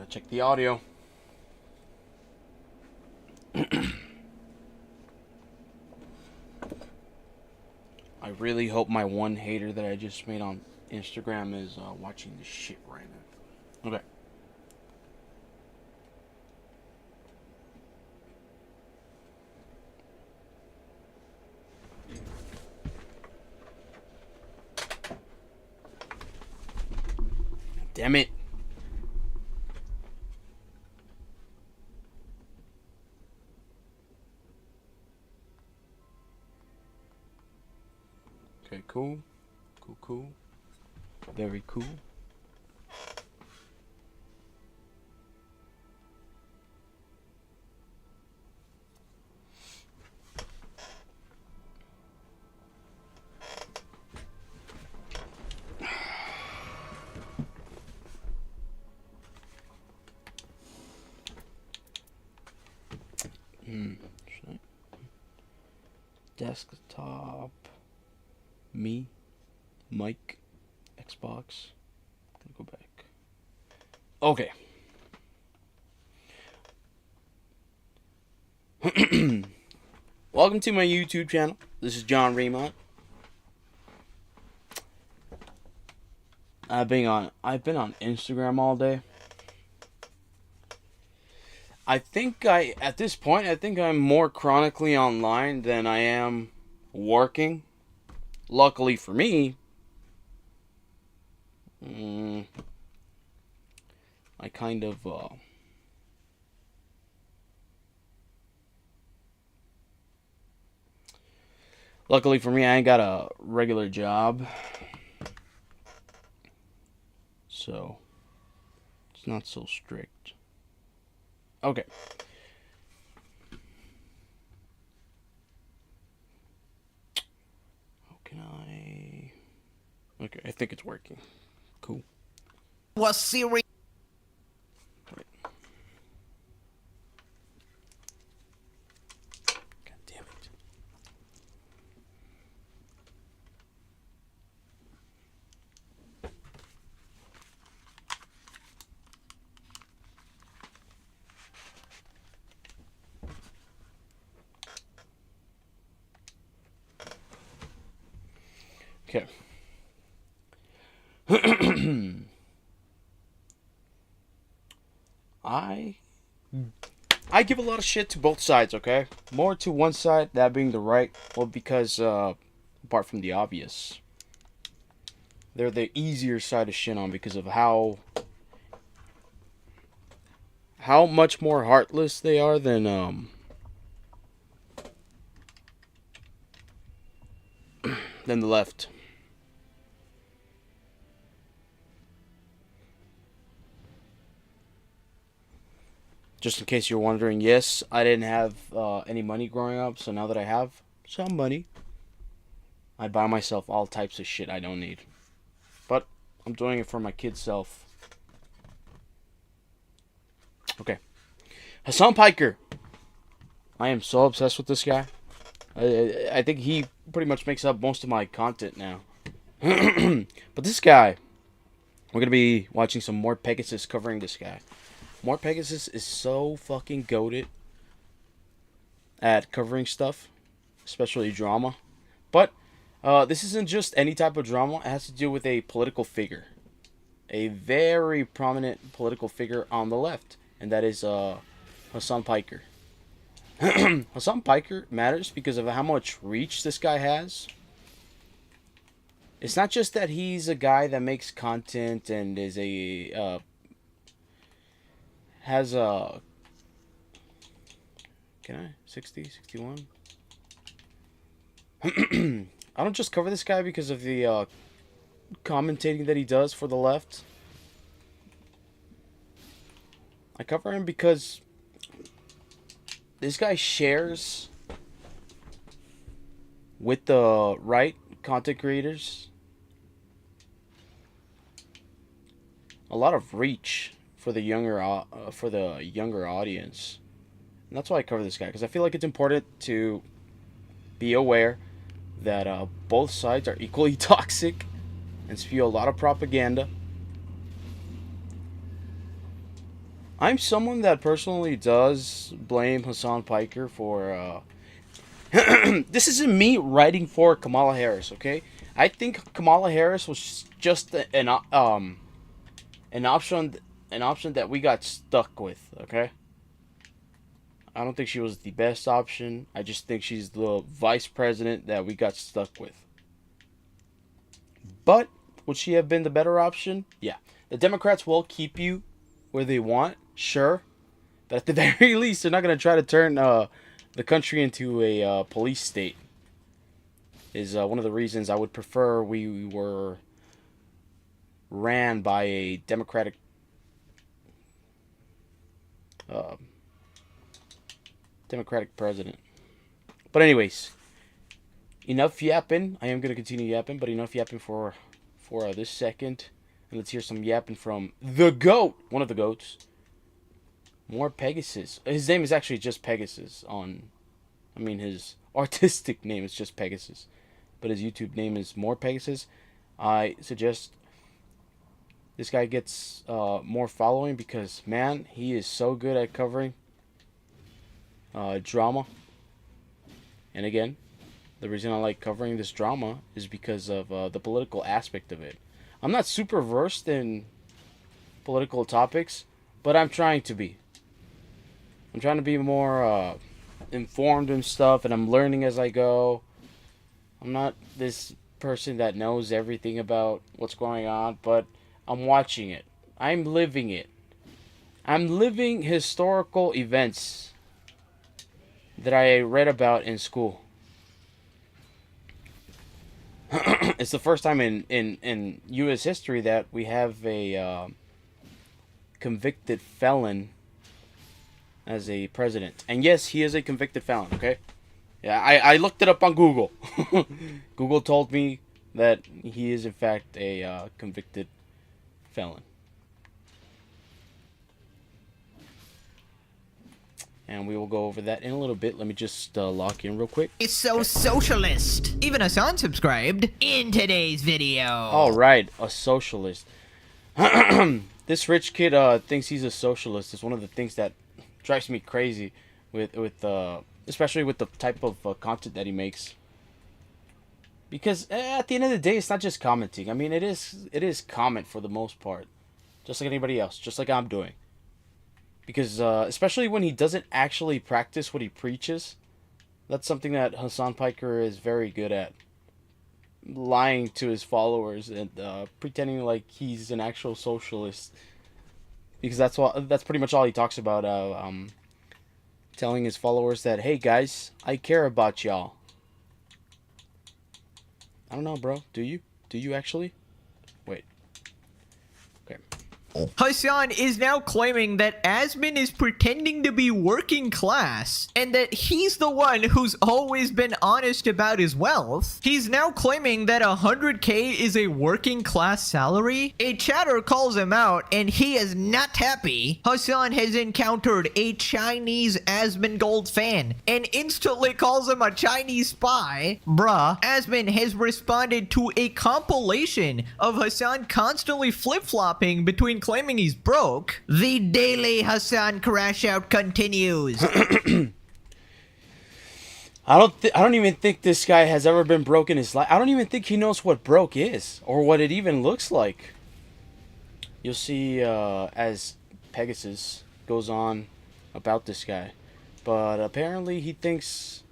Check the audio. I really hope my one hater that I just made on Instagram is watching this shit right now. Okay. Damn it. Okay, cool. Cool. Very cool. Desktop. Me. Mike. Xbox. Gonna go back. Okay. Welcome to my YouTube channel. This is John Remont. I've been on Instagram all day. At this point, I think I'm more chronically online than I am working. Luckily for me, I kind of, luckily for me, I ain't got a regular job. So, it's not so strict. Okay. How can I... Okay, I think it's working. Cool. Was serious. Wait. God damn it. Okay. I give a lot of shit to both sides, okay? More to one side, that being the right, well, because, apart from the obvious, they're the easier side to shit on because of how much more heartless they are than, than the left. Just in case you're wondering, yes, I didn't have any money growing up, so now that I have some money, I buy myself all types of shit I don't need. But I'm doing it for my kid's self. Okay. Hasan Piker. I am so obsessed with this guy. I think he pretty much makes up most of my content now. But this guy, we're going to be watching some more Pegasus covering this guy. More Pegasus is so fucking goated at covering stuff, especially drama. But this isn't just any type of drama. It has to do with a political figure. A very prominent political figure on the left. And that is Hasan Piker. Hasan Piker matters because of how much reach this guy has. It's not just that he's a guy that makes content and is a... has a... Can I? 60? 61? I don't just cover this guy because of the commentating that he does for the left. I cover him because this guy shares with the right content creators a lot of reach for the younger audience. And that's why I cover this guy, because I feel like it's important to be aware that both sides are equally toxic and spew a lot of propaganda. I'm someone that personally does blame Hasan Piker for. This isn't me writing for Kamala Harris, okay? I think Kamala Harris was just an option, an option that we got stuck with, okay? I don't think she was the best option. I just think she's the vice president that we got stuck with. But would she have been the better option? Yeah. The Democrats will keep you where they want, sure. But at the very least, they're not going to try to turn the country into a police state. Is one of the reasons I would prefer we were ran by a Democratic uh, Democratic president. But anyways, enough yapping. I am going to continue yapping, but enough yapping for this second. And let's hear some yapping from the GOAT, one of the GOATs. More Pegasus. His name is actually just Pegasus his artistic name is just Pegasus. But his YouTube name is More Pegasus. I suggest this guy gets more following because, man, he is so good at covering drama. And again, the reason I like covering this drama is because of the political aspect of it. I'm not super versed in political topics, but I'm trying to be. I'm trying to be more informed and stuff, and I'm learning as I go. I'm not this person that knows everything about what's going on, but I'm watching it. I'm living it. I'm living historical events that I read about in school. It's the first time in U.S. history that we have a convicted felon as a president. And yes, he is a convicted felon, okay? Yeah, I looked it up on Google. Google told me that he is, in fact, a convicted felon. And we will go over that in a little bit. Let me just lock in real quick. It's so socialist. Even Hasan subscribed in today's video. All right, a socialist. This rich kid thinks he's a socialist. It's one of the things that drives me crazy with especially with the type of content that he makes. Because at the end of the day, it's not just commenting. I mean, it is comment for the most part, just like anybody else, just like I'm doing. Because especially when he doesn't actually practice what he preaches, that's something that Hasan Piker is very good at. Lying to his followers and pretending like he's an actual socialist. Because that's pretty much all he talks about. Telling his followers that, hey guys, I care about y'all. I don't know, bro. Do you? Do you actually? Wait. Okay. Hasan is now claiming that Asmin is pretending to be working class and that he's the one who's always been honest about his wealth. He's now claiming that 100K is a working class salary. A chatter calls him out and he is not happy. Hasan has encountered a Chinese Asmin Gold fan and instantly calls him a Chinese spy. Bruh, Asmin has responded to a compilation of Hasan constantly flip-flopping between claiming he's broke. The daily Hasan crash out continues. I don't even think this guy has ever been broke in his life. I don't even think he knows what broke is or what it even looks like. You'll see as Pegasus goes on about this guy, but apparently he thinks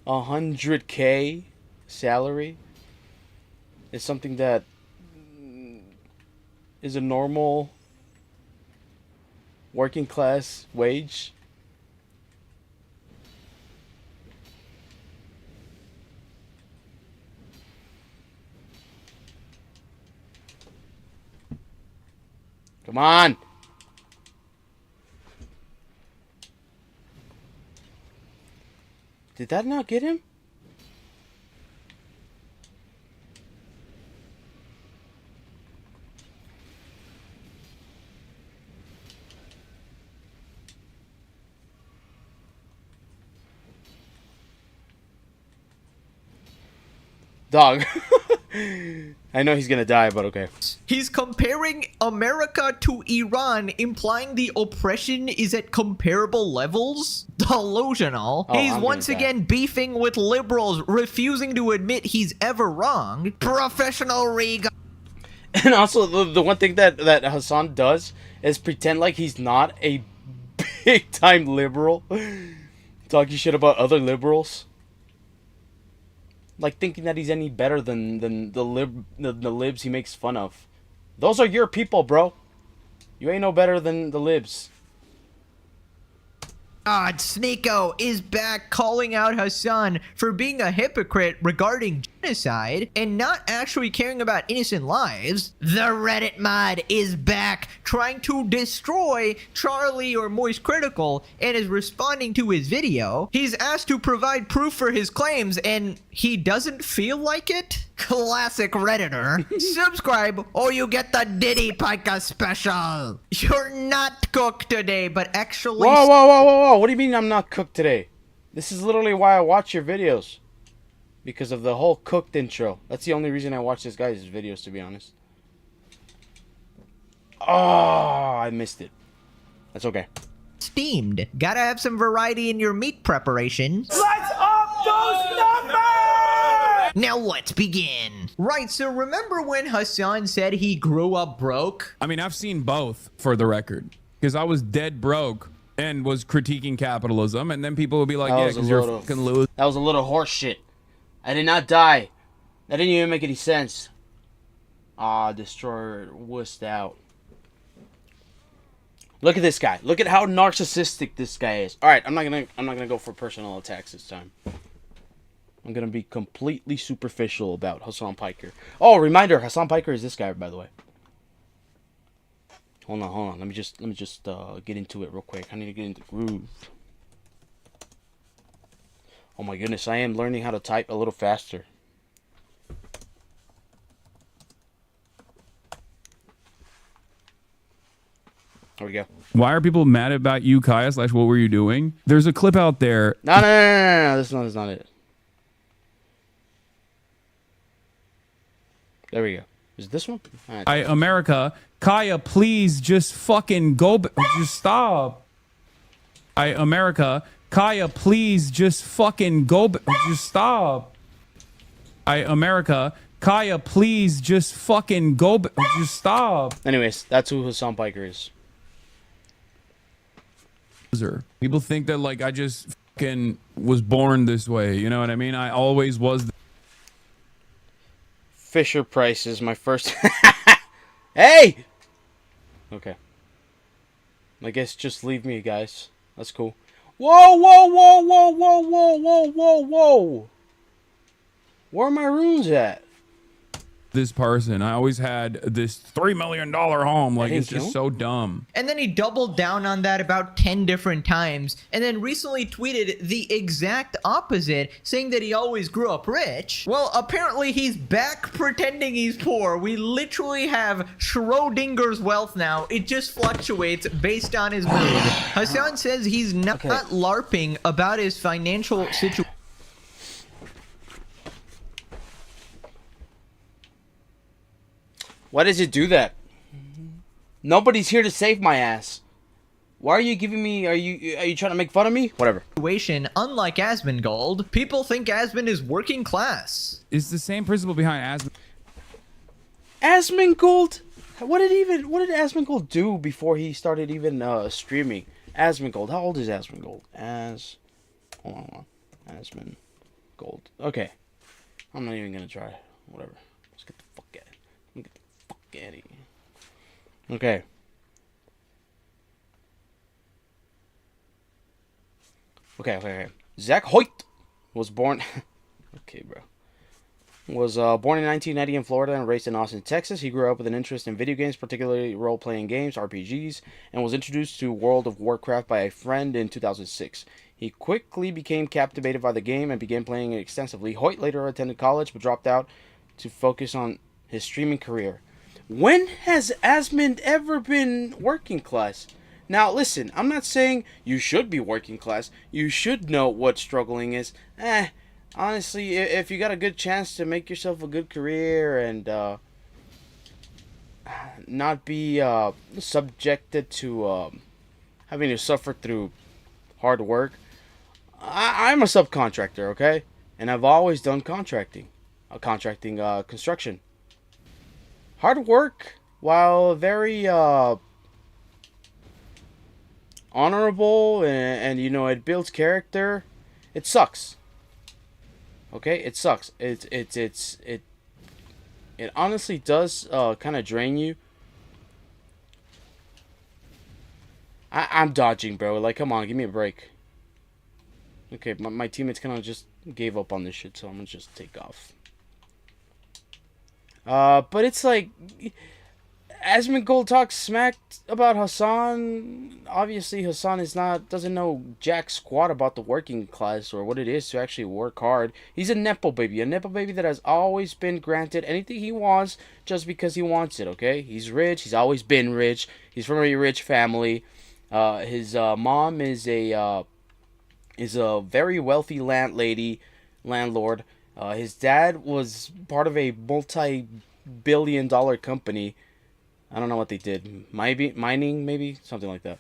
100K salary is something that is a normal working class wage. Come on. Did that not get him? Dog. I know he's gonna die, but okay. He's comparing America to Iran, implying the oppression is at comparable levels? Delusional. Oh, He's I'm once gonna die. again beefing with liberals, refusing to admit he's ever wrong. Professional Riga. And also, the one thing that Hasan does is pretend like he's not a big-time liberal. Talking shit about other liberals. Like, thinking that he's any better than the libs he makes fun of. Those are your people, bro. You ain't no better than the libs. God, Sneeko is back calling out Hasan for being a hypocrite regarding genocide and not actually caring about innocent lives. The Reddit mod is back trying to destroy Charlie or Moist Critical and is responding to his video. He's asked to provide proof for his claims and he doesn't feel like it? Classic Redditor. Subscribe or you get the Diddy Piker special. You're not cooked today, but actually... Whoa, whoa, whoa, whoa, whoa. What do you mean I'm not cooked today? This is literally why I watch your videos. Because of the whole cooked intro. That's the only reason I watch this guy's videos, to be honest. Oh, I missed it. That's okay. Steamed. Gotta have some variety in your meat preparation. Let's up those numbers! Now let's begin. Right, so remember when Hasan said he grew up broke? I mean, I've seen both, for the record. Because I was dead broke and was critiquing capitalism. And then people would be like, That yeah, was a because you're a load of- fucking loser. That was a little horse shit. I did not die. That didn't even make any sense. Ah, Destroyer wussed out. Look at this guy. Look at how narcissistic this guy is. All right, I'm not gonna go for personal attacks this time. I'm gonna be completely superficial about Hasan Piker. Oh, reminder: Hasan Piker is this guy, by the way. Hold on. Let me just get into it real quick. I need to get into the groove. Oh my goodness, I am learning how to type a little faster. There we go. Why are people mad about you, Kaya, / what were you doing? There's a clip out there. No. This one is not it. There we go. Is it this one? All right. America, Kaya, please just fucking go. Just stop. America, Kaya, please just fucking go. Just stop. America, Kaya, please just fucking go. Just stop. Anyways, that's who Hasan Piker is. People think that like I just fucking was born this way. You know what I mean? I always was. Fisher Price is my first. Hey! Okay. I guess just leave me, guys. That's cool. Whoa! Where are my runes at? This person, I always had this $3 million home. Like, didn't it's just kill so dumb. And then he doubled down on that about 10 different times, and then recently tweeted the exact opposite, saying that he always grew up rich. Well, apparently he's back pretending he's poor. We literally have Schrodinger's wealth now. It just fluctuates based on his mood. Hasan says he's not LARPing about his financial situation. Why does it do that? Nobody's here to save my ass. Why are you giving me? Are you trying to make fun of me? Whatever. Unlike Asmongold, people think Asmon is working class. It's the same principle behind Asmongold? What did Asmongold do before he started even streaming? Asmongold. How old is Asmongold? Hold on. Asmongold. Okay. I'm not even gonna try. Whatever. Let's get the fuck out. Get the fuck out of here. Okay. Okay. Zach Hoyt was born. Okay, bro. Was born in 1990 in Florida and raised in Austin, Texas. He grew up with an interest in video games, particularly role-playing games, RPGs, and was introduced to World of Warcraft by a friend in 2006. He quickly became captivated by the game and began playing it extensively. Hoyt later attended college but dropped out to focus on his streaming career. When has Asmund ever been working class? Now, listen, I'm not saying you should be working class. You should know what struggling is. honestly, if you got a good chance to make yourself a good career and not be subjected to having to suffer through hard work, I'm a subcontractor, okay? And I've always done contracting, construction. Hard work, while very honorable and you know it builds character, it sucks. Okay, it sucks. It honestly does kind of drain you. I'm dodging, bro. Like, come on, give me a break. Okay, my teammates kind of just gave up on this shit, so I'm gonna just take off. But it's like, Asmongold talks smack about Hasan. Obviously, Hasan doesn't know jack squat about the working class or what it is to actually work hard. He's a nepo baby that has always been granted anything he wants just because he wants it. Okay, he's rich. He's always been rich. He's from a rich family. His mom is a very wealthy landlord. His dad was part of a multi-billion-dollar company. I don't know what they did. Mining, maybe? Something like that.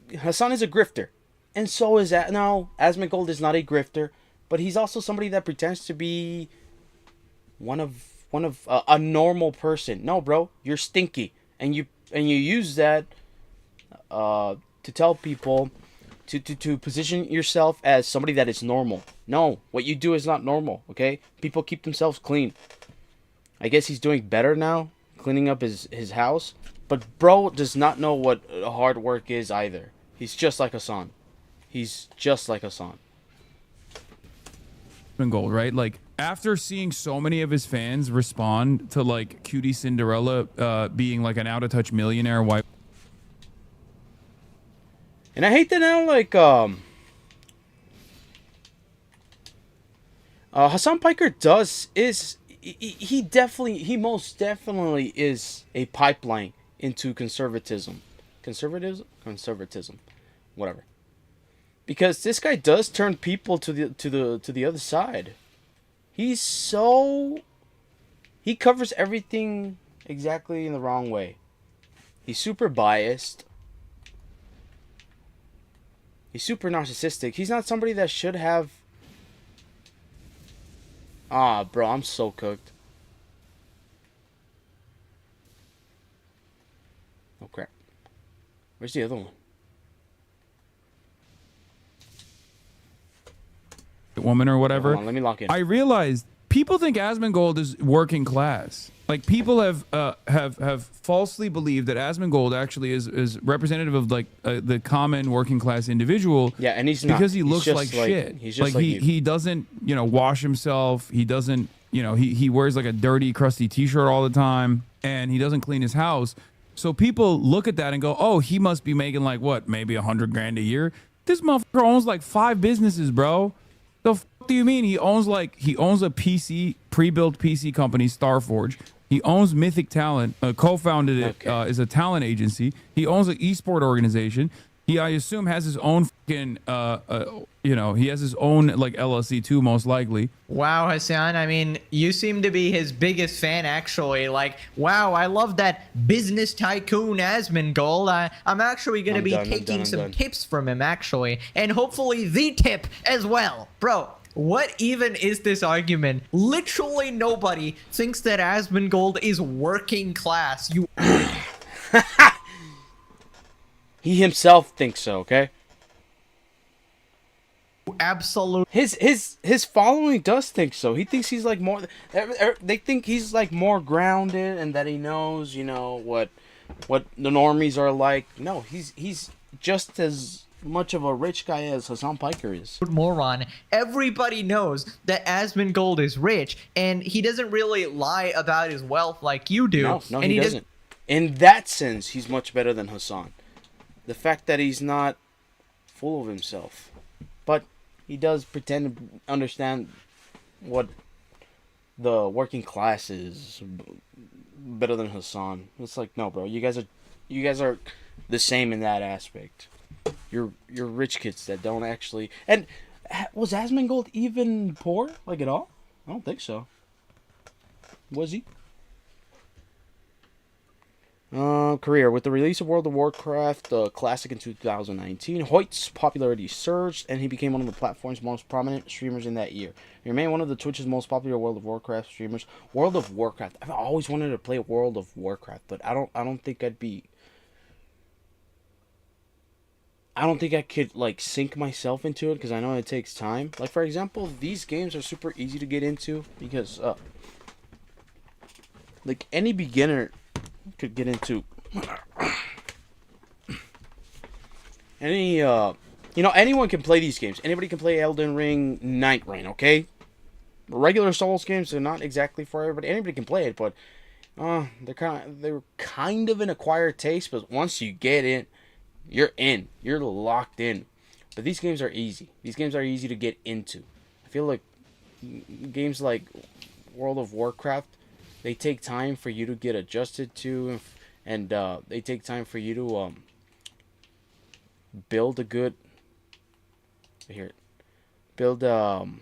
Hasan is a grifter. And so is that. No, Asmongold is not a grifter. But he's also somebody that pretends to be one of a normal person. No, bro. You're stinky. And you use that to tell people to position yourself as somebody that is normal. No, what you do is not normal, okay? People keep themselves clean. I guess he's doing better now, cleaning up his house. But bro does not know what hard work is either. He's just like Hasan. He's just like Hasan. Gold, right? Like, after seeing so many of his fans respond to like Cutie Cinderella being like an out of touch millionaire wife. And I hate that now, like, Hasan Piker he most definitely is a pipeline into conservatism. Conservatism. Whatever. Because this guy does turn people to the other side. He covers everything exactly in the wrong way. He's super biased. He's super narcissistic. He's not somebody that should have... Ah, bro, I'm so cooked. Oh, crap. Where's the other one? Woman or whatever. Hold on, let me lock in. I realized people think Asmongold is working class. Like, people have falsely believed that Asmongold actually is representative of like the common working class individual. Yeah, and he's not. Because he He's looks just like shit. He's just like he doesn't wash himself. He doesn't he wears like a dirty crusty t-shirt all the time, and he doesn't clean his house. So people look at that and go, oh, he must be making like what, maybe $100,000 a year. This motherfucker owns like 5 businesses, bro. The f do you mean he owns a PC pre-built PC company, Starforge? He owns Mythic Talent, co-founded it, is a talent agency. He owns an esport organization. He, I assume, has his own fucking, he has his own like LLC too, most likely. Wow, Hasan, I mean, you seem to be his biggest fan, actually. Like, wow, I love that business tycoon Asmongold. I'm actually going to be taking some tips from him, actually. And hopefully the tip as well. Bro, what even is this argument? Literally nobody thinks that Asmongold is working class. You... He himself thinks so, okay? Absolutely. His following does think so. He thinks he's like more... They think he's like more grounded and that he knows, what the normies are like. No, he's just as much of a rich guy as Hasan Piker is. Moron. Everybody knows that Asmongold is rich, and he doesn't really lie about his wealth like you do. No, and he doesn't. In that sense, he's much better than Hasan. The fact that he's not full of himself. But he does pretend to understand what the working class is better than Hasan. It's like, no, bro. You guys are the same in that aspect. You're rich kids that don't actually... And Was Asmongold even poor, like, at all? I don't think so. Was he? Career. With the release of World of Warcraft Classic in 2019, Hoyt's popularity surged, and he became one of the platform's most prominent streamers in that year. He remained one of the Twitch's most popular World of Warcraft streamers. World of Warcraft. I've always wanted to play World of Warcraft, but I don't think I'd be. I don't think I could like sink myself into it because I know it takes time. Like, for example, these games are super easy to get into because like any beginner could get into any anyone can play these games. Anybody can play Elden Ring, Night Rain, okay? Regular Souls games are not exactly for everybody. Anybody can play it, but they're kind of an acquired taste, but once you get in, you're in. You're locked in. But these games are easy. These games are easy to get into. I feel like games like World of Warcraft, they take time for you to get adjusted to, and they take time for you to build a good. Here, build fucking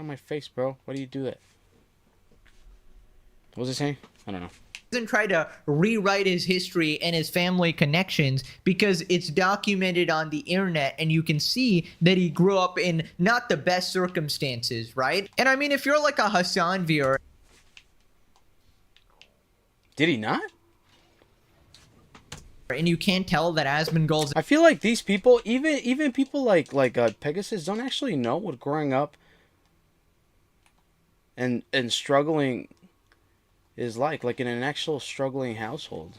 on my face, bro. Why do you do that? What was it saying? I don't know. Doesn't try to rewrite his history and his family connections because it's documented on the internet and you can see that he grew up in not the best circumstances, right? And I mean, if you're like a Hasan viewer. Did he not? And you can't tell that Asmongold's. I feel like these people, even people like Pegasus, don't actually know what growing up and struggling is like in an actual struggling household.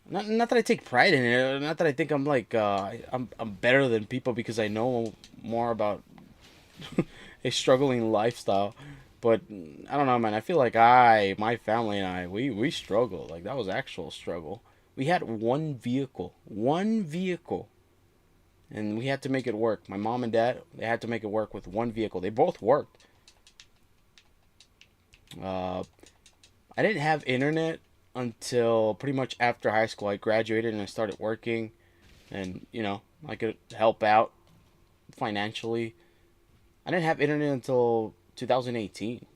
Not that I take pride in it. Not that I think I'm like I'm better than people because I know more about a struggling lifestyle. But I don't know, man. I feel like my family and I, we struggled. Like, that was actual struggle. We had one vehicle, and we had to make it work. My mom and dad, they had to make it work with one vehicle. They both worked. I didn't have internet until pretty much after high school. I graduated and I started working, and I could help out financially. I didn't have internet until 2018.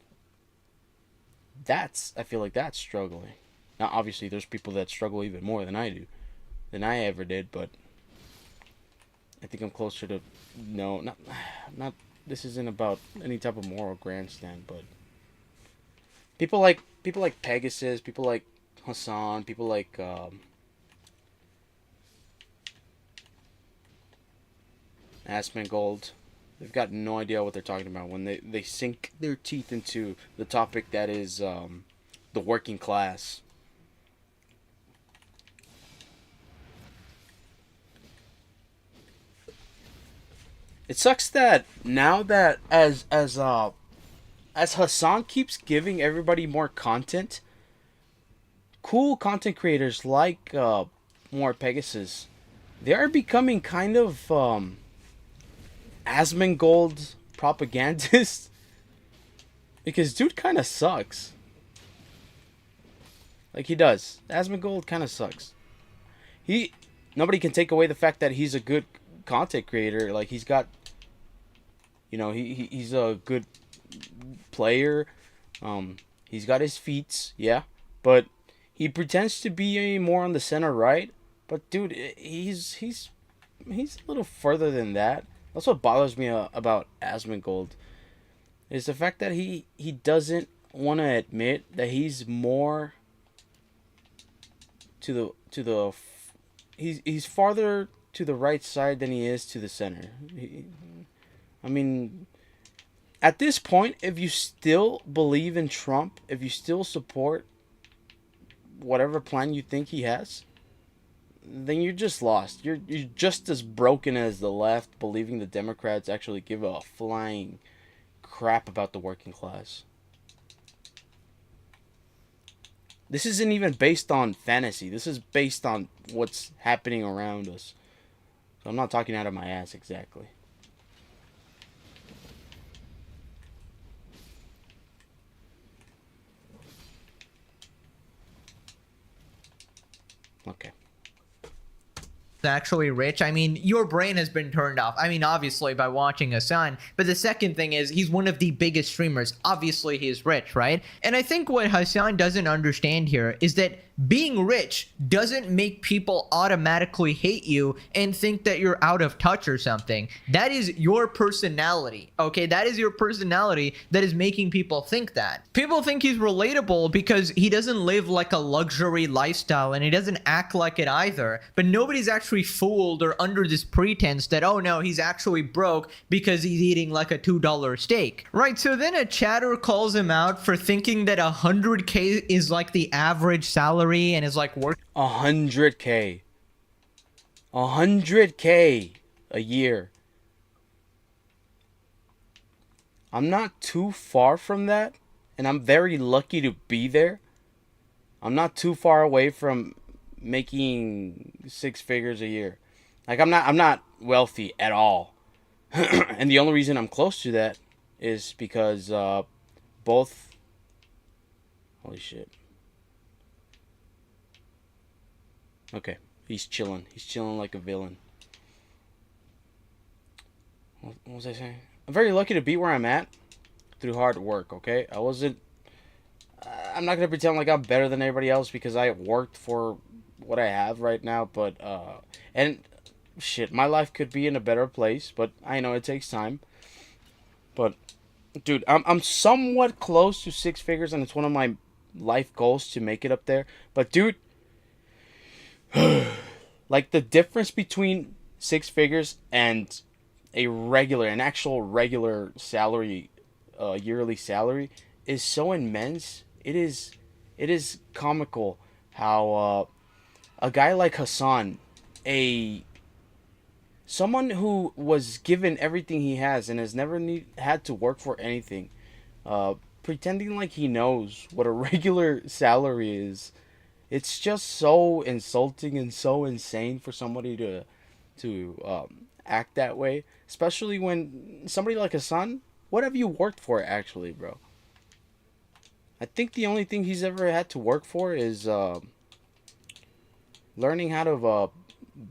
I feel like that's struggling. Now, obviously, there's people that struggle even more than I ever did, but I think I'm closer to not. This isn't about any type of moral grandstand, but people like Pegasus, people like Hasan, people like Asmongold. They've got no idea what they're talking about when they sink their teeth into the topic that is the working class. It sucks that now that as Hasan keeps giving everybody more content, cool content creators like more Pegasus, they are becoming kind of Asmongold propagandist because dude kind of sucks. Like, he does. Asmongold kind of sucks. Nobody can take away the fact that he's a good content creator. Like, he's got, he's a good player. He's got his feats, yeah, but he pretends to be more on the center right. But dude, he's a little further than that. That's what bothers me about Asmongold, is the fact that he doesn't want to admit that he's more he's farther to the right side than he is to the center. I mean, at this point, if you still believe in Trump, if you still support whatever plan you think he has, then you're just lost. You're just as broken as the left, believing the Democrats actually give a flying crap about the working class. This isn't even based on fantasy. This is based on what's happening around us. So I'm not talking out of my ass exactly. Okay. Actually rich. I mean, your brain has been turned off. I mean, obviously by watching Hasan, but the second thing is he's one of the biggest streamers. Obviously he is rich, right? And I think what Hasan doesn't understand here is that being rich doesn't make people automatically hate you and think that you're out of touch or something. That is your personality, okay? That is your personality that is making people think that. People think he's relatable because he doesn't live like a luxury lifestyle and he doesn't act like it either. But nobody's actually fooled or under this pretense that, oh no, he's actually broke because he's eating like a $2 steak. Right, so then a chatter calls him out for thinking that 100K is like the average salary and is like work 100K. 100K a year. I'm not too far from that, and I'm very lucky to be there. I'm not too far away from making 6 figures a year. Like I'm not wealthy at all. And the only reason I'm close to that is because both holy shit. Okay, he's chilling. He's chilling like a villain. What was I saying? I'm very lucky to be where I'm at through hard work, okay? I'm not going to pretend like I'm better than everybody else because I worked for what I have right now, but, and shit, my life could be in a better place, but I know it takes time. But, dude, I'm somewhat close to 6 figures, and it's one of my life goals to make it up there. But, dude, like the difference between 6 figures and an actual regular salary, yearly salary is so immense. It is comical how a guy like Hasan, someone who was given everything he has and has never had to work for anything, pretending like he knows what a regular salary is. It's just so insulting and so insane for somebody to act that way, especially when somebody like Hasan, what have you worked for actually, bro? I think the only thing he's ever had to work for is learning how to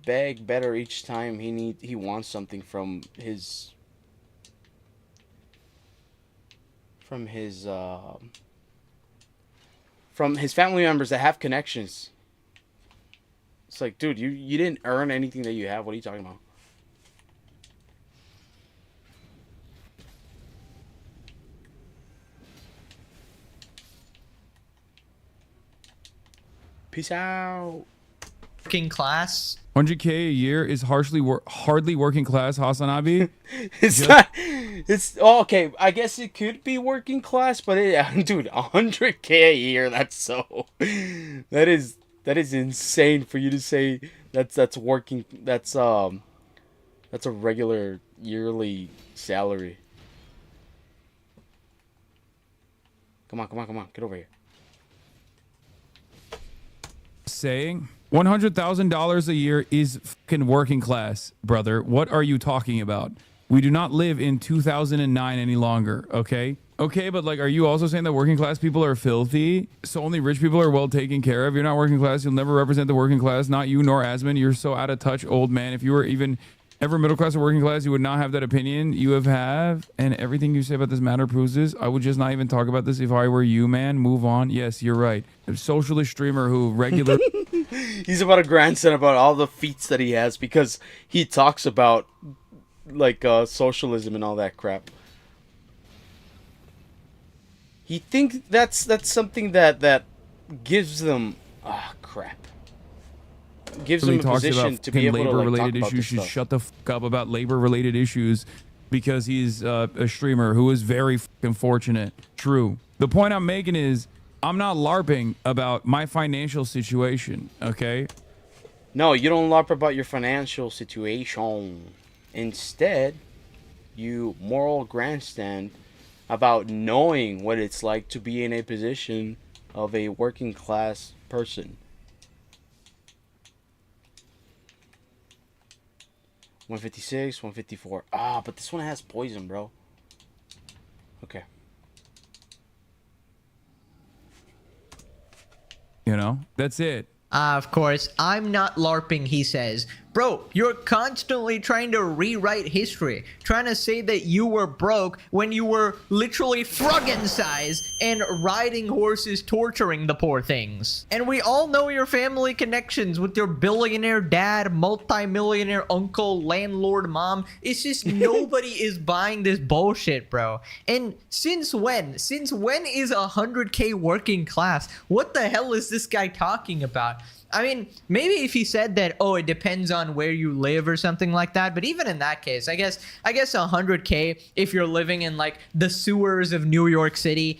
beg better each time he wants something from his family members that have connections. It's like, dude, you didn't earn anything that you have. What are you talking about? Peace out. working class. 100K a year is hardly working class, Hasan Abi. It's okay. I guess it could be working class, but dude, 100K a year. That is insane for you to say. That's working. That's a regular yearly salary. Come on, get over here. Saying $100,000 a year is fucking working class, brother. What are you talking about? We do not live in 2009 any longer, okay? Okay, but like, are you also saying that working class people are filthy? So only rich people are well taken care of? You're not working class. You'll never represent the working class. Not you nor Asmon. You're so out of touch, old man. If you were even ever middle class or working class, you would not have that opinion you have. And everything you say about this matter proves this. I would just not even talk about this if I were you, man. Move on. Yes, you're right. A socialist streamer who regular... He's about a grandson about all the feats that he has because he talks about like socialism and all that crap. He thinks that's something that gives them crap. Gives them a talks position about to be able to like, labor-related talk about issues. this Should stuff. shut the fuck up about labor-related issues because he's a streamer who is very fucking fortunate. True. The point I'm making is I'm not LARPing about my financial situation, okay? No, you don't LARP about your financial situation. Instead, you moral grandstand about knowing what it's like to be in a position of a working class person. 156, 154. But this one has poison, bro. Okay. You know, that's it. Of course, I'm not LARPing, he says. Bro, you're constantly trying to rewrite history, trying to say that you were broke when you were literally froggen size and riding horses torturing the poor things. And we all know your family connections with your billionaire dad, multi-millionaire uncle, landlord mom. It's just nobody is buying this bullshit, bro. And since when? Since when is 100K working class? What the hell is this guy talking about? I mean, maybe if he said that, oh, it depends on where you live or something like that. But even in that case, I guess 100K, if you're living in like the sewers of New York City,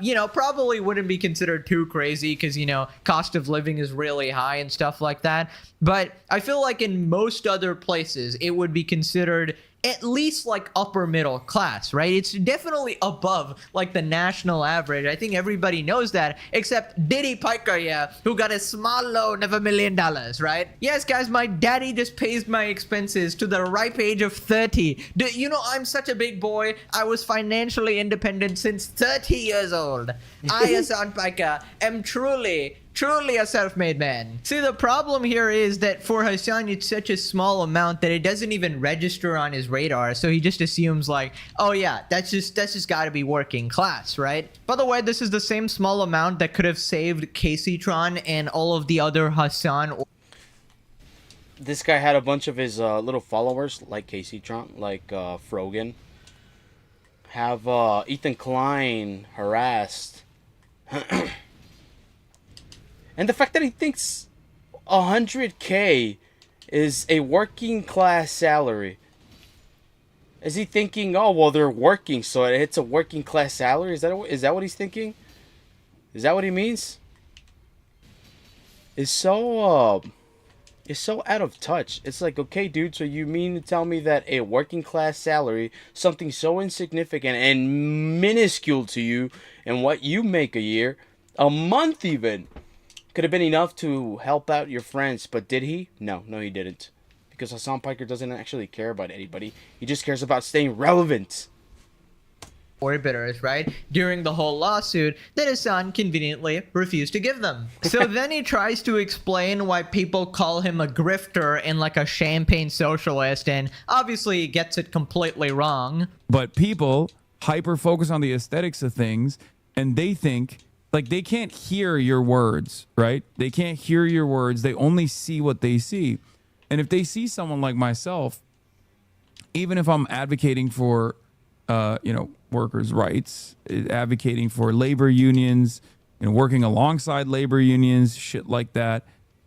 you know, probably wouldn't be considered too crazy because, you know, cost of living is really high and stuff like that. But I feel like in most other places, it would be considered at least like upper middle class, right? It's definitely above like the national average. I think everybody knows that, except Diddy Piker, yeah, who got a small loan of $1 million, right? Yes, guys, my daddy just pays my expenses to the ripe age of 30. You know, I'm such a big boy. I was financially independent since 30 years old. I, Hasan Piker, am truly a self-made man. See, the problem here is that for Hasan, it's such a small amount that it doesn't even register on his radar. So he just assumes like, oh yeah, that's just got to be working class, right? By the way, this is the same small amount that could have saved Caseytron and all of the other Hasan. This guy had a bunch of his little followers, like Caseytron, like Frogan, have Ethan Klein harassed. And the fact that he thinks 100K is a working class salary. Is he thinking, oh, well, they're working, so it's a working class salary? Is that what he's thinking? Is that what he means? It's so out of touch. It's like, okay, dude, so you mean to tell me that a working class salary, something so insignificant and minuscule to you and what you make a year, a month even, could have been enough to help out your friends, but did he? No, he didn't. Because Hasan Piker doesn't actually care about anybody. He just cares about staying relevant. Orbiters, right? During the whole lawsuit that Hasan conveniently refused to give them. So then he tries to explain why people call him a grifter and like a champagne socialist, and obviously he gets it completely wrong. But people hyper focus on the aesthetics of things, and they think like they can't hear your words, right? They can't hear your words. They only see what they see. And if they see someone like myself, even if I'm advocating for, workers' rights, advocating for labor unions, and working alongside labor unions, shit like that,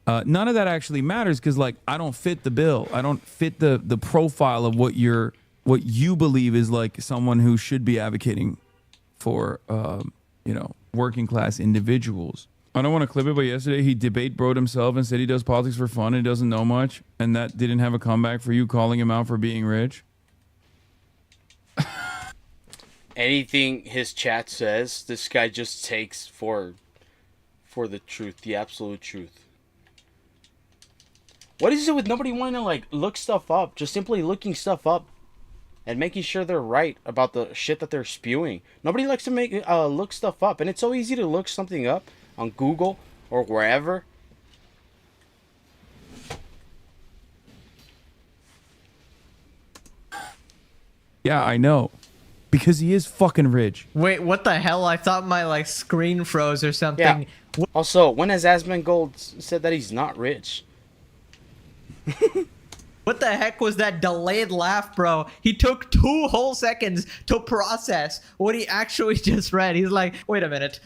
none of that actually matters because, like, I don't fit the bill. I don't fit the profile of what you believe is like someone who should be advocating for, working class individuals. I don't want to clip it, but yesterday he debate broed himself and said he does politics for fun and he doesn't know much, and that didn't have a comeback for you calling him out for being rich. Anything his chat says, this guy just takes for the truth, the absolute truth. What is it with nobody wanting to like look stuff up? Just simply looking stuff up and making sure they're right about the shit that they're spewing. Nobody likes to look stuff up, and it's so easy to look something up on Google or wherever. Yeah, I know. Because he is fucking rich. Wait, what the hell? I thought my like screen froze or something. Yeah. Also, when has Asmongold said that he's not rich? What the heck was that delayed laugh, bro? He took 2 whole seconds to process what he actually just read. He's like, wait a minute.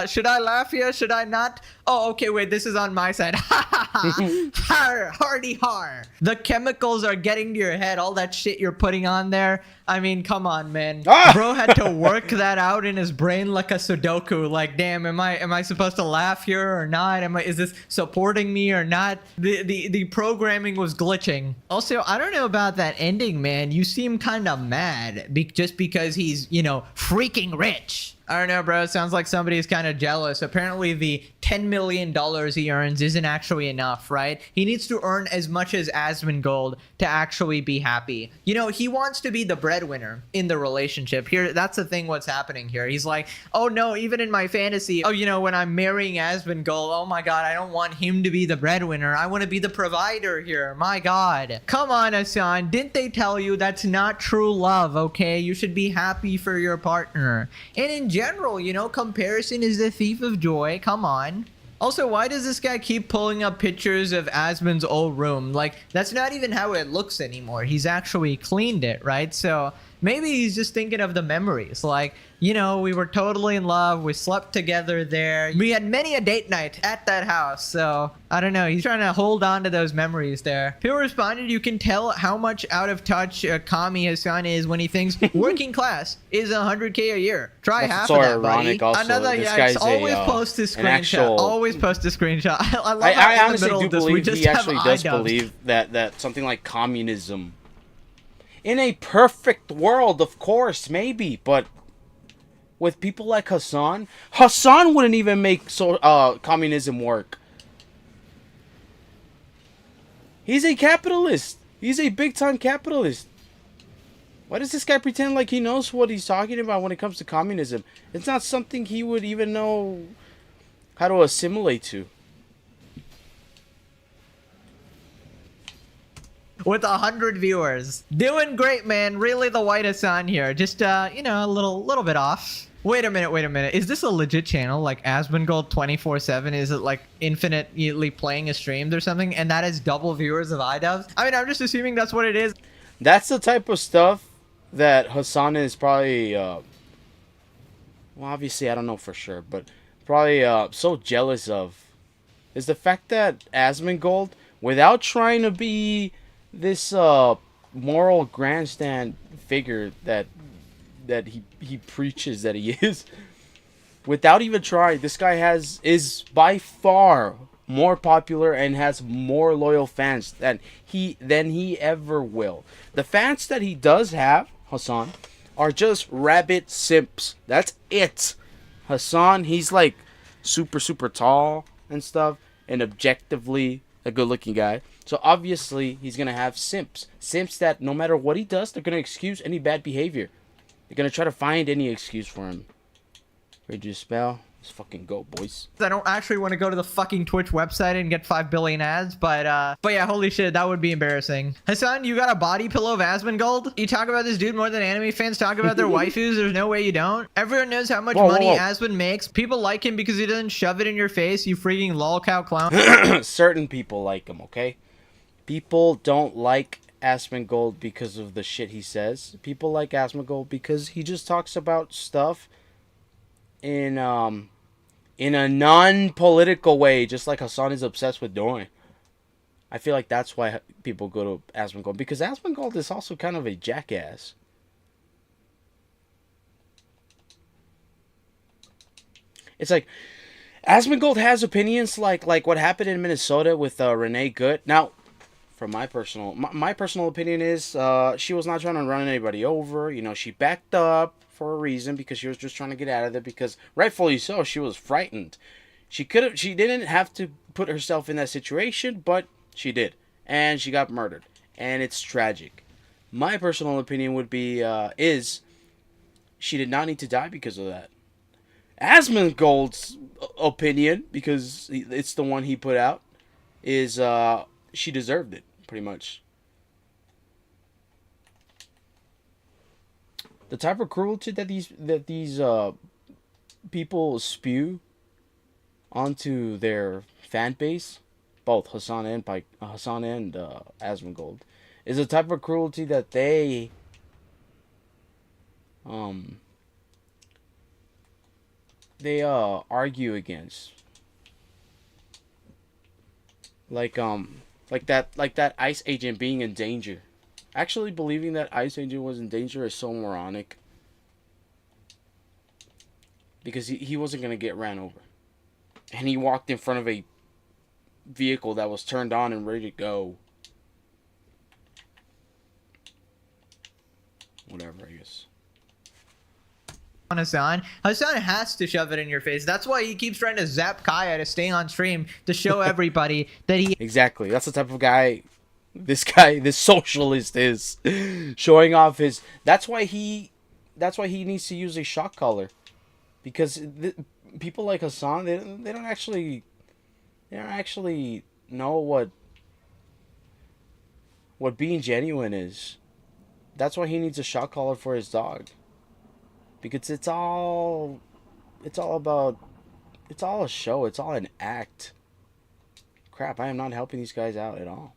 Should I laugh here? Should I not? Oh, okay, wait, this is on my side. Ha ha ha. Har, hardy har. The chemicals are getting to your head, all that shit you're putting on there. I mean, come on, man. Bro had to work that out in his brain like a Sudoku. Like, damn, am I supposed to laugh here or not? Is this supporting me or not? The programming was glitching. Also, I don't know about that ending, man. You seem kind of mad just because he's, freaking rich. I don't know, bro. It sounds like somebody's kind of jealous. Apparently, the $10 million he earns isn't actually enough, right? He needs to earn as much as Asmongold to actually be happy. You know, he wants to be the breadwinner in the relationship. Here, that's the thing what's happening here. He's like, oh no, even in my fantasy, oh, you know, when I'm marrying Asmongold, oh my god, I don't want him to be the breadwinner. I want to be the provider here. My god. Come on, Hasan. Didn't they tell you that's not true love, okay? You should be happy for your partner. And in general, you know, comparison is the thief of joy. Come on. Also, why does this guy keep pulling up pictures of Asmon's old room? Like, that's not even how it looks anymore. He's actually cleaned it, right? So maybe he's just thinking of the memories. Like, you know, we were totally in love. We slept together there. We had many a date night at that house. So I don't know. He's trying to hold on to those memories there. People responded, you can tell how much out of touch Kami Hasan is when he thinks working class is 100K a year. Try That's half so of that, ironic buddy. also. Another, This yeah, guy's always a, post a an screenshot. actual- Always post a screenshot. I love I how in the honestly middle do of this, we believe just he have actually does iDubbbz. believe that something like communism. In a perfect world, of course, maybe, but with people like Hasan wouldn't even make communism work. He's a capitalist. He's a big-time capitalist. Why does this guy pretend like he knows what he's talking about when it comes to communism? It's not something he would even know how to assimilate to. With 100 viewers. Doing great, man. Really the white Hasan here. Just, you know, a little bit off. Wait a minute. Is this a legit channel? Like Asmongold 24/7? Is it like infinitely playing a stream or something? And that is double viewers of iDubbbz? I mean, I'm just assuming that's what it is. That's the type of stuff that Hasan is probably, well, obviously I don't know for sure, but probably so jealous of, is the fact that Asmongold, without trying to be this moral grandstand figure that he preaches that he is, without even trying, this guy is by far more popular and has more loyal fans than he ever will. The fans that he does have, Hasan, are just rabbit simps. That's it. Hasan, he's like super tall and stuff, and objectively a good looking guy. So obviously he's gonna have simps that no matter what he does, they're gonna excuse any bad behavior. They're gonna try to find any excuse for him. Ready to spell? Let's fucking go, boys. I don't actually want to go to the fucking Twitch website and get 5 billion ads, but yeah, holy shit, that would be embarrassing. Hasan, you got a body pillow of Asmongold? You talk about this dude more than anime fans talk about their waifus. There's no way you don't. Everyone knows how much money Asmon makes. People like him because he doesn't shove it in your face, you freaking lolcow clown. Certain people like him, okay? People don't like Asmongold because of the shit he says. People like Asmongold because he just talks about stuff in a non-political way, just like Hasan is obsessed with doing. I feel like that's why people go to Asmongold, because Asmongold is also kind of a jackass. It's like Asmongold has opinions like what happened in Minnesota with Renee Good. Now, from my personal opinion is she was not trying to run anybody over. You know, she backed up for a reason because she was just trying to get out of there, because rightfully so, she was frightened. She didn't have to put herself in that situation, but she did, and she got murdered, and it's tragic. My personal opinion would be is she did not need to die because of that. Asmongold's opinion, because it's the one he put out, is she deserved it, pretty much. The type of cruelty that these people spew onto their fan base, both Hasan and Asmongold, is a type of cruelty that they argue against. Like that ICE agent being in danger. Actually believing that ICE agent was in danger is so moronic. Because he wasn't going to get ran over. And he walked in front of a vehicle that was turned on and ready to go. Whatever, I guess. on Hasan. Hasan has to shove it in your face. That's why he keeps trying to zap Kaya to stay on stream to show everybody that he Exactly. That's the type of guy this socialist is, showing off his. That's why he needs to use a shock collar, because people like Hasan, they don't actually know what being genuine is. That's why he needs a shock collar for his dog, because it's all a show. It's all an act. Crap, I am not helping these guys out at all.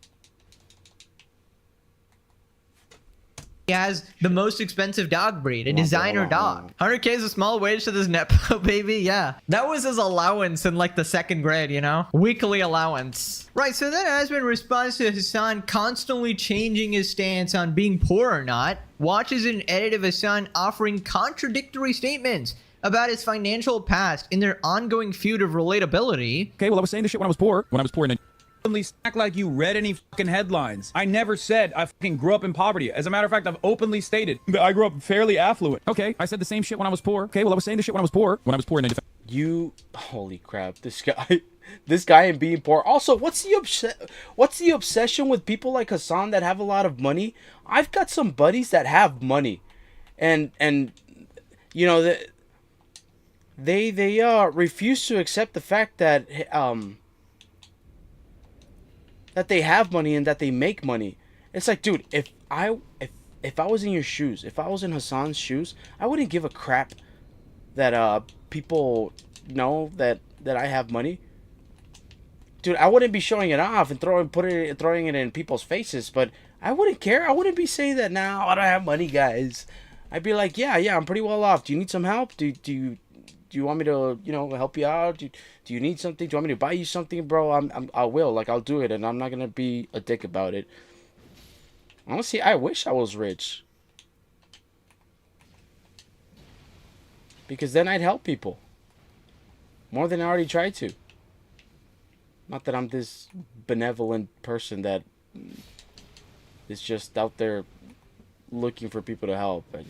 has the most expensive dog breed, a designer dog. 100K is a small wage to this Nepo baby. Yeah, that was his allowance in like the 2nd grade, you know, weekly allowance. Right, so then Asmin responds to Hasan constantly changing his stance on being poor or not, watches an edit of Hasan offering contradictory statements about his financial past in their ongoing feud of relatability. Okay, well, I was saying this shit when I was poor. And openly act like you read any fucking headlines. I never said I fucking grew up in poverty. As a matter of fact, I've openly stated that I grew up fairly affluent. Okay, I said the same shit when I was poor. Okay, well, I was saying this shit when I was poor. Holy crap, this guy and being poor. Also, what's the obsession with people like Hasan that have a lot of money? I've got some buddies that have money, and you know they refuse to accept the fact that that they have money and that they make money. It's like, dude, if I was in your shoes, if I was in Hasan's shoes, I wouldn't give a crap that people know that I have money. Dude, I wouldn't be showing it off and throwing it in people's faces, but I wouldn't care. I wouldn't be saying that now. I don't have money, guys. I'd be like, yeah, I'm pretty well off. Do you need some help? Do you want me to, help you out? Do you need something? Do you want me to buy you something, bro? I will. Like, I'll do it, and I'm not gonna be a dick about it. Honestly, I wish I was rich, because then I'd help people more than I already tried to. Not that I'm this benevolent person that is just out there looking for people to help. I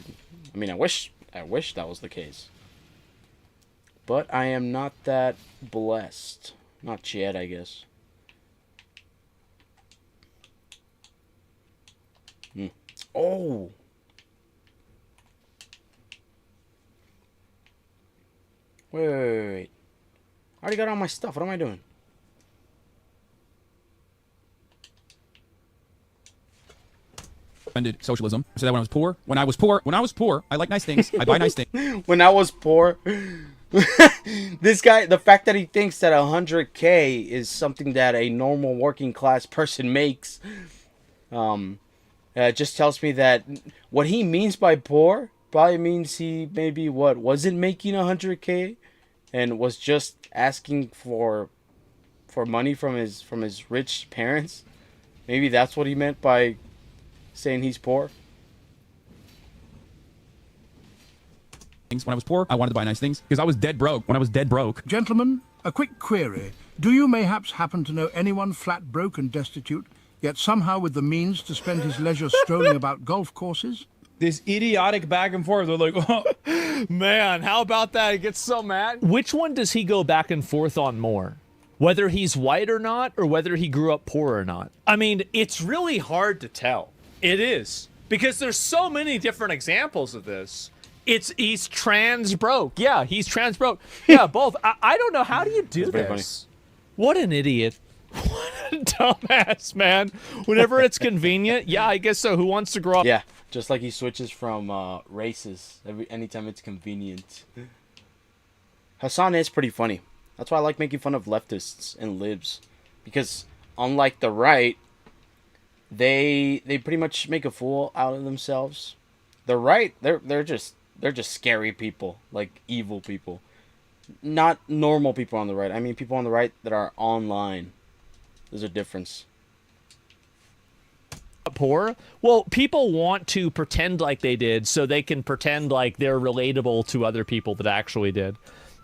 mean, I wish that was the case. But I am not that blessed. Not yet, I guess. Oh! Wait. I already got all my stuff. What am I doing? Socialism. I said that when I was poor. I like nice things. I buy nice things. When I was poor. This guy, the fact that he thinks that 100K is something that a normal working class person makes, just tells me that what he means by poor probably means he maybe wasn't making 100K and was just asking for money from his rich parents. Maybe that's what he meant by saying he's poor. When I was poor, I wanted to buy nice things because I was dead broke. When I was dead broke. Gentlemen, a quick query. Do you mayhaps happen to know anyone flat broke and destitute, yet somehow with the means to spend his leisure strolling about golf courses? This idiotic back and forth. They're like, oh, man, how about that? He gets so mad. Which one does he go back and forth on more? Whether he's white or not, or whether he grew up poor or not? I mean, it's really hard to tell. It is. Because there's so many different examples of this. He's trans broke. Yeah, he's trans broke. Yeah, both. I don't know. How do you do this? What an idiot. What a dumbass, man. Whenever it's convenient. Yeah, I guess so. Who wants to grow up? Yeah, just like he switches from races anytime it's convenient. Hasan is pretty funny. That's why I like making fun of leftists and libs. Because unlike the right, they pretty much make a fool out of themselves. The right, they're just scary people, like evil people. Not normal people on the right. I mean people on the right that are online. There's a difference. Poor? Well, people want to pretend like they did so they can pretend like they're relatable to other people that actually did.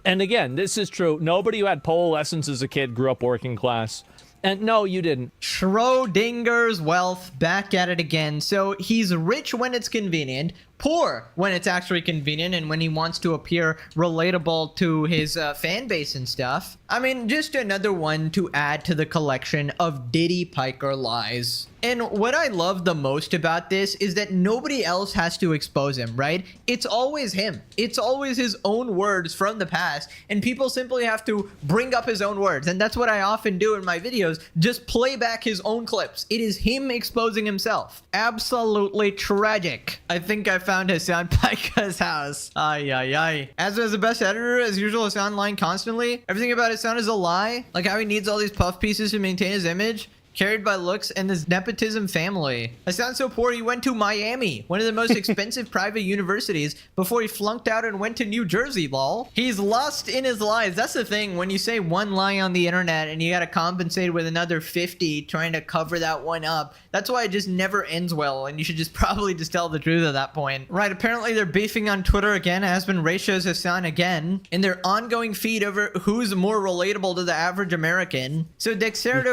And again, this is true. Nobody who had pole lessons as a kid grew up working class. And no, you didn't. Schrodinger's wealth, back at it again. So he's rich when it's convenient, poor when it's actually convenient and when he wants to appear relatable to his fan base and stuff. I mean, just another one to add to the collection of Diddy Piker lies. And what I love the most about this is that nobody else has to expose him, right? It's always him. It's always his own words from the past, and people simply have to bring up his own words. And that's what I often do in my videos, just play back his own clips. It is him exposing himself. Absolutely tragic. I think I found Hasan Piker's house. Ay, ay, ay. As the best editor, as usual, Hasan lying constantly. Everything about Hasan is a lie. Like how he needs all these puff pieces to maintain his image. Carried by looks and this nepotism family. I sound so poor he went to Miami, one of the most expensive private universities, before he flunked out and went to New Jersey, lol. He's lost in his lies. That's the thing, when you say one lie on the internet and you gotta compensate with another 50 trying to cover that one up, that's why it just never ends well, and you should just probably just tell the truth at that point. Right, apparently they're beefing on Twitter again. Aspen ratios Hasan again in their ongoing feed over who's more relatable to the average American. So Dexerto...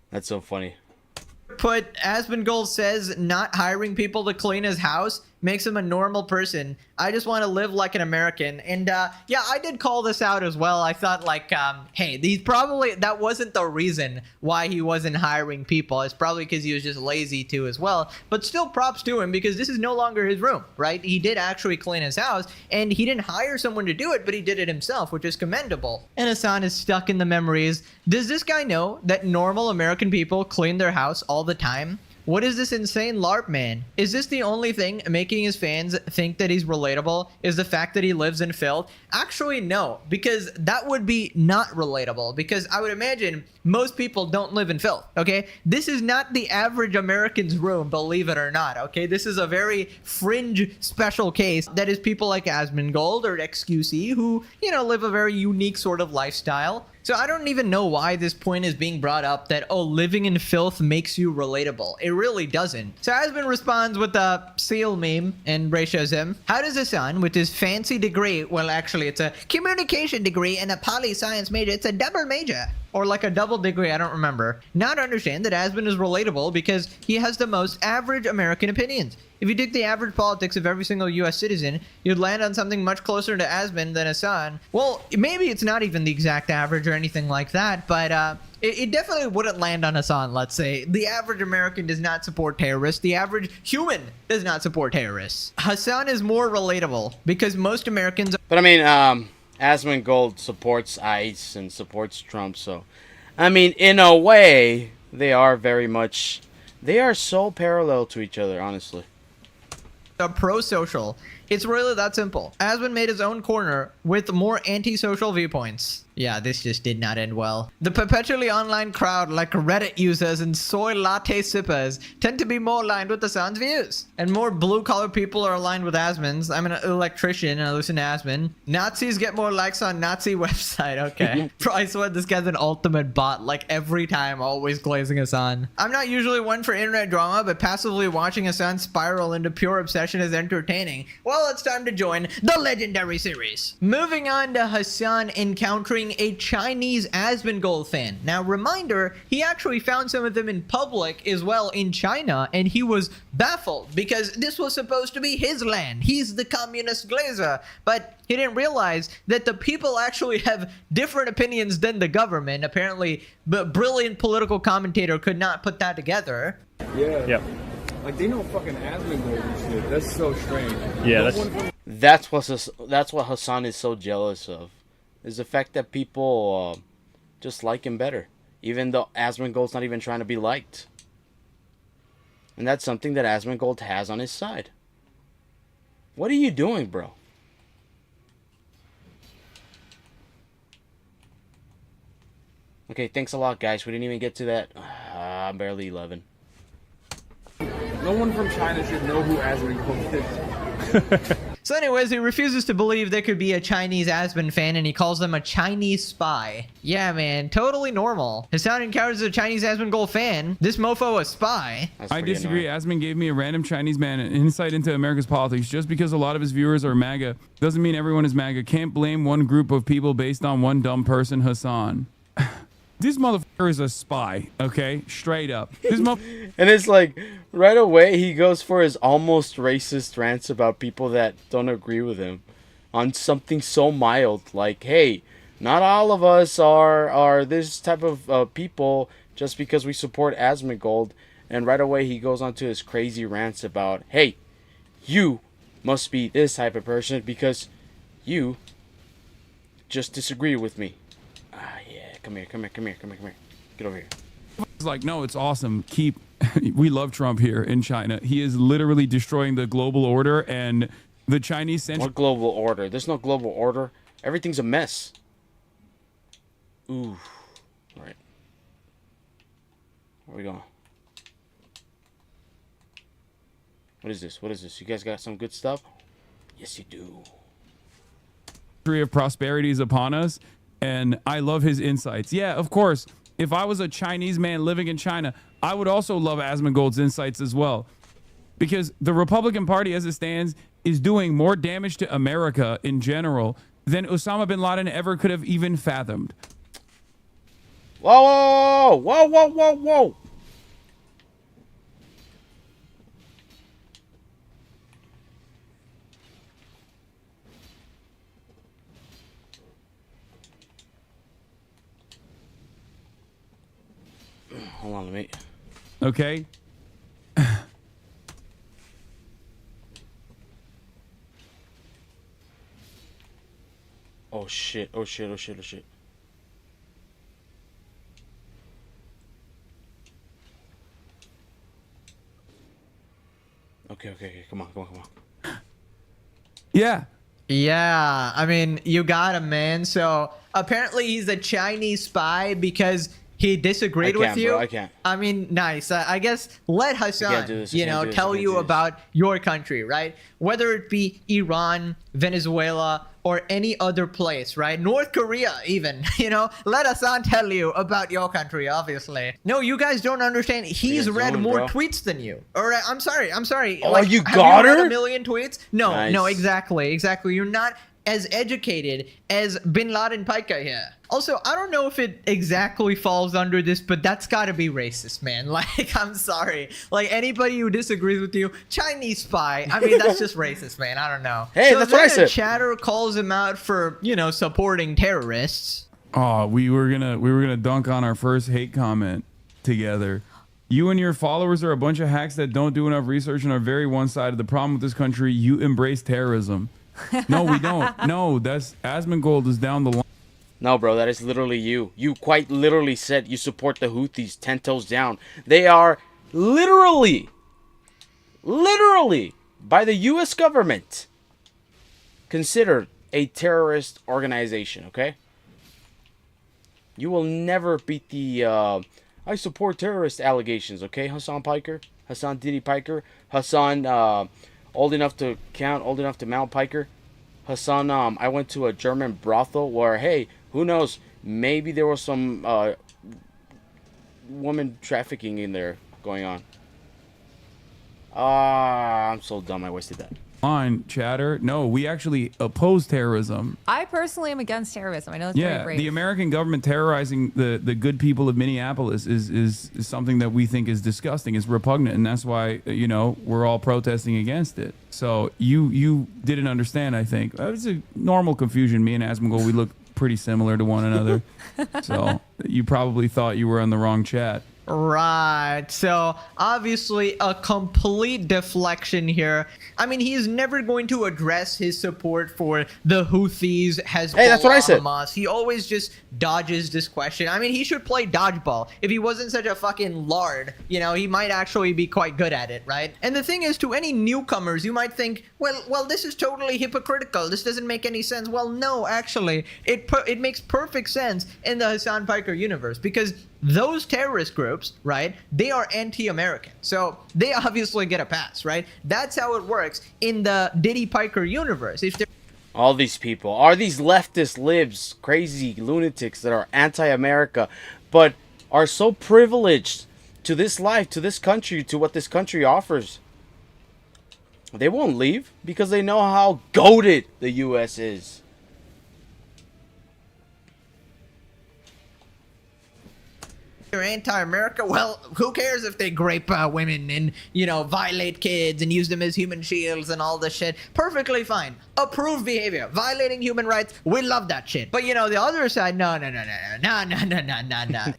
That's so funny. Put Asmongold says not hiring people to clean his house makes him a normal person. I just want to live like an American. And yeah, I did call this out as well. I thought like, hey, that wasn't the reason why he wasn't hiring people. It's probably because he was just lazy too as well. But still props to him because this is no longer his room, right? He did actually clean his house and he didn't hire someone to do it, but he did it himself, which is commendable. And Hasan is stuck in the memories. Does this guy know that normal American people clean their house all the time? What is this insane LARP, man? Is this the only thing making his fans think that he's relatable? Is the fact that he lives in filth? Actually, no, because that would be not relatable, because I would imagine most people don't live in filth, okay? This is not the average American's room, believe it or not, okay? This is a very fringe special case that is people like Asmongold or XQC who, you know, live a very unique sort of lifestyle. So I don't even know why this point is being brought up that, oh, living in filth makes you relatable. It really doesn't. So Asmon responds with a seal meme and ratios him. How does Hasan, with his fancy degree, well, actually, it's a communication degree and a poli-science major, it's a double major. Or like a double degree, I don't remember. Not understand that Asmon is relatable because he has the most average American opinions. If you took the average politics of every single US citizen, you'd land on something much closer to Asmon than Hasan. Well, maybe it's not even the exact average or anything like that, but it definitely wouldn't land on Hasan, let's say. The average American does not support terrorists. The average human does not support terrorists. Hasan is more relatable because most Americans... But I mean, Asmongold supports ICE and supports Trump, so... I mean, in a way, they are so parallel to each other, honestly. Pro-social. It's really that simple. Asmon made his own corner with more anti-social viewpoints. Yeah, this just did not end well. The perpetually online crowd, like Reddit users and soy latte sippers, tend to be more aligned with Hasan's views. And more blue-collar people are aligned with Asmon's. I'm an electrician and I listen to Asmon. Nazis get more likes on Nazi website. Okay. Bro, I swear this guy's an ultimate bot. Like every time, always glazing Hasan. I'm not usually one for internet drama, but passively watching Hasan spiral into pure obsession is entertaining. Well, it's time to join the legendary series. Moving on to Hasan encountering a Chinese Asmongold fan. Now, reminder, he actually found some of them in public as well in China, and he was baffled because this was supposed to be his land. He's the communist glazer, but he didn't realize that the people actually have different opinions than the government. Apparently, the brilliant political commentator could not put that together. Yeah. Yep. Like, they know fucking Asmongold and shit. That's so strange. Yeah, That's what Hasan is so jealous of. Is the fact that people just like him better, even though Asmongold's not even trying to be liked. And that's something that Asmongold has on his side. What are you doing, bro? Okay, thanks a lot, guys. We didn't even get to that. I'm barely 11. No one from China should know who Asmongold is. So anyways, he refuses to believe there could be a Chinese Asmon fan, and he calls them a Chinese spy. Yeah, man, totally normal. Hasan encounters a Chinese Asmongold fan. This mofo a spy. I disagree. Asmon gave me a random Chinese man an insight into America's politics. Just because a lot of his viewers are MAGA doesn't mean everyone is MAGA. Can't blame one group of people based on one dumb person, Hasan. This motherfucker is a spy, okay? Straight up. This And it's like, right away, he goes for his almost racist rants about people that don't agree with him on something so mild. Like, hey, not all of us are this type of people just because we support Asmongold. And right away, he goes on to his crazy rants about, hey, you must be this type of person because you just disagree with me. Ah, yeah, come here. Get over here. It's like, no, it's awesome. We love Trump here in China. He is literally destroying the global order and the Chinese central. What global order? There's no global order. Everything's a mess. Ooh. All right. Where are we going? What is this? What is this? You guys got some good stuff? Yes, you do. Of prosperity is upon us, and I love his insights. Yeah, of course. If I was a Chinese man living in China, I would also love Asmongold's insights as well, because the Republican Party, as it stands, is doing more damage to America in general than Osama bin Laden ever could have even fathomed. Whoa, whoa, whoa, whoa, whoa. Hold on, mate. Okay? Oh shit, oh shit, oh shit, oh shit. Okay, come on. Yeah. Yeah, I mean, you got him, man. So apparently he's a Chinese spy because he disagreed with you. Bro, I can't. I mean, nice. I guess let Hasan, do this, tell you about your country, right? Whether it be Iran, Venezuela, or any other place, right? North Korea, even, let Hasan tell you about your country, obviously. No, you guys don't understand. He's read doing, more bro? tweets than you. Or I'm sorry. Oh, you have got you read her? a million tweets? No, Nice. no, exactly. You're not as educated as Bin Laden Piker here. Also, I don't know if it exactly falls under this, but that's gotta be racist, man. Like, I'm sorry. Like, anybody who disagrees with you, Chinese spy, I mean, that's just racist, man. I don't know. Hey, so that's what I then said. Chatter calls him out for, supporting terrorists. Oh, we were gonna dunk on our first hate comment together. You and your followers are a bunch of hacks that don't do enough research and are very one-sided. The problem with this country, you embrace terrorism. No, we don't. No, that's Asmongold is down the line. No, bro, that is literally you. You quite literally said you support the Houthis 10 toes down. They are literally, by the U.S. government, considered a terrorist organization, okay? You will never beat the, I support terrorist allegations, okay, Hasan Piker? Hasan Diddy Piker? Hasan, old enough to count, old enough to mount Piker? Hasan, I went to a German brothel where, hey, who knows, maybe there was some woman trafficking in there going on. I'm so dumb I wasted that. On Chatter. No, we actually oppose terrorism. I personally am against terrorism. I know it's very brave. The American government terrorizing the good people of Minneapolis is something that we think is disgusting. It's repugnant, and that's why we're all protesting against it. So you didn't understand. I think it was a normal confusion. Me and Asmongold, we look pretty similar to one another. So you probably thought you were on the wrong chat. Right. So obviously a complete deflection here. I mean, he's never going to address his support for the Houthis, Hezbollah, Hey, that's what I said. Hamas. He always just dodges this question. I mean, he should play dodgeball. If he wasn't such a fucking lard, he might actually be quite good at it, right? And the thing is, to any newcomers, you might think, well, this is totally hypocritical. This doesn't make any sense. Well, no, actually, it makes perfect sense in the Hasan Piker universe, because those terrorist groups, right, they are anti-American. So they obviously get a pass, right? That's how it works in the Diddy Piker universe. All these people are these leftist libs, crazy lunatics that are anti-America, but are so privileged to this life, to this country, to what this country offers. They won't leave because they know how goated the U.S. is. You're anti-America? Well, who cares if they grape women and, you know, violate kids and use them as human shields and all this shit? Perfectly fine. Approved behavior. Violating human rights. We love that shit. But, you know, the other side, no.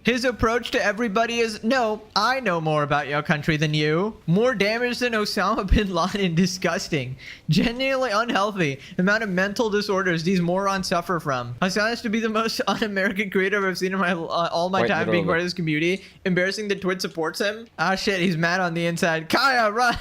His approach to everybody is, no, I know more about your country than you. More damage than Osama bin Laden. Disgusting. Genuinely unhealthy. The amount of mental disorders these morons suffer from. Hasan has to be the most un-American creator I've seen in my all my time being part of this community. Embarrassing that Twitch supports him. Ah shit, he's mad on the inside. Kaya, run!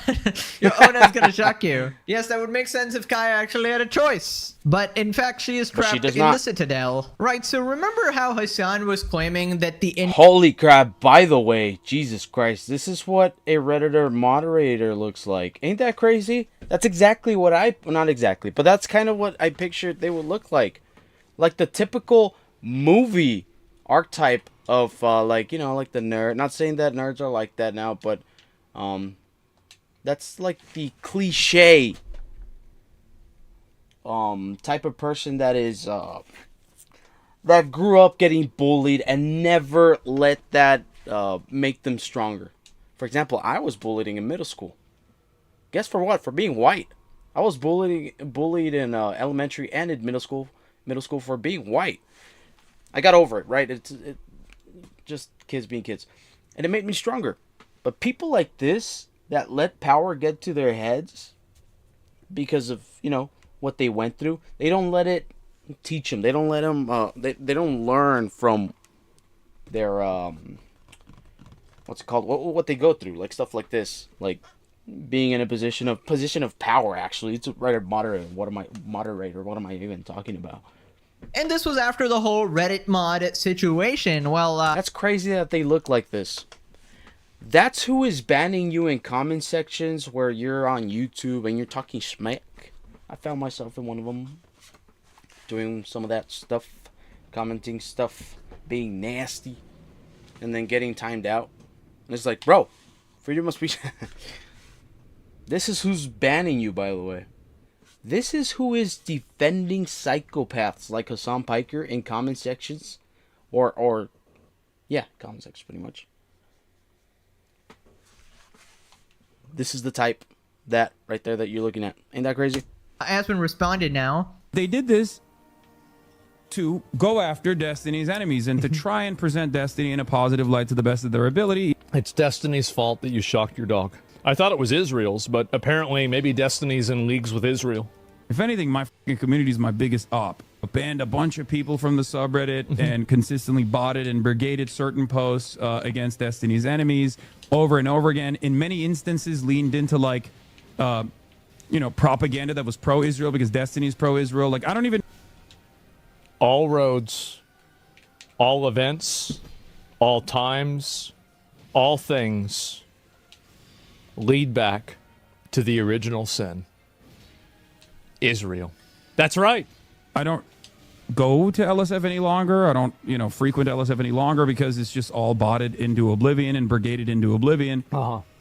Your Ona's gonna shock you. Yes, that would make sense if Kaya actually had a choice. But in fact, she is trapped in the Citadel. Right, so remember how Hasan was claiming that the... Holy crap, by the way, Jesus Christ, this is what a Redditor moderator looks like. Ain't that crazy? That's exactly what not exactly, but that's kind of what I pictured they would look like. Like the typical movie archetype of, like, you know, like the nerd. Not saying that nerds are like that now, but, that's like the cliche, type of person that is, that grew up getting bullied and never let that, make them stronger. For example, I was bullied in middle school. Guess for what? For being white. I was bullied in elementary and in middle school for being white. I got over it, right? It's just kids being kids. And it made me stronger. But people like this that let power get to their heads because of, you know, what they went through, they don't let it teach them. They don't let them, they don't learn from their, what's it called? What they go through. Like stuff like this. Like being in a position of power, actually. It's a moderator. What am I even talking about? And this was after the whole Reddit mod situation. Well, that's crazy that they look like this. That's who is banning you in comment sections where you're on YouTube and you're talking smack. I found myself in one of them doing some of that stuff, commenting stuff, being nasty, and then getting timed out. And it's like, bro, freedom of speech. This is who's banning you, by the way. This is who is defending psychopaths like Hasan Piker in comment sections. Or yeah, comment sections pretty much. This is the type that right there that you're looking at. Ain't that crazy? Aspen responded now. They did this to go after Destiny's enemies and to try and present Destiny in a positive light to the best of their ability. It's Destiny's fault that you shocked your dog. I thought it was Israel's, but apparently maybe Destiny's in leagues with Israel. If anything, my fucking community is my biggest op. I banned a bunch of people from the subreddit and consistently botted and brigaded certain posts against Destiny's enemies over and over again. In many instances, leaned into like, you know, propaganda that was pro-Israel because Destiny's pro-Israel. Like, I don't even... All roads, all events, all times, all things lead back to the original sin. Israel. That's right. I don't go to LSF any longer. I don't, you know, frequent LSF any longer because it's just all botted into oblivion and brigaded into oblivion.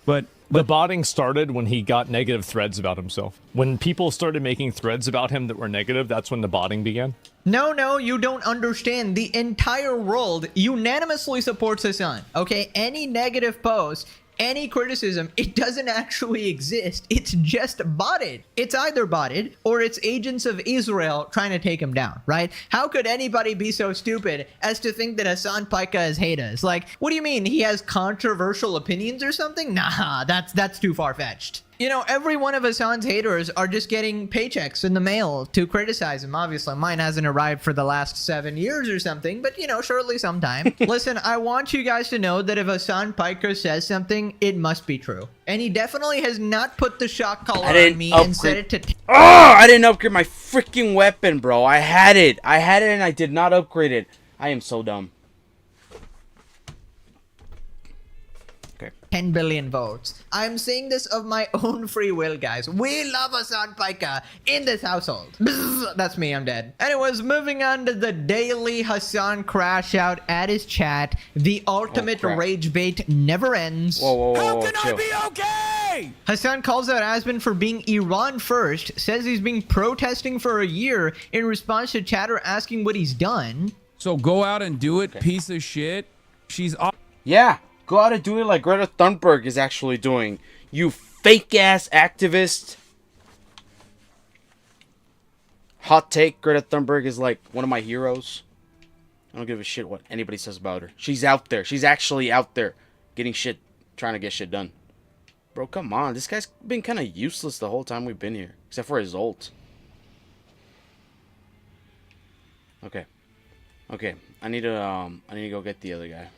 But the botting started when he got negative threads about himself. When people started making threads about him that were negative, that's when the botting began. No, you don't understand. The entire world unanimously supports Hasan. Okay, any negative post, any criticism, it doesn't actually exist. It's just botted. It's either botted or it's agents of Israel trying to take him down, right? How could anybody be so stupid as to think that Hasan Piker is haters? Like, what do you mean? He has controversial opinions or something? Nah, that's too far-fetched. You know, every one of Hasan's haters are just getting paychecks in the mail to criticize him. Obviously, mine hasn't arrived for the last 7 years or something, but, you know, surely sometime. Listen, I want you guys to know that if Hasan Piker says something, it must be true. And he definitely has not put the shock collar on me and set it to... Oh, I didn't upgrade my freaking weapon, bro. I had it and I did not upgrade it. I am so dumb. 10 billion votes. I'm saying this of my own free will, guys. We love Hasan Piker in this household. Bzz, that's me, I'm dead. Anyways, moving on to the daily Hasan crash out at his chat. The ultimate rage bait never ends. Whoa, How can chill. I be okay? Hasan calls out Aspen for being Iran first, says he's been protesting for a year in response to chatter asking what he's done. So go out and do it, piece of shit. She's Yeah, go out and do it like Greta Thunberg is actually doing. You fake-ass activist. Hot take, Greta Thunberg is like one of my heroes. I don't give a shit what anybody says about her. She's out there. She's actually out there getting shit, trying to get shit done. Bro, come on. This guy's been kind of useless the whole time we've been here. Except for his ult. Okay. Okay. I need to go get the other guy.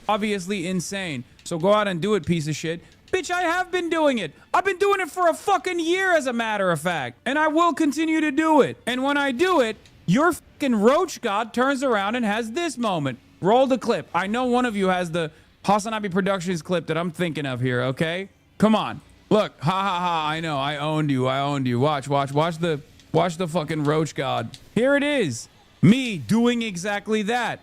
Obviously insane. So go out and do it, piece of shit. Bitch, I have been doing it. I've been doing it for a fucking year, as a matter of fact. And I will continue to do it. And when I do it, your fucking roach god turns around and has this moment. Roll the clip. I know one of you has the Hasan Piker Productions clip that I'm thinking of here, okay? Come on. Look. Ha ha ha. I know. I owned you. I owned you. Watch the fucking roach god. Here it is. Me doing exactly that.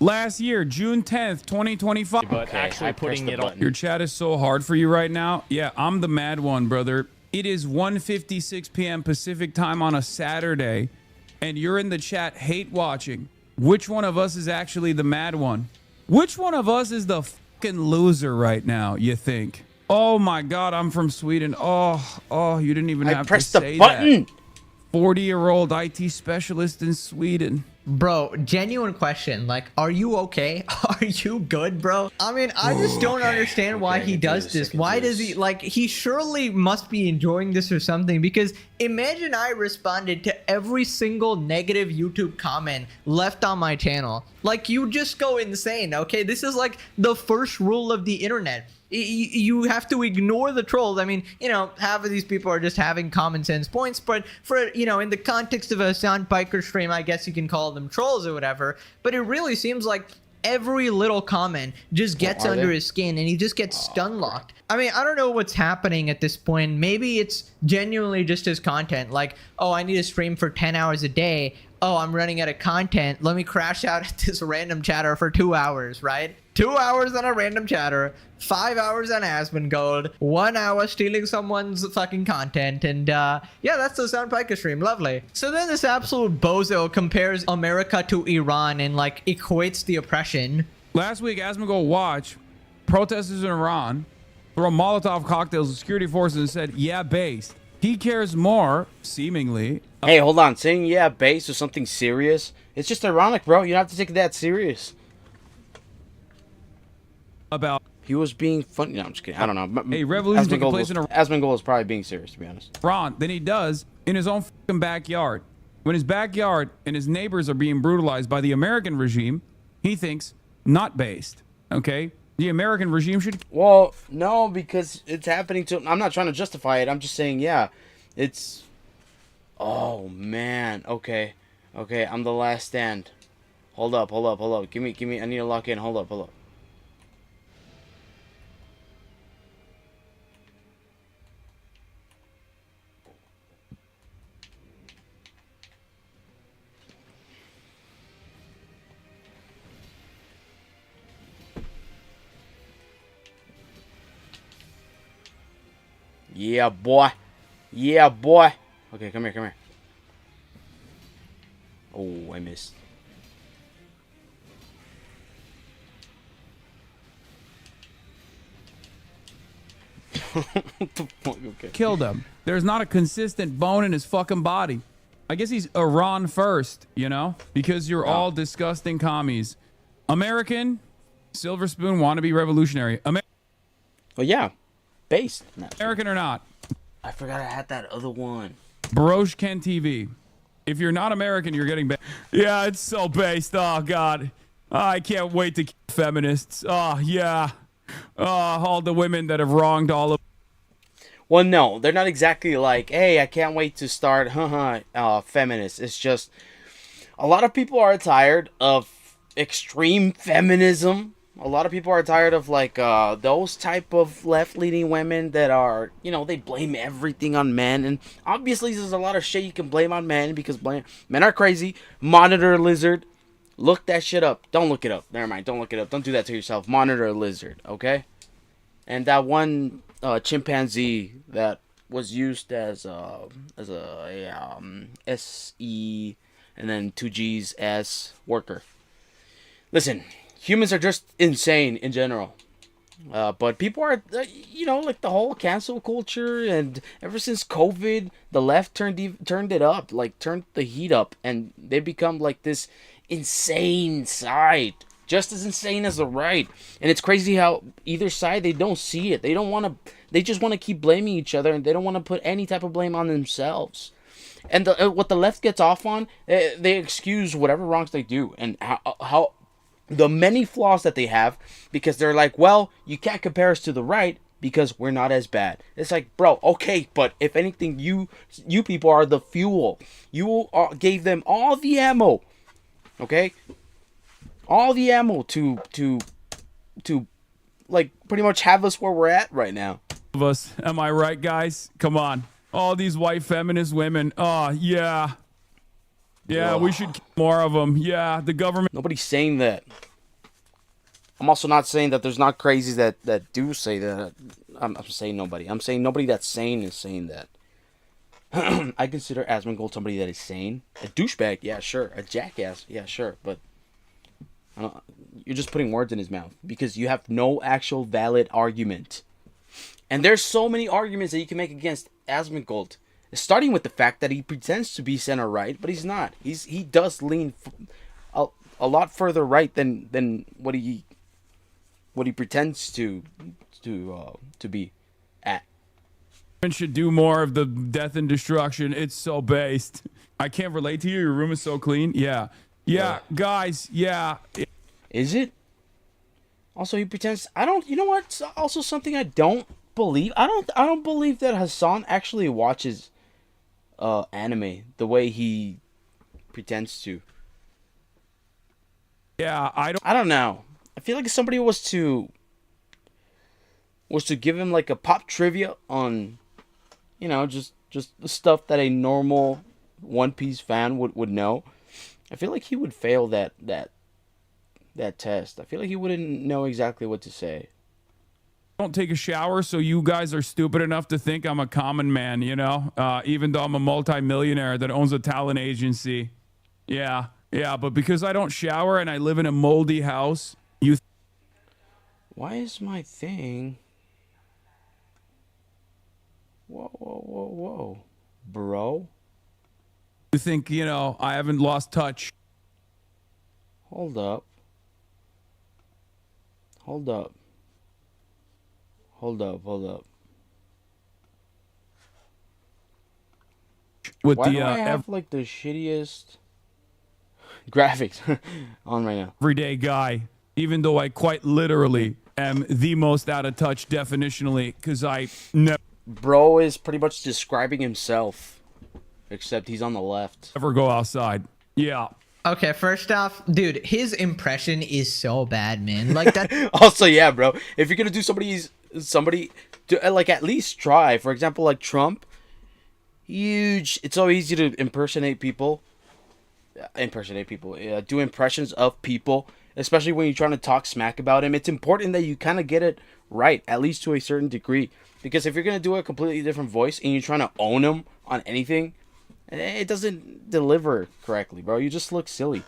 Last year, June 10th, 2025. But okay, actually putting it on. Your chat is so hard for you right now. Yeah, I'm the mad one, brother. It is 1:56 p.m. Pacific time on a Saturday, and you're in the chat hate watching. Which one of us is actually the mad one? Which one of us is the fucking loser right now, you think? Oh my God, I'm from Sweden. Oh, you didn't even have to say that. I pressed the button. 40-year-old IT specialist in Sweden. Bro, genuine question. Like, are you okay? Are you good, bro? I mean, I just don't understand why he does this. Why does he, like, he surely must be enjoying this or something, because imagine I responded to every single negative YouTube comment left on my channel. Like, you just go insane, okay? This is like the first rule of the internet. You have to ignore the trolls. I mean, you know, half of these people are just having common sense points, but for, you know, in the context of a Hasan Piker stream, I guess you can call them trolls or whatever, but it really seems like every little comment just gets under his skin and he just gets stun locked. I mean, I don't know what's happening at this point. Maybe it's genuinely just his content. Like, oh, I need to stream for 10 hours a day. Oh, I'm running out of content. Let me crash out at this random chatter for 2 hours, right? 2 hours on a random chatter, 5 hours on Asmongold, 1 hour stealing someone's fucking content, and yeah, that's the Hasan Piker stream. Lovely. So then this absolute bozo compares America to Iran and like equates the oppression. Last week, Asmongold watched protesters in Iran throw Molotov cocktails at security forces and said, yeah, based. He cares more, seemingly. Hey, hold on. Saying yeah, based or something serious, it's just ironic, bro. You don't have to take it that serious. About he was being funny. No, I'm just kidding. I don't know. Hey, revolution taking place in Asmongold is probably being serious, to be honest. Iran than he does in his own fucking backyard. When his backyard and his neighbors are being brutalized by the American regime, he thinks not based. Okay, the American regime should. Well, no, because it's happening to. I'm not trying to justify it. I'm just saying, yeah, it's. Oh man. Okay. I'm the last stand. Hold up. Give me. I need to lock in. Hold up. Yeah, boy. Okay, come here. Oh, I missed. What the fuck? Okay. Killed him. There's not a consistent bone in his fucking body. I guess he's Iran first, you know? Because you're all disgusting commies. American, silver spoon, wannabe revolutionary. Oh, yeah. Based. No. American or not. I forgot I had that other one. Baroche Ken TV. If you're not American, you're getting based. Yeah, it's so based. Oh, God. I can't wait to kill feminists. Oh, yeah. All the women that have wronged all of. Well, no, they're not exactly like, hey, I can't wait to start, feminists. It's just, a lot of people are tired of extreme feminism. A lot of people are tired of, like, those type of left-leaning women that are, you know, they blame everything on men. And obviously, there's a lot of shit you can blame on men because men are crazy. Monitor Lizard. Look that shit up. Don't look it up. Never mind. Don't look it up. Don't do that to yourself. Monitor Lizard, okay? And that one chimpanzee that was used as a SE and then 2G's as worker. Listen, humans are just insane in general. But people are, like the whole cancel culture, and ever since COVID, the left turned it up, like turned the heat up, and they become like this insane side, just as insane as the right. And it's crazy how either side, they don't see it. They don't want to. They just want to keep blaming each other, and they don't want to put any type of blame on themselves. And what the left gets off on, they excuse whatever wrongs they do, and how the many flaws that they have, because they're like, well, you can't compare us to the right because we're not as bad. It's like, bro, okay, but if anything, you people are the fuel. You gave them all the ammo, okay? All the ammo to like pretty much have us where we're at right now. Of us, am I right, guys? Come on, all these white feminist women. Oh yeah. Yeah, we should keep more of them. Yeah, the government. Nobody's saying that. I'm also not saying that there's not crazies that do say that. I'm saying nobody. I'm saying nobody that's sane is saying that. I consider Asmongold somebody that is sane. A douchebag, yeah, sure. A jackass, yeah, sure. But you're just putting words in his mouth because you have no actual valid argument. And there's so many arguments that you can make against Asmongold. Starting with the fact that he pretends to be center right, but he's not. He does lean a lot further right than what he pretends to be at. Should do more of the death and destruction. It's so based. I can't relate to you. Your room is so clean. Yeah, guys. Yeah. Is it? Also, he pretends. I don't. You know what? It's also something I don't believe. I don't believe that Hasan actually watches anime the way he pretends to. Yeah, I don't know. I feel like if somebody was to give him like a pop trivia on, just the stuff that a normal One Piece fan would know, I feel like he would fail that test. I feel like he wouldn't know exactly what to say. don't take a shower, so you guys are stupid enough to think I'm a common man, even though I'm a multimillionaire that owns a talent agency. Yeah, but because I don't shower and I live in a moldy house, why is my thing? Whoa. Bro? You think, I haven't lost touch. Hold up. With Why do I have like the shittiest graphics on right now? Everyday guy, even though I quite literally am the most out of touch definitionally, because I never. Bro is pretty much describing himself, except he's on the left. Never go outside. Yeah. Okay, first off, dude, his impression is so bad, man. Like that. Also, yeah, bro. If you're gonna do somebody, like at least try. For example, like Trump. Huge. It's so easy to impersonate people. Do impressions of people, especially when you're trying to talk smack about him. It's important that you kind of get it right, at least to a certain degree. Because if you're gonna do a completely different voice and you're trying to own him on anything, it doesn't deliver correctly, bro. You just look silly.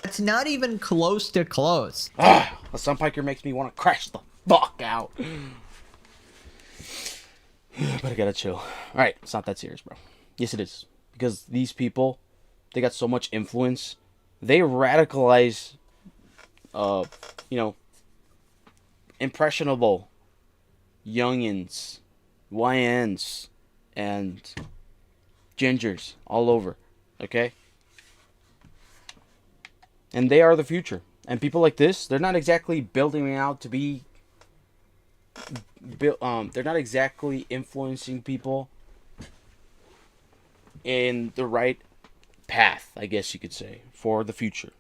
It's not even close to close. Hasan Piker makes me want to crash the fuck out. But I gotta chill. Alright, it's not that serious, bro. Yes, it is. Because these people, they got so much influence. They radicalize, impressionable youngins, YNs, and gingers all over, okay? And they are the future. And people like this, they're not exactly building out to be they're not exactly influencing people in the right path, I guess you could say, for the future.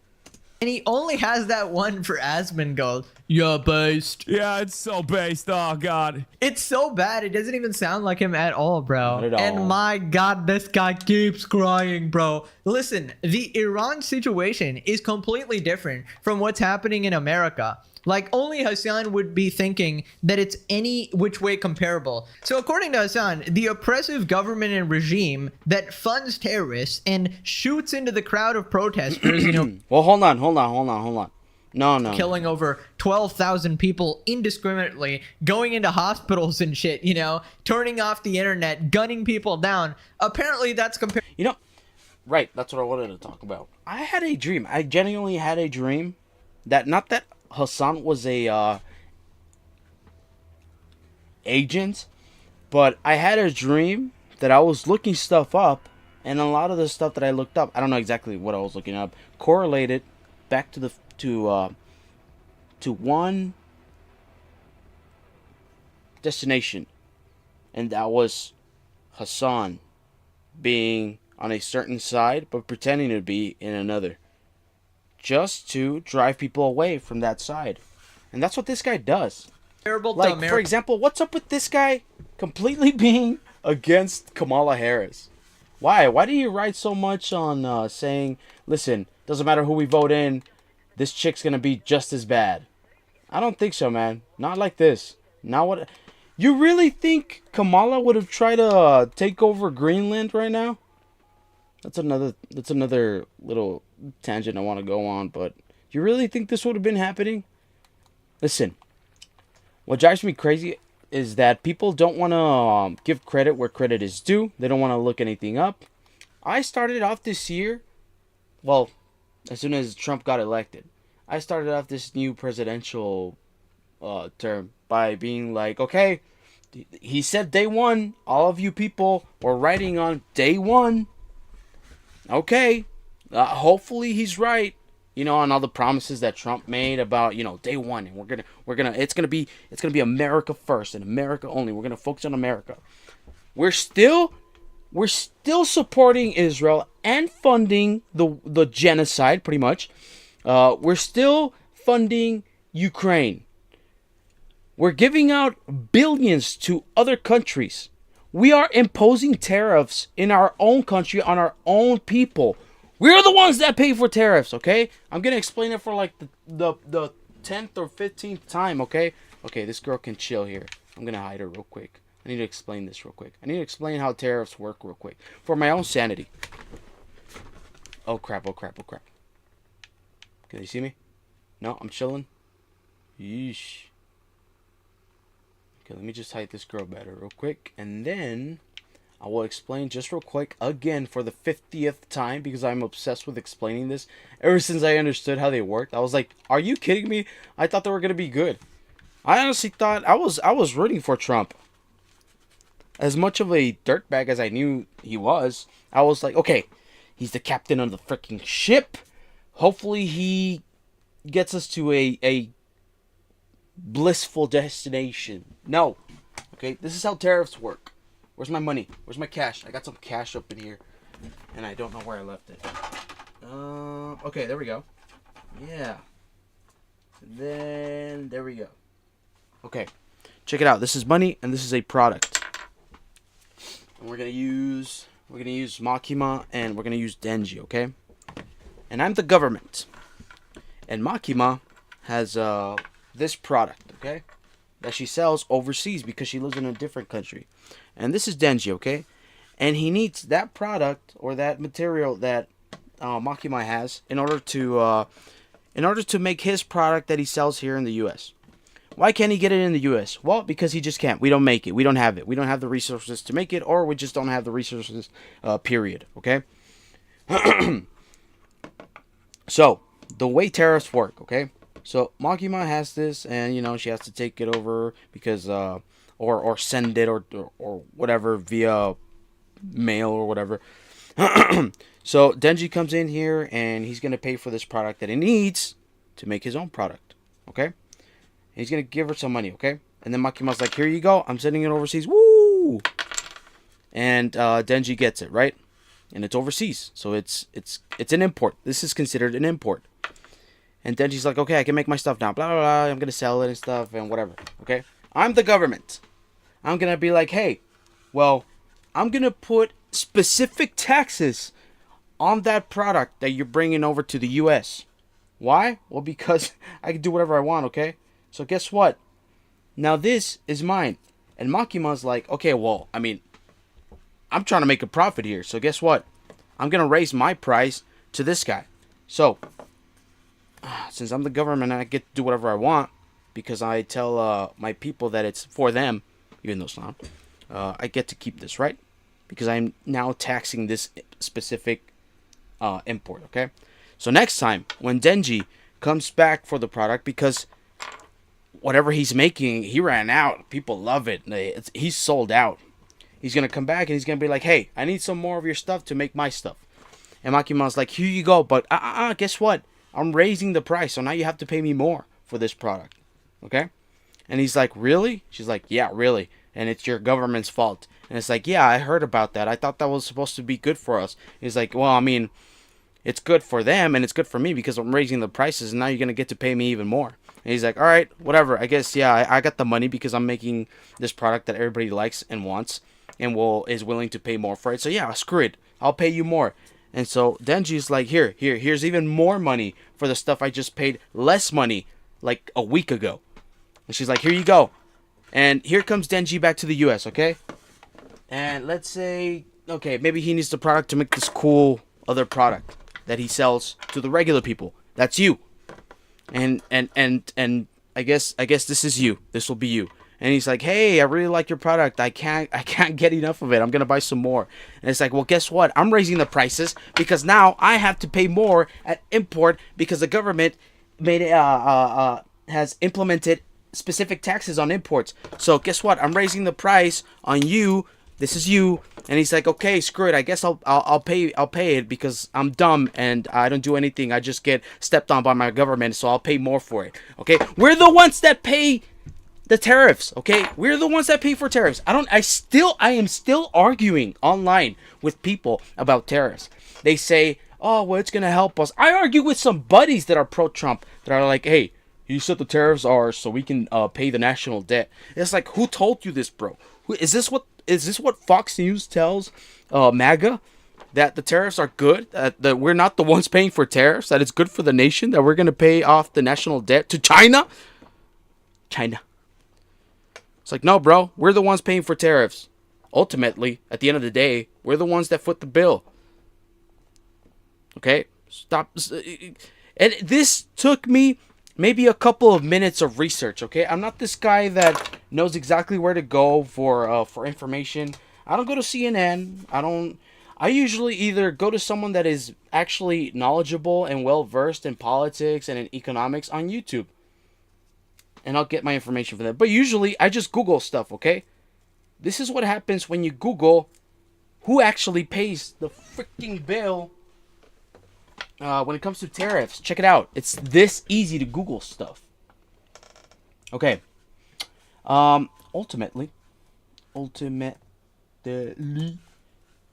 And he only has that one for Asmongold. Yeah, based. Yeah, it's so based. Oh, God. It's so bad. It doesn't even sound like him at all, bro. Not at all. And my God, this guy keeps crying, bro. Listen, the Iran situation is completely different from what's happening in America. Like, only Hasan would be thinking that it's any which way comparable. So according to Hasan, the oppressive government and regime that funds terrorists and shoots into the crowd of protesters, Well, hold on. No. killing over 12,000 people indiscriminately, going into hospitals and shit, turning off the internet, gunning people down. Apparently that's compared. Right, that's what I wanted to talk about. I had a dream. I genuinely had a dream that, not that Hasan was a agent, but I had a dream that I was looking stuff up, and a lot of the stuff that I looked up, I don't know exactly what I was looking up, correlated back to one destination, and that was Hasan being on a certain side but pretending to be in another, just to drive people away from that side. And that's what this guy does. Like, for example, what's up with this guy completely being against Kamala Harris? Why do you write so much on saying, listen, doesn't matter who we vote in, this chick's gonna be just as bad? I don't think so, man. Not like this. Not what... You really think Kamala would have tried to take over Greenland right now? That's another little tangent I want to go on, but you really think this would have been happening? Listen, what drives me crazy is that people don't want to give credit where credit is due. They don't want to look anything up. I started off this year, well, as soon as Trump got elected, I started off this new presidential term by being like, okay, he said day one. All of you people were writing on day one. Okay, hopefully he's right. On all the promises that Trump made about, day one, and it's gonna be America first and America only. We're gonna focus on America. We're still supporting Israel and funding the genocide, pretty much. We're still funding Ukraine. We're giving out billions to other countries. We are imposing tariffs in our own country on our own people. We're the ones that pay for tariffs, okay? I'm going to explain it for like the 10th or 15th time, okay? Okay, this girl can chill here. I'm going to hide her real quick. I need to explain this real quick. I need to explain how tariffs work real quick. For my own sanity. Oh crap. Can you see me? No, I'm chilling. Yeesh. Okay, let me just hide this girl better real quick. And then I will explain just real quick again for the 50th time, because I'm obsessed with explaining this. Ever since I understood how they worked, I was like, are you kidding me? I thought they were going to be good. I honestly thought I was rooting for Trump. As much of a dirtbag as I knew he was, I was like, okay, he's the captain of the freaking ship. Hopefully he gets us to a blissful destination. No. Okay, this is how tariffs work. Where's my money? Where's my cash? I got some cash up in here, and I don't know where I left it. Okay, there we go. Yeah. Then there we go. Okay, check it out. This is money, and this is a product. And we're gonna use Makima, and we're gonna use Denji. Okay. And I'm the government, and Makima has this product. Okay, that she sells overseas because she lives in a different country. And this is Denji, okay? And he needs that product or that material that Makima has in order to make his product that he sells here in the U.S. Why can't he get it in the U.S.? Well, because he just can't. We don't make it. We don't have it. We don't have the resources to make it, or we just don't have the resources, period, okay? So, the way tariffs work, okay? So, Makima has this, and, she has to take it over because... Or send it or whatever via mail or whatever. So Denji comes in here and he's going to pay for this product that he needs to make his own product. Okay? And he's going to give her some money. Okay? And then Makima's like, here you go. I'm sending it overseas. Woo! And Denji gets it, right? And it's overseas. So it's an import. This is considered an import. And Denji's like, okay, I can make my stuff now. Blah, blah, blah. I'm going to sell it and stuff and whatever. Okay? I'm the government. I'm going to be like, hey, well, I'm going to put specific taxes on that product that you're bringing over to the U.S. Why? Well, because I can do whatever I want, okay? So guess what? Now this is mine. And Makima's like, okay, well, I mean, I'm trying to make a profit here. So guess what? I'm going to raise my price to this guy. So, since I'm the government, I get to do whatever I want because I tell my people that it's for them, even though it's not. I get to keep this, right? Because I'm now taxing this specific import, okay? So next time, when Denji comes back for the product, because whatever he's making, he ran out. People love it. He's sold out. He's going to come back and he's going to be like, hey, I need some more of your stuff to make my stuff. And Makima's like, here you go. But guess what? I'm raising the price. So now you have to pay me more for this product. Okay? And he's like, really? She's like, yeah, really. And it's your government's fault. And it's like, yeah, I heard about that. I thought that was supposed to be good for us. He's like, well, I mean, it's good for them and it's good for me because I'm raising the prices and now you're going to get to pay me even more. And he's like, all right, whatever. I guess, yeah, I got the money because I'm making this product that everybody likes and wants and is willing to pay more for it. So, yeah, screw it. I'll pay you more. And so Denji's like, here's even more money for the stuff I just paid less money like a week ago. And she's like, here you go. And here comes Denji back to the U.S., okay? And let's say, okay, maybe he needs the product to make this cool other product that he sells to the regular people. That's you. And I guess this is you. This will be you. And he's like, hey, I really like your product. I can't get enough of it. I'm gonna buy some more. And it's like, well, guess what? I'm raising the prices because now I have to pay more at import because the government made has implemented specific taxes on imports. So guess what? I'm raising the price on you. This is you. And he's like, okay, screw it. I guess I'll pay it because I'm dumb and I don't do anything. I just get stepped on by my government, so I'll pay more for it. Okay? We're the ones that pay the tariffs, okay? We're the ones that pay for tariffs. I am still arguing online with people about tariffs. They say, oh, well, it's gonna help us. I argue with some buddies that are pro-Trump that are like, hey, you said the tariffs are so we can pay the national debt. It's like, who told you this, bro? Is this what Fox News tells MAGA? That the tariffs are good? That we're not the ones paying for tariffs? That it's good for the nation? That we're gonna pay off the national debt to China? China. It's like, no, bro, we're the ones paying for tariffs. Ultimately, at the end of the day, we're the ones that foot the bill. Okay? Stop. And this took me maybe a couple of minutes of research, okay? I'm not this guy that knows exactly where to go for information. I don't go to CNN. I usually either go to someone that is actually knowledgeable and well-versed in politics and in economics on YouTube. And I'll get my information from them. But usually, I just Google stuff, okay? This is what happens when you Google who actually pays the freaking bill when it comes to tariffs. Check it out. It's this easy to Google stuff. Okay. Ultimately,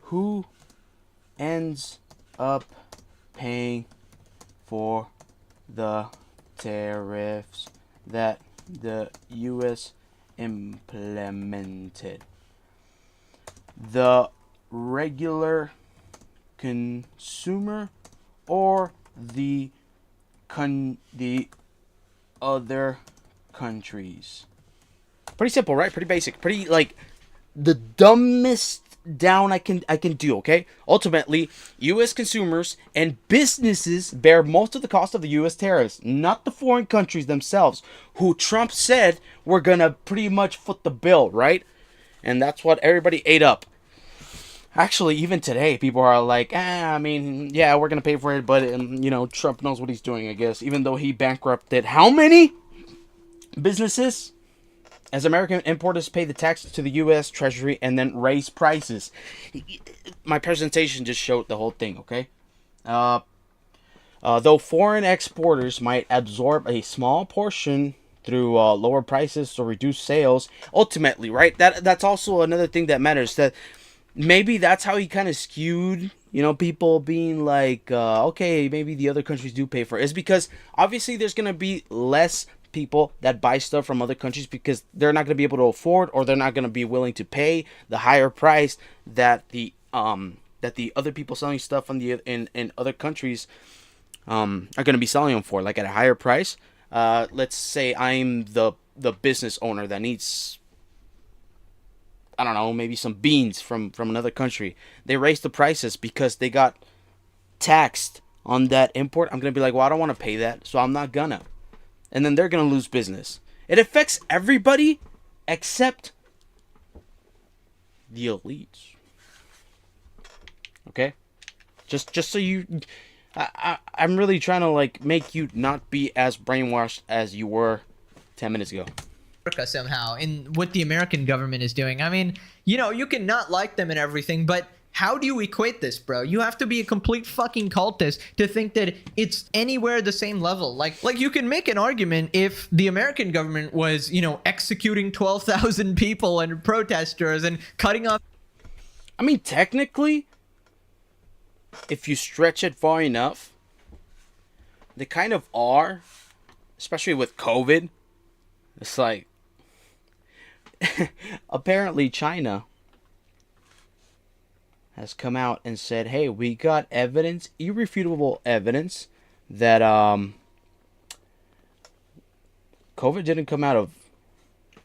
who ends up paying for the tariffs that the U.S. implemented? The regular consumer or the other countries? Pretty simple, right? Pretty basic. Pretty like the dumbest down I can do, okay? Ultimately, US consumers and businesses bear most of the cost of the US tariffs, not the foreign countries themselves, who Trump said were gonna pretty much foot the bill, right? And that's what everybody ate up. Actually, even today, people are like, I mean, yeah, we're gonna pay for it, but Trump knows what he's doing, I guess, even though he bankrupted how many businesses? As American importers pay the taxes to the U.S. Treasury and then raise prices. My presentation just showed the whole thing, okay? Though foreign exporters might absorb a small portion through lower prices or reduced sales, ultimately, right? That's also another thing that matters. That maybe that's how he kind of skewed, people being like, okay, maybe the other countries do pay for it. It's because obviously there's going to be less people that buy stuff from other countries because they're not going to be able to afford, or they're not going to be willing to pay the higher price that the other people selling stuff in other countries are going to be selling them for, like at a higher price. Let's say I'm the business owner that needs, I don't know, maybe some beans from another country. They raise the prices because they got taxed on that import. I'm going to be like, well, I don't want to pay that, so I'm not gonna. And then they're going to lose business. It affects everybody except the elites. Okay? Just so you... I'm really trying to, like, make you not be as brainwashed as you were 10 minutes ago. Somehow in what the American government is doing. I mean, you know, you can not like them and everything, but how do you equate this, bro? You have to be a complete fucking cultist to think that it's anywhere the same level. Like you can make an argument if the American government was, you know, executing 12,000 people and protesters and cutting off. I mean, technically, if you stretch it far enough, they kind of are, especially with COVID. It's like, apparently China has come out and said, hey, we got evidence, irrefutable evidence, that COVID didn't come out of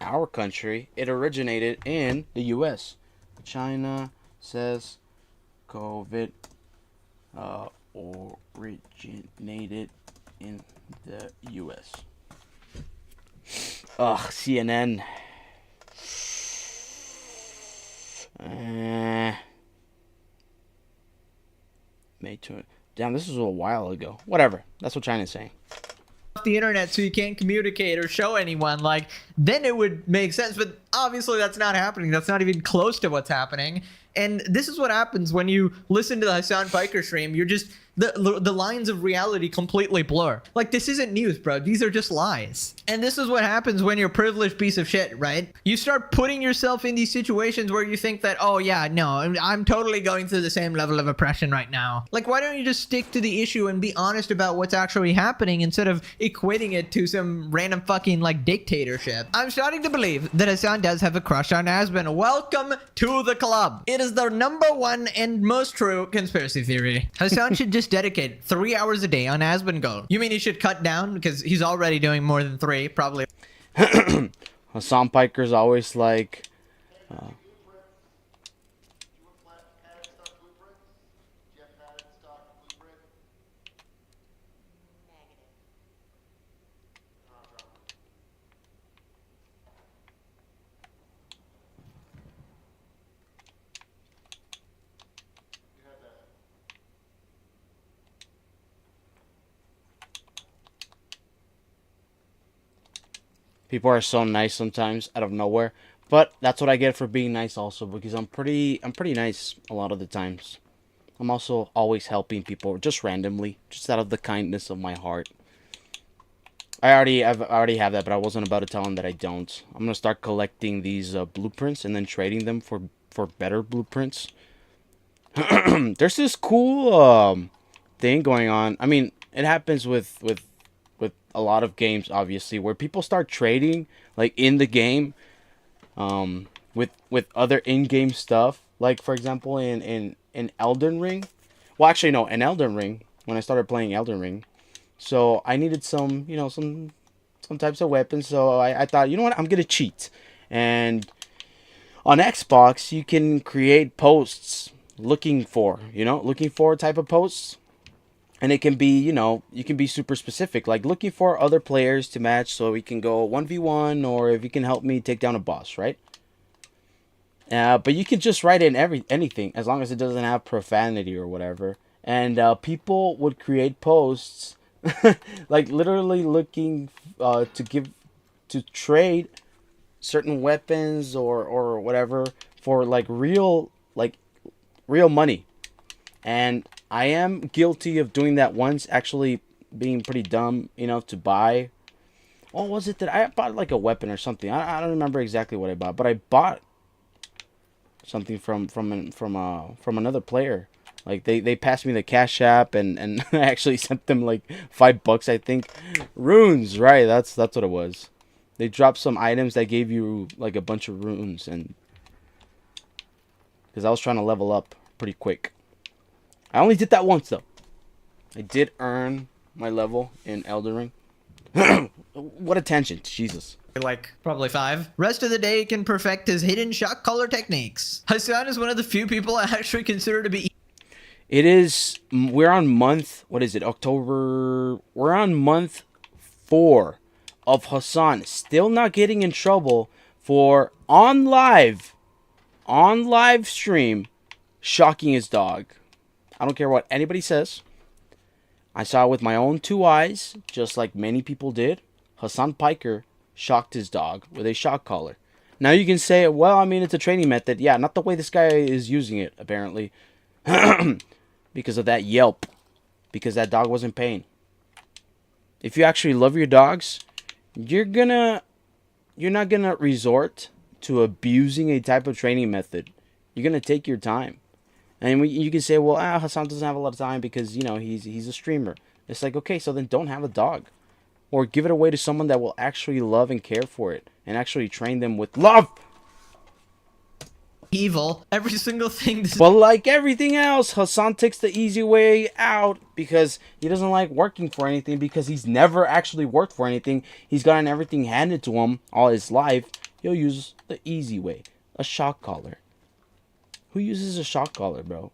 our country. It originated in the U.S. China says COVID originated in the U.S. Ugh, CNN. May 2. Damn, this was a while ago. Whatever. That's what China's saying. The internet so you can't communicate or show anyone, like, then it would make sense, but obviously that's not happening. That's not even close to what's happening. And this is what happens when you listen to the Hasan Piker stream. You're just the lines of reality completely blur. Like, this isn't news, bro. These are just lies. And this is what happens when you're a privileged piece of shit, right? You start putting yourself in these situations where you think that, oh yeah, no, I'm totally going through the same level of oppression right now. Like, why don't you just stick to the issue and be honest about what's actually happening instead of equating it to some random fucking, like, dictatorship? I'm starting to believe that Hasan does have a crush on Asbin. Welcome to the club. It is the #1 and most true conspiracy theory. Hasan should just dedicate 3 hours a day on Asmongold. You mean he should cut down because he's already doing more than 3, probably. Hasan Piker's always like, people are so nice sometimes out of nowhere, but that's what I get for being nice also, because I'm pretty nice a lot of the times. I'm also always helping people just randomly, just out of the kindness of my heart. I already have that, but I wasn't about to tell him that I don't. I'm gonna start collecting these blueprints and then trading them for better blueprints. There's this cool thing going on. I mean, it happens with a lot of games, obviously, where people start trading, like, in the game, with other in-game stuff. Like, for example, in Elden Ring. Well, actually, no, in Elden Ring, when I started playing Elden Ring. So, I needed some, you know, some types of weapons. So, I thought, you know what, I'm going to cheat. And on Xbox, you can create posts looking for type of posts. And it can be, you know, you can be super specific, like looking for other players to match so we can go 1v1, or if you can help me take down a boss, right? But you can just write in anything as long as it doesn't have profanity or whatever. And people would create posts like literally looking to trade certain weapons or whatever for like real money. And I am guilty of doing that once, actually being pretty dumb, you know, to buy. What was it that I bought, like a weapon or something? I don't remember exactly what I bought, but I bought something from another player. Like they passed me the Cash App, and I actually sent them like $5, I think. Runes, right? That's what it was. They dropped some items that gave you like a bunch of runes, and because I was trying to level up pretty quick. I only did that once though. I did earn my level in Elden Ring. What a tangent, Jesus. Like probably 5. Rest of the day can perfect his hidden shock collar techniques. Hasan is one of the few people I actually consider to be It is, we're on month, what is it, October, we're on month 4 of Hasan still not getting in trouble for on live stream shocking his dog. I don't care what anybody says. I saw it with my own 2 eyes, just like many people did. Hasan Piker shocked his dog with a shock collar. Now you can say, well, I mean, it's a training method. Yeah, not the way this guy is using it, apparently. Because of that yelp. Because that dog was in pain. If you actually love your dogs, you're not gonna resort to abusing a type of training method. You're gonna take your time. And you can say, well, Hasan doesn't have a lot of time because, you know, he's a streamer. It's like, okay, so then don't have a dog. Or give it away to someone that will actually love and care for it. And actually train them with love. evil. Every single thing. But like everything else, Hasan takes the easy way out because he doesn't like working for anything, because he's never actually worked for anything. He's gotten everything handed to him all his life. He'll use the easy way. A shock collar. Who uses a shock collar, bro?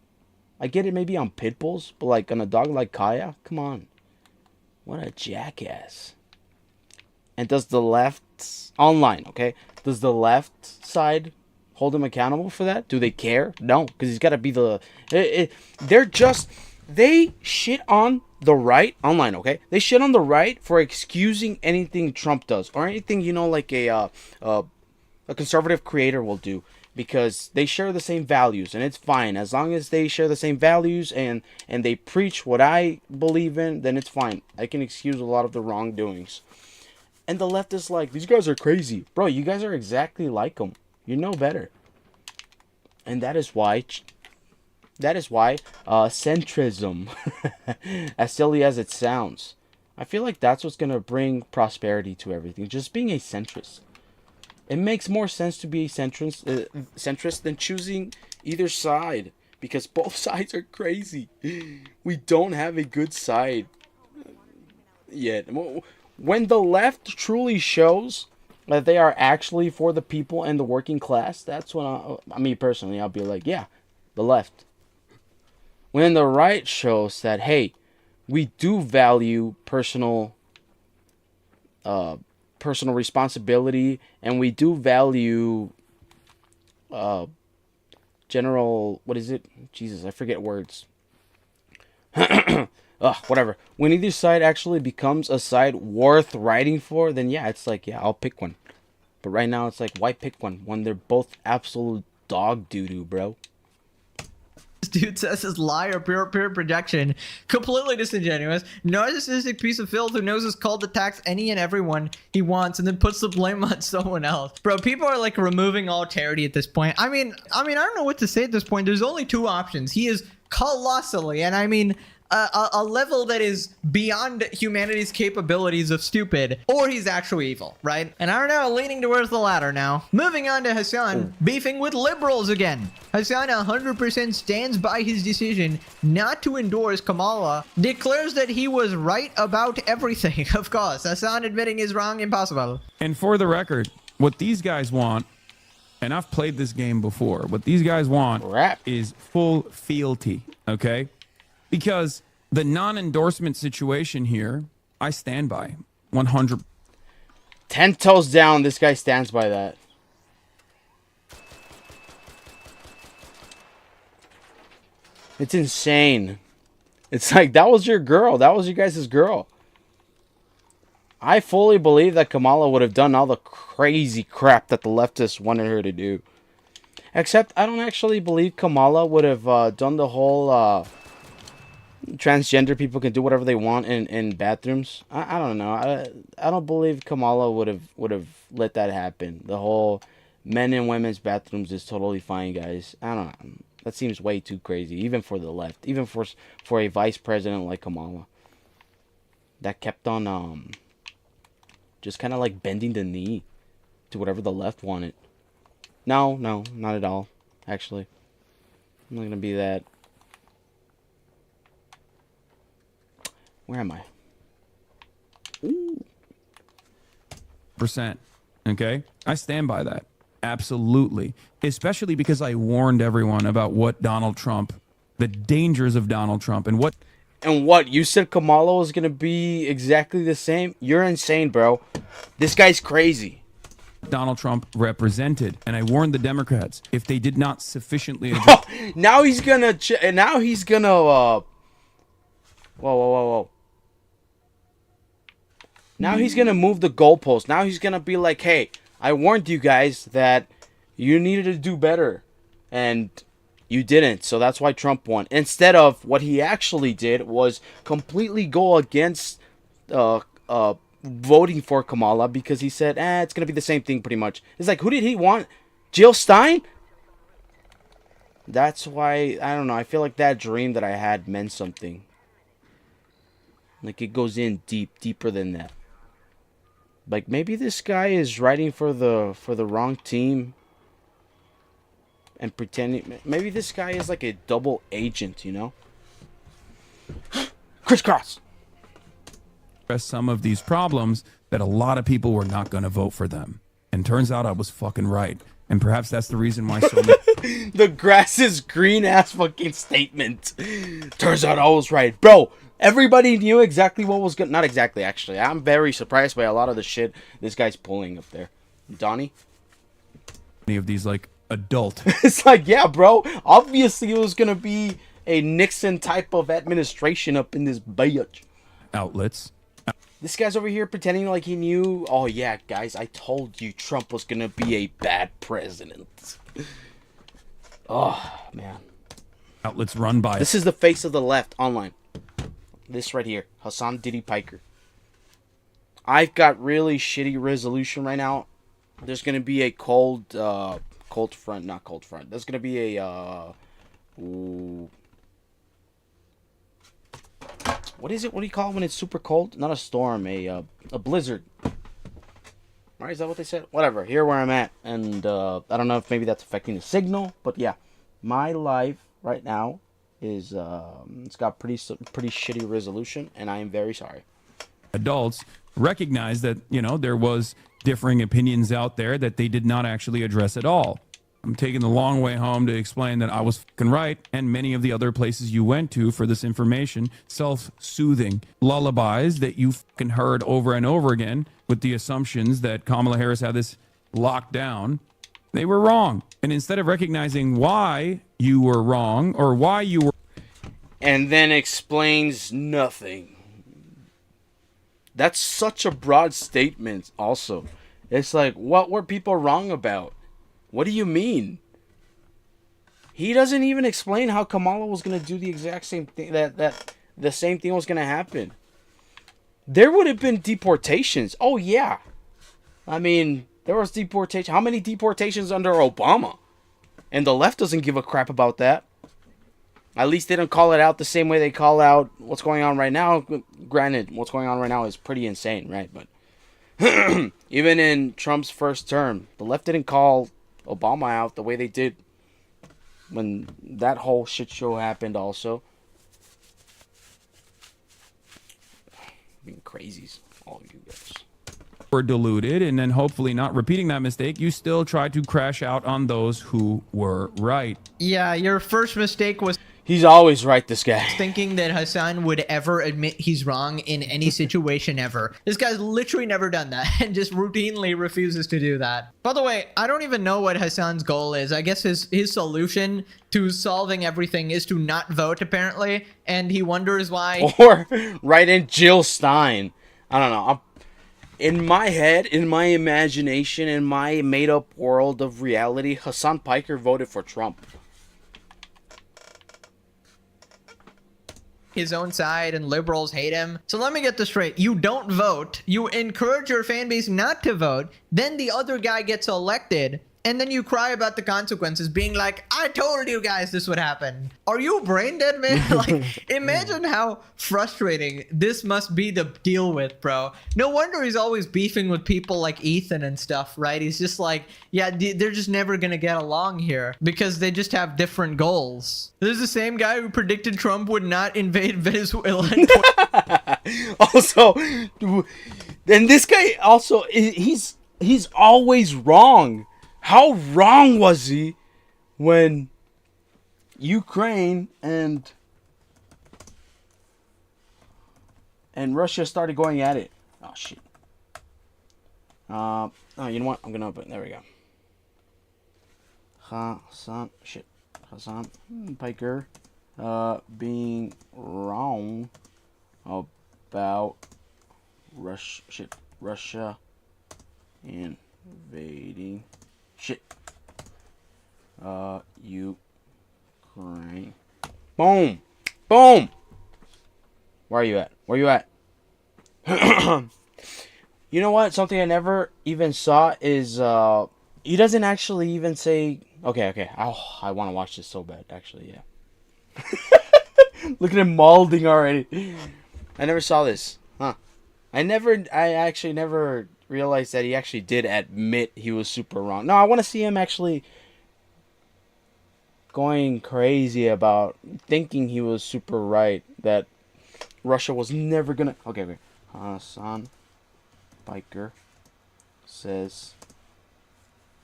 I get it maybe on pit bulls, but like on a dog like Kaya? Come on. What a jackass. And does the left... Online, okay? Does the left side hold him accountable for that? Do they care? No, because he's got to be the... they're just... They shit on the right... Online, okay? They shit on the right for excusing anything Trump does. Or anything, you know, like a conservative creator will do. Because they share the same values, and it's fine. As long as they share the same values and they preach what I believe in, then it's fine. I can excuse a lot of the wrongdoings. And the left is like, these guys are crazy. Bro, you guys are exactly like them. You know better. And that is why centrism, as silly as it sounds, I feel like that's what's going to bring prosperity to everything. Just being a centrist. It makes more sense to be a centrist than choosing either side, because both sides are crazy. We don't have a good side yet. When the left truly shows that they are actually for the people and the working class, that's when I mean, personally, I'll be like, yeah, the left. When the right shows that, hey, we do value personal responsibility, and we do value general, what is it? Jesus, I forget words. Whatever. When either side actually becomes a side worth writing for, then yeah, it's like, yeah, I'll pick one. But right now, it's like, why pick one when they're both absolute dog doo-doo, bro? This dude says his lie or pure projection. Completely disingenuous. Narcissistic piece of filth who knows his call to tax any and everyone he wants and then puts the blame on someone else. Bro, people are like removing all charity at this point. I mean, I don't know what to say at this point. There's only two options. He is colossally, and I mean... a level that is beyond humanity's capabilities of stupid, or he's actually evil, right? And I don't know, leaning towards the latter now. Moving on to Hasan, beefing with liberals again. Hasan 100% stands by his decision not to endorse Kamala, declares that he was right about everything. Of course, Hasan admitting he's wrong, impossible. And for the record, what these guys want, and I've played this game before, what these guys want is full fealty, okay? Because the non-endorsement situation here, I stand by 100. 10 toes down, this guy stands by that. It's insane. It's like, that was your girl. That was you guys' girl. I fully believe that Kamala would have done all the crazy crap that the leftists wanted her to do. Except, I don't actually believe Kamala would have done the whole... transgender people can do whatever they want in bathrooms. I don't know. I don't believe Kamala would have let that happen. The whole men and women's bathrooms is totally fine, guys. I don't know. That seems way too crazy, even for the left, even for a vice president like Kamala. That kept on just kind of like bending the knee to whatever the left wanted. No, not at all. Actually, I'm not gonna be that. Where am I? Okay? I stand by that. Absolutely. Especially because I warned everyone about what Donald Trump, the dangers of Donald Trump, and what... And what? You said Kamala was going to be exactly the same? You're insane, bro. This guy's crazy. Donald Trump represented. And I warned the Democrats, if they did not sufficiently... Now he's going to... Now he's going to... Whoa. Now he's going to move the goalpost. Now he's going to be like, hey, I warned you guys that you needed to do better. And you didn't. So that's why Trump won. Instead of what he actually did was completely go against voting for Kamala because he said, it's going to be the same thing pretty much. It's like, who did he want? Jill Stein? That's why, I don't know. I feel like that dream that I had meant something. Like it goes in deeper than that. Like maybe this guy is writing for the wrong team and pretending. Maybe this guy is like a double agent, you know? Crisscross. Some of these problems that a lot of people were not going to vote for them. And turns out I was fucking right. And perhaps that's the reason why so many... The grass is green ass fucking statement. Turns out I was right. Bro, everybody knew exactly what was good. Not exactly, actually. I'm very surprised by a lot of the shit this guy's pulling up there. Donnie? Any of these, like, adult... It's like, yeah, bro. Obviously, it was going to be a Nixon type of administration up in this bitch. Outlets. This guy's over here pretending like he knew. Oh, yeah, guys, I told you Trump was going to be a bad president. Oh, man. Outlets run by... This is the face of the left online. This right here. Hasan Piker. I've got really shitty resolution right now. There's going to be a cold front. Not cold front. There's going to be a... What is it? What do you call it when it's super cold? Not a storm, a blizzard. Right? Is that what they said? Whatever. Here where I'm at. And I don't know if maybe that's affecting the signal. But yeah, my life right now is it's got pretty shitty resolution. And I am very sorry. Adults recognize that, you know, there was differing opinions out there that they did not actually address at all. I'm taking the long way home to explain that I was fucking right, and many of the other places you went to for this information, self-soothing lullabies that you fucking heard over and over again with the assumptions that Kamala Harris had this locked down, they were wrong. And instead of recognizing why you were wrong or why you were... And then explains nothing. That's such a broad statement also. It's like, what were people wrong about? What do you mean? He doesn't even explain how Kamala was going to do the exact same thing, that the same thing was going to happen. There would have been deportations. Oh, yeah. I mean, there was deportation. How many deportations under Obama? And the left doesn't give a crap about that. At least they don't call it out the same way they call out what's going on right now. Granted, what's going on right now is pretty insane, right? But even in Trump's first term, the left didn't call Obama out the way they did when that whole shit show happened also. Being crazies, all of you guys. Were deluded, and then hopefully not repeating that mistake, you still try to crash out on those who were right. Yeah, your first mistake was... He's always right, this guy. Thinking that Hasan would ever admit he's wrong in any situation ever. This guy's literally never done that and just routinely refuses to do that. By the way, I don't even know what Hasan's goal is. I guess his solution to solving everything is to not vote, apparently, and he wonders why... Or write in Jill Stein. I don't know. In my head, in my imagination, in my made-up world of reality, Hasan Piker voted for Trump. His own side and liberals hate him. So let me get this straight. You don't vote. You encourage your fan base not to vote. Then the other guy gets elected. And then you cry about the consequences, being like, I told you guys this would happen. Are you brain dead, man? Like, imagine how frustrating this must be to deal with, bro. No wonder he's always beefing with people like Ethan and stuff, right? He's just like, yeah, they're just never gonna get along here because they just have different goals. This is the same guy who predicted Trump would not invade Venezuela. Also, And this guy also, he's always wrong. How wrong was he when Ukraine and Russia started going at it? Oh shit. Oh, you know what? I'm gonna open. There we go. Hasan Piker, being wrong about Russia invading Ukraine. Boom, boom. Where are you at? Where you at? You know what? Something I never even saw is he doesn't actually even say. Okay. I want to watch this so bad. Actually, yeah. Look at him molding already. I never saw this. Huh. I actually never realized that he actually did admit he was super wrong. No, I want to see him actually going crazy about thinking he was super right. That Russia was never gonna. Okay. Hasan Piker says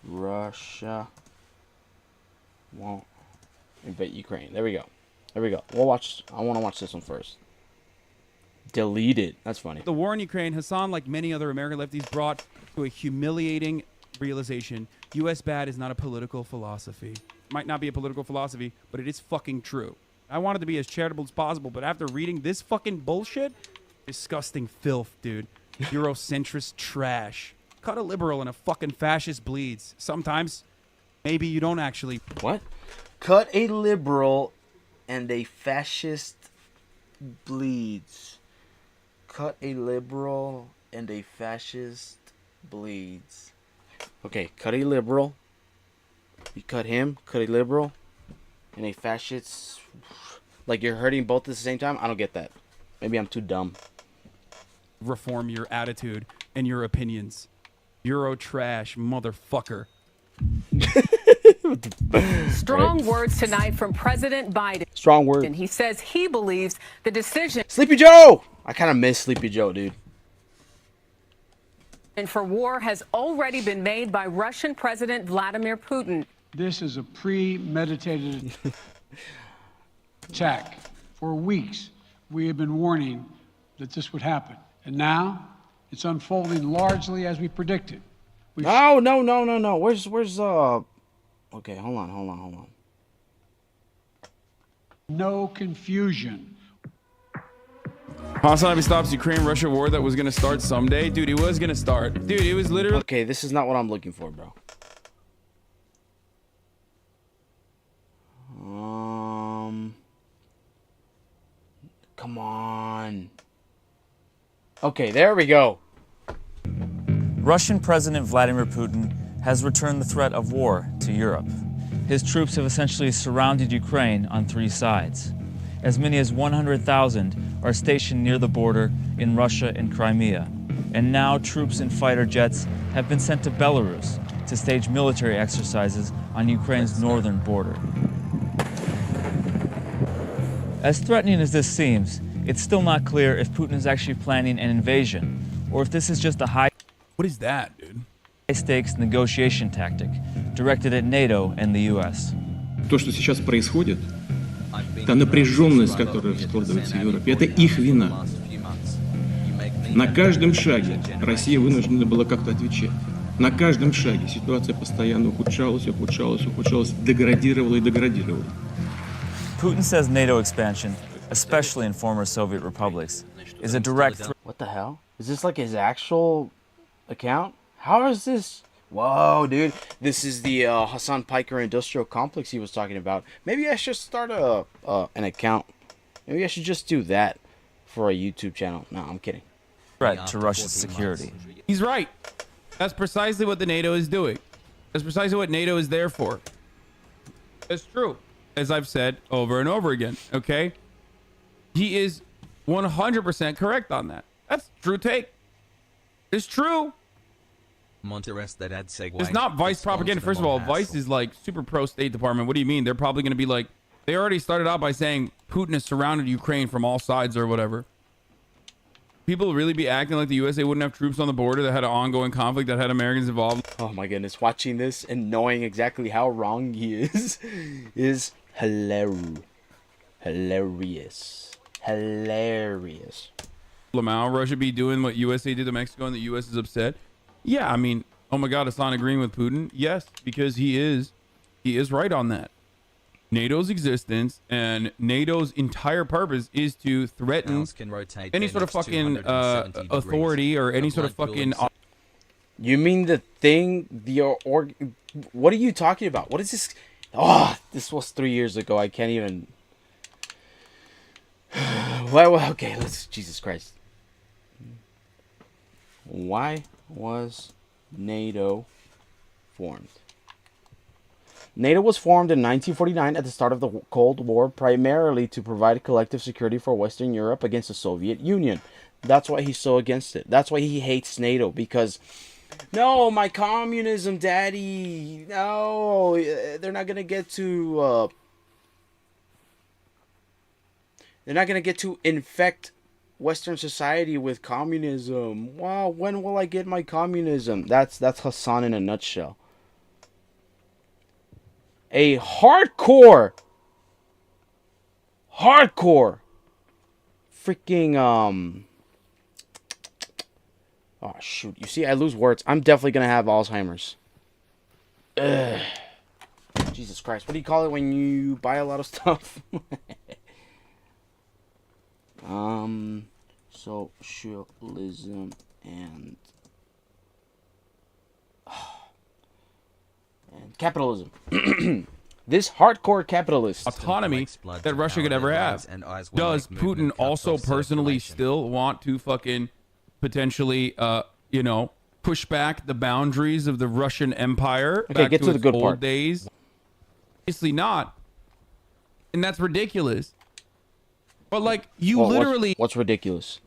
Russia won't invade Ukraine. There we go. We'll watch. I want to watch this one first. Delete it. That's funny. The war in Ukraine, Hasan, like many other American lefties, brought to a humiliating realization. U.S. bad is not a political philosophy. Might not be a political philosophy, but it is fucking true. I wanted to be as charitable as possible, but after reading this fucking bullshit, disgusting filth, dude. Eurocentrist trash. Cut a liberal and a fucking fascist bleeds. Sometimes, maybe you don't actually. What? Cut a liberal and a fascist bleeds. Cut a liberal and a fascist bleeds. Okay, cut a liberal. You cut him, cut a liberal, and a fascist. Like you're hurting both at the same time? I don't get that. Maybe I'm too dumb. Reform your attitude and your opinions. Euro trash, motherfucker. Strong words tonight from President Biden. Strong word. And he says he believes the decision. Sleepy Joe! I kind of miss Sleepy Joe, dude. And for war has already been made by Russian President Vladimir Putin. This is a premeditated attack. For weeks, we have been warning that this would happen. And now, it's unfolding largely as we predicted. No. Where's okay, hold on. No confusion. Hasan stops Ukraine-Russia war that was going to start someday. Dude, it was going to start. Dude, it was literally... Okay, this is not what I'm looking for, bro. Come on. Okay, there we go. Russian President Vladimir Putin has returned the threat of war to Europe. His troops have essentially surrounded Ukraine on three sides. As many as 100,000 are stationed near the border in Russia and Crimea. And now troops and fighter jets have been sent to Belarus to stage military exercises on Ukraine's northern border. As threatening as this seems, it's still not clear if Putin is actually planning an invasion, or if this is just a high... What is that, dude? ...stakes negotiation tactic directed at NATO and the U.S. То, что сейчас происходит, та напряженность, которая складывается в Европе, это их вина. На каждом шаге Россия вынуждена была как-то отвечать. На каждом шаге ситуация постоянно ухудшалась, деградировала. Putin says NATO expansion, especially in former Soviet republics, is a direct threat. What the hell? Is this like his actual account? How is this? Whoa, dude. This is the Hasan Piker industrial complex he was talking about. Maybe I should start an account. Maybe I should just do that for a YouTube channel. No, I'm kidding. Threat to Russia's security. He's right. That's precisely what the NATO is doing. That's precisely what NATO is there for. It's true. As I've said over and over again, okay? He is 100% correct on that. That's true take. It's true. It's not Vice propaganda. First of all, Vice is like super pro State Department. What do you mean? They're probably going to be like, they already started out by saying Putin has surrounded Ukraine from all sides or whatever. people really be acting like the USA wouldn't have troops on the border that had an ongoing conflict that had Americans involved? Oh my goodness, watching this and knowing exactly how wrong he is hilarious. Hilarious. Russia be doing what USA did to Mexico and the US is upset? Yeah, I mean, oh my God, Hasan agreeing with Putin? Yes, because he is right on that. NATO's existence and NATO's entire purpose is to threaten any sort of fucking authority or any sort of fucking... You mean the thing, what are you talking about? What is this? Oh, this was 3 years ago. I can't even... Well, okay, Jesus Christ. Why was NATO formed? NATO was formed in 1949 at the start of the Cold War, primarily to provide collective security for Western Europe against the Soviet Union. That's why he's so against it. That's why he hates NATO, because... No, my communism, daddy. No, they're not going to get to... they're not going to get to infect Western society with communism. Wow, when will I get my communism? That's Hasan in a nutshell. A hardcore freaking oh shoot, you see I lose words. I'm definitely gonna have Alzheimer's. Ugh. Jesus Christ, what do you call it when you buy a lot of stuff? Socialism and capitalism. This hardcore capitalist autonomy that Russia could ever have. Does Putin also personally still want to fucking potentially, you know, push back the boundaries of the Russian Empire? Okay, back get to the good old part. Days? Obviously not, and that's ridiculous. But like, you literally. What's ridiculous?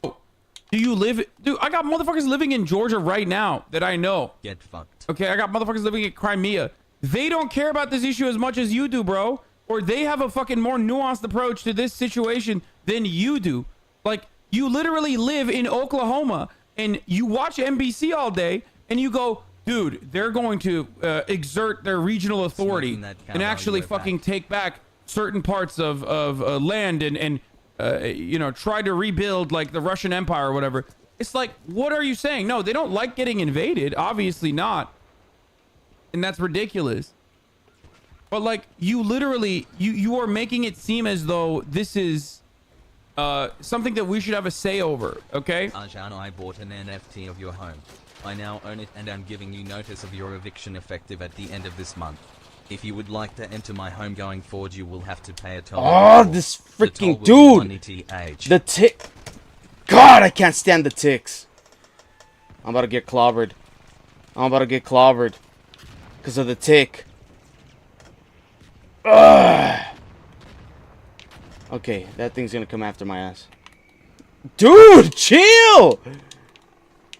Do you live? Dude, I got motherfuckers living in Georgia right now that I know. Get fucked. Okay, I got motherfuckers living in Crimea. They don't care about this issue as much as you do, bro. Or they have a fucking more nuanced approach to this situation than you do. Like, you literally live in Oklahoma and you watch NBC all day and you go, dude, they're going to exert their regional authority and actually fucking take back certain parts of land and you know, try to rebuild like the Russian Empire or whatever. It's like, what are you saying? No, they don't like getting invaded. Obviously not. And that's ridiculous. But like, you literally, you are making it seem as though this is something that we should have a say over, okay? Arjan, I bought an NFT of your home. I now own it and I'm giving you notice of your eviction effective at the end of this month. If you would like to enter my home going forward, you will have to pay a toll. Oh, this freaking dude! The tick. God, I can't stand the ticks. I'm about to get clobbered. I'm about to get clobbered. Because of the tick. Ugh. Okay, that thing's gonna come after my ass. Dude, chill!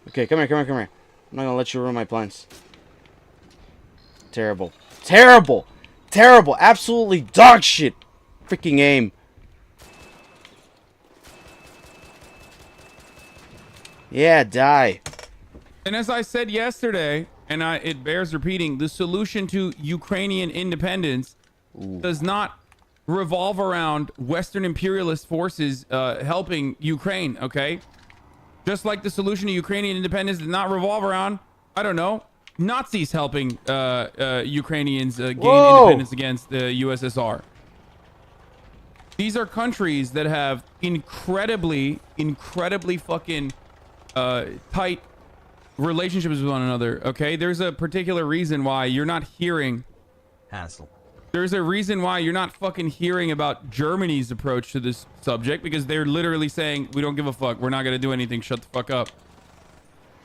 Okay, come here, come here, come here. I'm not gonna let you ruin my plans. Terrible. Terrible. Terrible. Absolutely dog shit. Freaking aim. Yeah, die. And as I said yesterday, and it bears repeating, the solution to Ukrainian independence does not revolve around Western imperialist forces helping Ukraine, okay? Just like the solution to Ukrainian independence did not revolve around, I don't know, Nazis helping Ukrainians gain independence against the USSR. These are countries that have incredibly fucking tight relationships with one another, okay? There's a particular reason why you're not hearing... Hassle. There's a reason why you're not fucking hearing about Germany's approach to this subject, because they're literally saying, we don't give a fuck, we're not gonna do anything, shut the fuck up.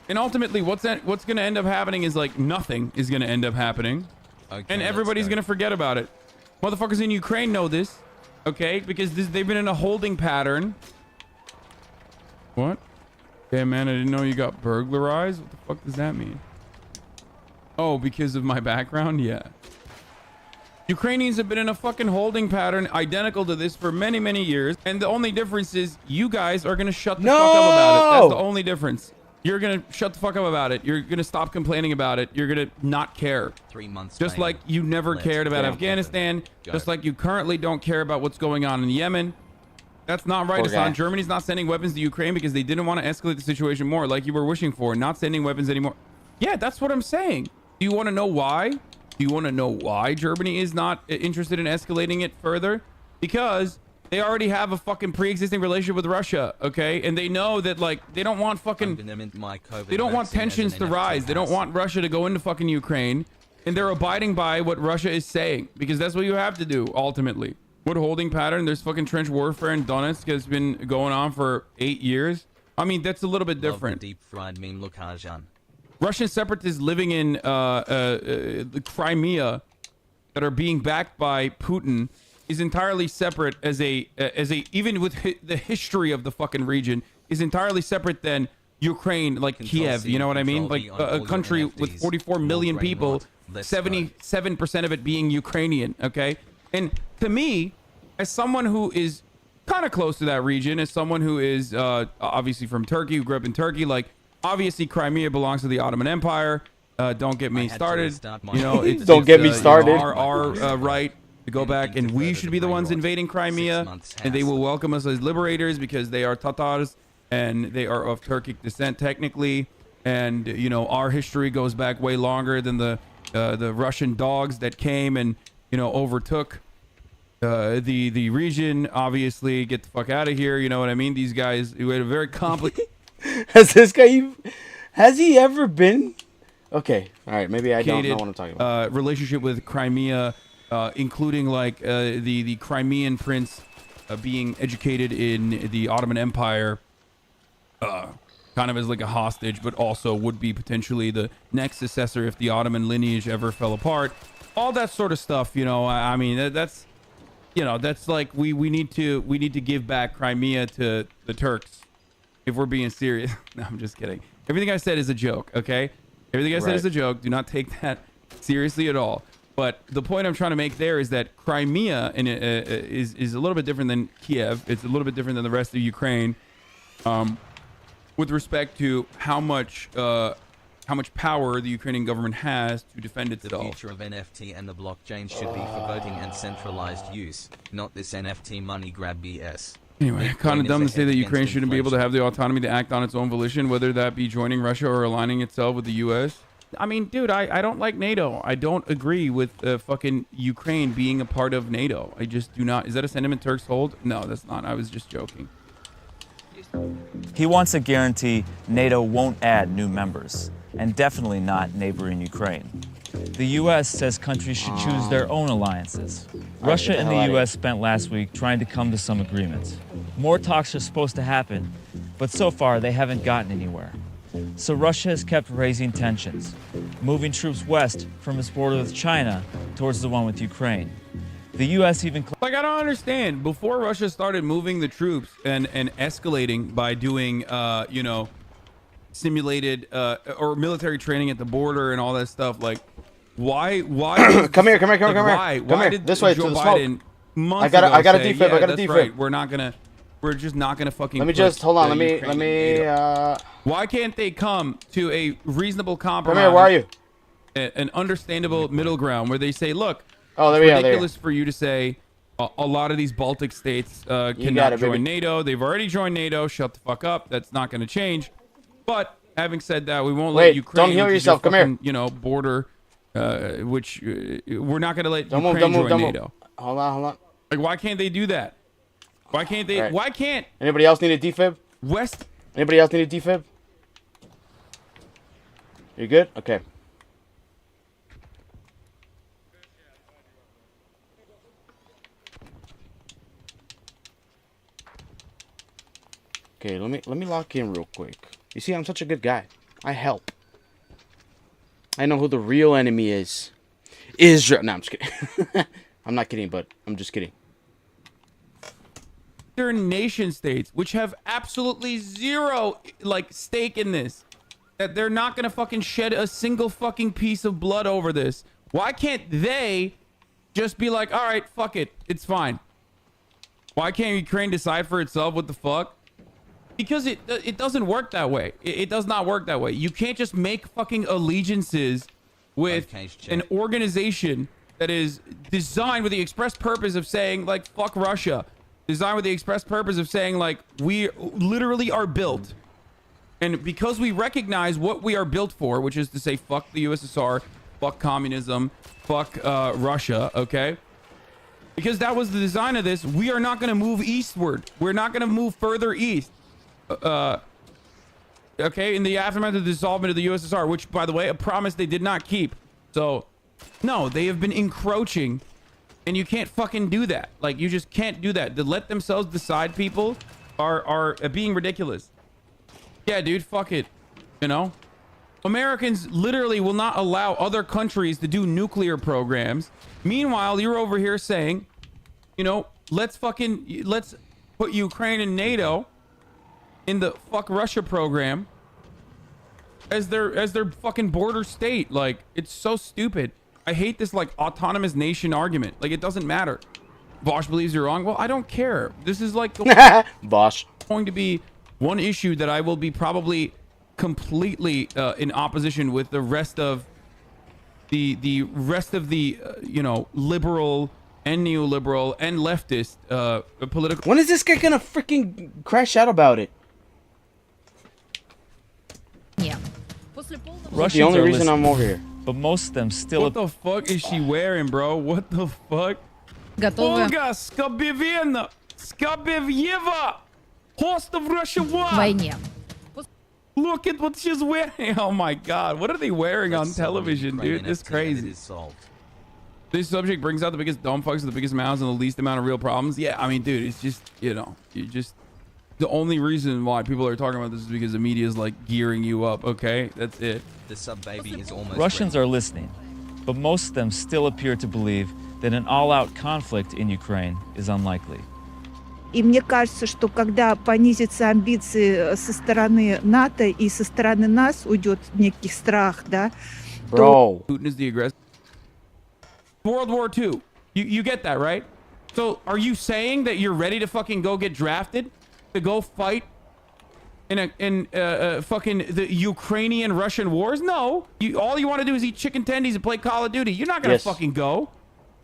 And ultimately, what's gonna end up happening is like nothing is gonna end up happening. Okay, and everybody's gonna forget about it. Motherfuckers in Ukraine know this, okay? Because they've been in a holding pattern. What? Okay, man, I didn't know you got burglarized. What the fuck does that mean? Oh, because of my background? Yeah. Ukrainians have been in a fucking holding pattern identical to this for many, many years. And the only difference is you guys are going to shut the fuck up about it. That's the only difference. You're going to shut the fuck up about it. You're going to stop complaining about it. You're going to not care. 3 months Just like you never cared about Afghanistan. Just like you currently don't care about what's going on in Yemen. That's not right, Hasan. Germany's not sending weapons to Ukraine because they didn't want to escalate the situation more like you were wishing for. Not sending weapons anymore. Yeah, that's what I'm saying. Do you want to know why? Do you want to know why Germany is not interested in escalating it further? Because they already have a fucking pre-existing relationship with Russia, okay? And they know that, like, they don't want fucking... They don't want tensions to rise. They don't want Russia to go into fucking Ukraine. And they're abiding by what Russia is saying. Because that's what you have to do, ultimately. What holding pattern? There's fucking trench warfare in Donetsk has been going on for 8 years. I mean, that's a little bit different. Deep-fried meme look, Hasan. Russian separatists living in the Crimea that are being backed by Putin is entirely separate as a even with the history of the fucking region is entirely separate than Ukraine, like Kiev. You know what I mean? Like a country with 44 million people, 77% of it being Ukrainian. Okay, and to me, as someone who is kind of close to that region, as someone who is obviously from Turkey, who grew up in Turkey, like obviously Crimea belongs to the Ottoman Empire. Don't get me started. You know, don't get me started. You know, our right to go back, and we should be the ones invading Crimea, and they will welcome us as liberators because they are Tatars and they are of Turkic descent technically, and you know our history goes back way longer than the Russian dogs that came and you know overtook the region. Obviously, get the fuck out of here. You know what I mean? These guys who had a very complicated. Has he ever been? Okay, all right. Maybe I don't know what I'm talking about. Relationship with Crimea. Including like the Crimean prince being educated in the Ottoman Empire, kind of as like a hostage, but also would be potentially the next successor if the Ottoman lineage ever fell apart. All that sort of stuff, you know. I mean, that's you know, that's like we need to give back Crimea to the Turks if we're being serious. No, I'm just kidding. Everything I said is a joke. Okay, everything I said is a joke. Do not take that seriously at all. But the point I'm trying to make there is that Crimea is a little bit different than Kiev. It's a little bit different than the rest of Ukraine, with respect to how much power the Ukrainian government has to defend itself. The future of NFT and the blockchain should be for voting and centralized use, not this NFT money grab BS. Anyway, kind of dumb to say that Ukraine shouldn't be able to have the autonomy to act on its own volition, whether that be joining Russia or aligning itself with the U.S. I mean, dude, I don't like NATO. I don't agree with fucking Ukraine being a part of NATO. I just do not. Is that a sentiment Turks hold? No, that's not. I was just joking. He wants a guarantee NATO won't add new members, and definitely not neighboring Ukraine. The U.S. says countries should choose their own alliances. Russia and the U.S. spent last week trying to come to some agreements. More talks are supposed to happen, but so far they haven't gotten anywhere. So Russia has kept raising tensions, moving troops west from its border with China towards the one with Ukraine. The U.S. even... Like, I don't understand. Before Russia started moving the troops and escalating by doing, you know, simulated or military training at the border and all that stuff, like, why come here. Why did this way Joe to the Biden smoke. I got a defib. I got a defib. Right. We're just not gonna fucking. Let me just hold on. Let me. Why can't they come to a reasonable compromise? Come here. Where are you? An understandable middle ground where they say, look, it's ridiculous for you to say a lot of these Baltic states cannot join NATO. They've already joined NATO. Shut the fuck up. That's not going to change. But having said that, we won't let Ukraine. Don't heal yourself. Come here. You know, border, which we're not going to let Ukraine join NATO. Hold on. Like, why can't they do that? Why can't they? Right. Why can't? Anybody else need a defib? Anybody else need a defib? You good? Okay. Okay, let me lock in real quick. You see, I'm such a good guy. I help. I know who the real enemy is. Israel. No, I'm just kidding. I'm not kidding, but I'm just kidding. They're nation states which have absolutely zero like stake in this. That they're not gonna fucking shed a single fucking piece of blood over this. Why can't they just be like, all right, fuck it, it's fine. Why can't Ukraine decide for itself? What the fuck? Because it doesn't work that way. It does not work that way. You can't just make fucking allegiances with an organization that is designed with the express purpose of saying, like, fuck Russia. Designed with the express purpose of saying, like, we literally are built. And because we recognize what we are built for, which is to say, fuck the USSR, fuck communism, fuck Russia, okay? Because that was the design of this, we are not going to move eastward. We're not going to move further east. Okay, in the aftermath of the dissolvement of the USSR, which, by the way, a promise they did not keep. So, no, they have been encroaching, and you can't fucking do that. Like, you just can't do that. To let themselves decide, people are being ridiculous. Yeah, dude, fuck it. You know? Americans literally will not allow other countries to do nuclear programs. Meanwhile, you're over here saying, you know, let's put Ukraine and NATO in the fuck Russia program as their fucking border state. Like, it's so stupid. I hate this like autonomous nation argument. Like, it doesn't matter. Vosh believes you're wrong. Well, I don't care. This is like Vosh going to be one issue that I will be probably completely in opposition with the rest of the rest of the you know, liberal and neoliberal and leftist political. When is this guy gonna freaking crash out about it? Yeah. That's the only reason I'm over here. But most of them still. What the fuck is she wearing, bro? What the fuck? Olga Skabevena, Skabeveva, host of Russia One. Войне. Look at what she's wearing. Oh my god, what are they wearing on television, dude? It's crazy. This subject brings out the biggest dumb fucks with the biggest mouths and the least amount of real problems. Yeah, I mean, dude, it's just, you know, the only reason why people are talking about this is because the media is like gearing you up. Okay, that's it. The sub baby is almost Russians ready. are listening, but most of them still appear to believe that an all-out conflict in Ukraine is unlikely. И мне кажется, что когда понизятся амбиции со стороны НАТО и со стороны нас уйдет некий страх, да? Bro. Putin is the aggressor. World War II. You get that, right? So are you saying that you're ready to fucking go get drafted to go fight in fucking the Ukrainian Russian wars? No. All you want to do is eat chicken tendies and play Call of Duty. You're not gonna fucking go.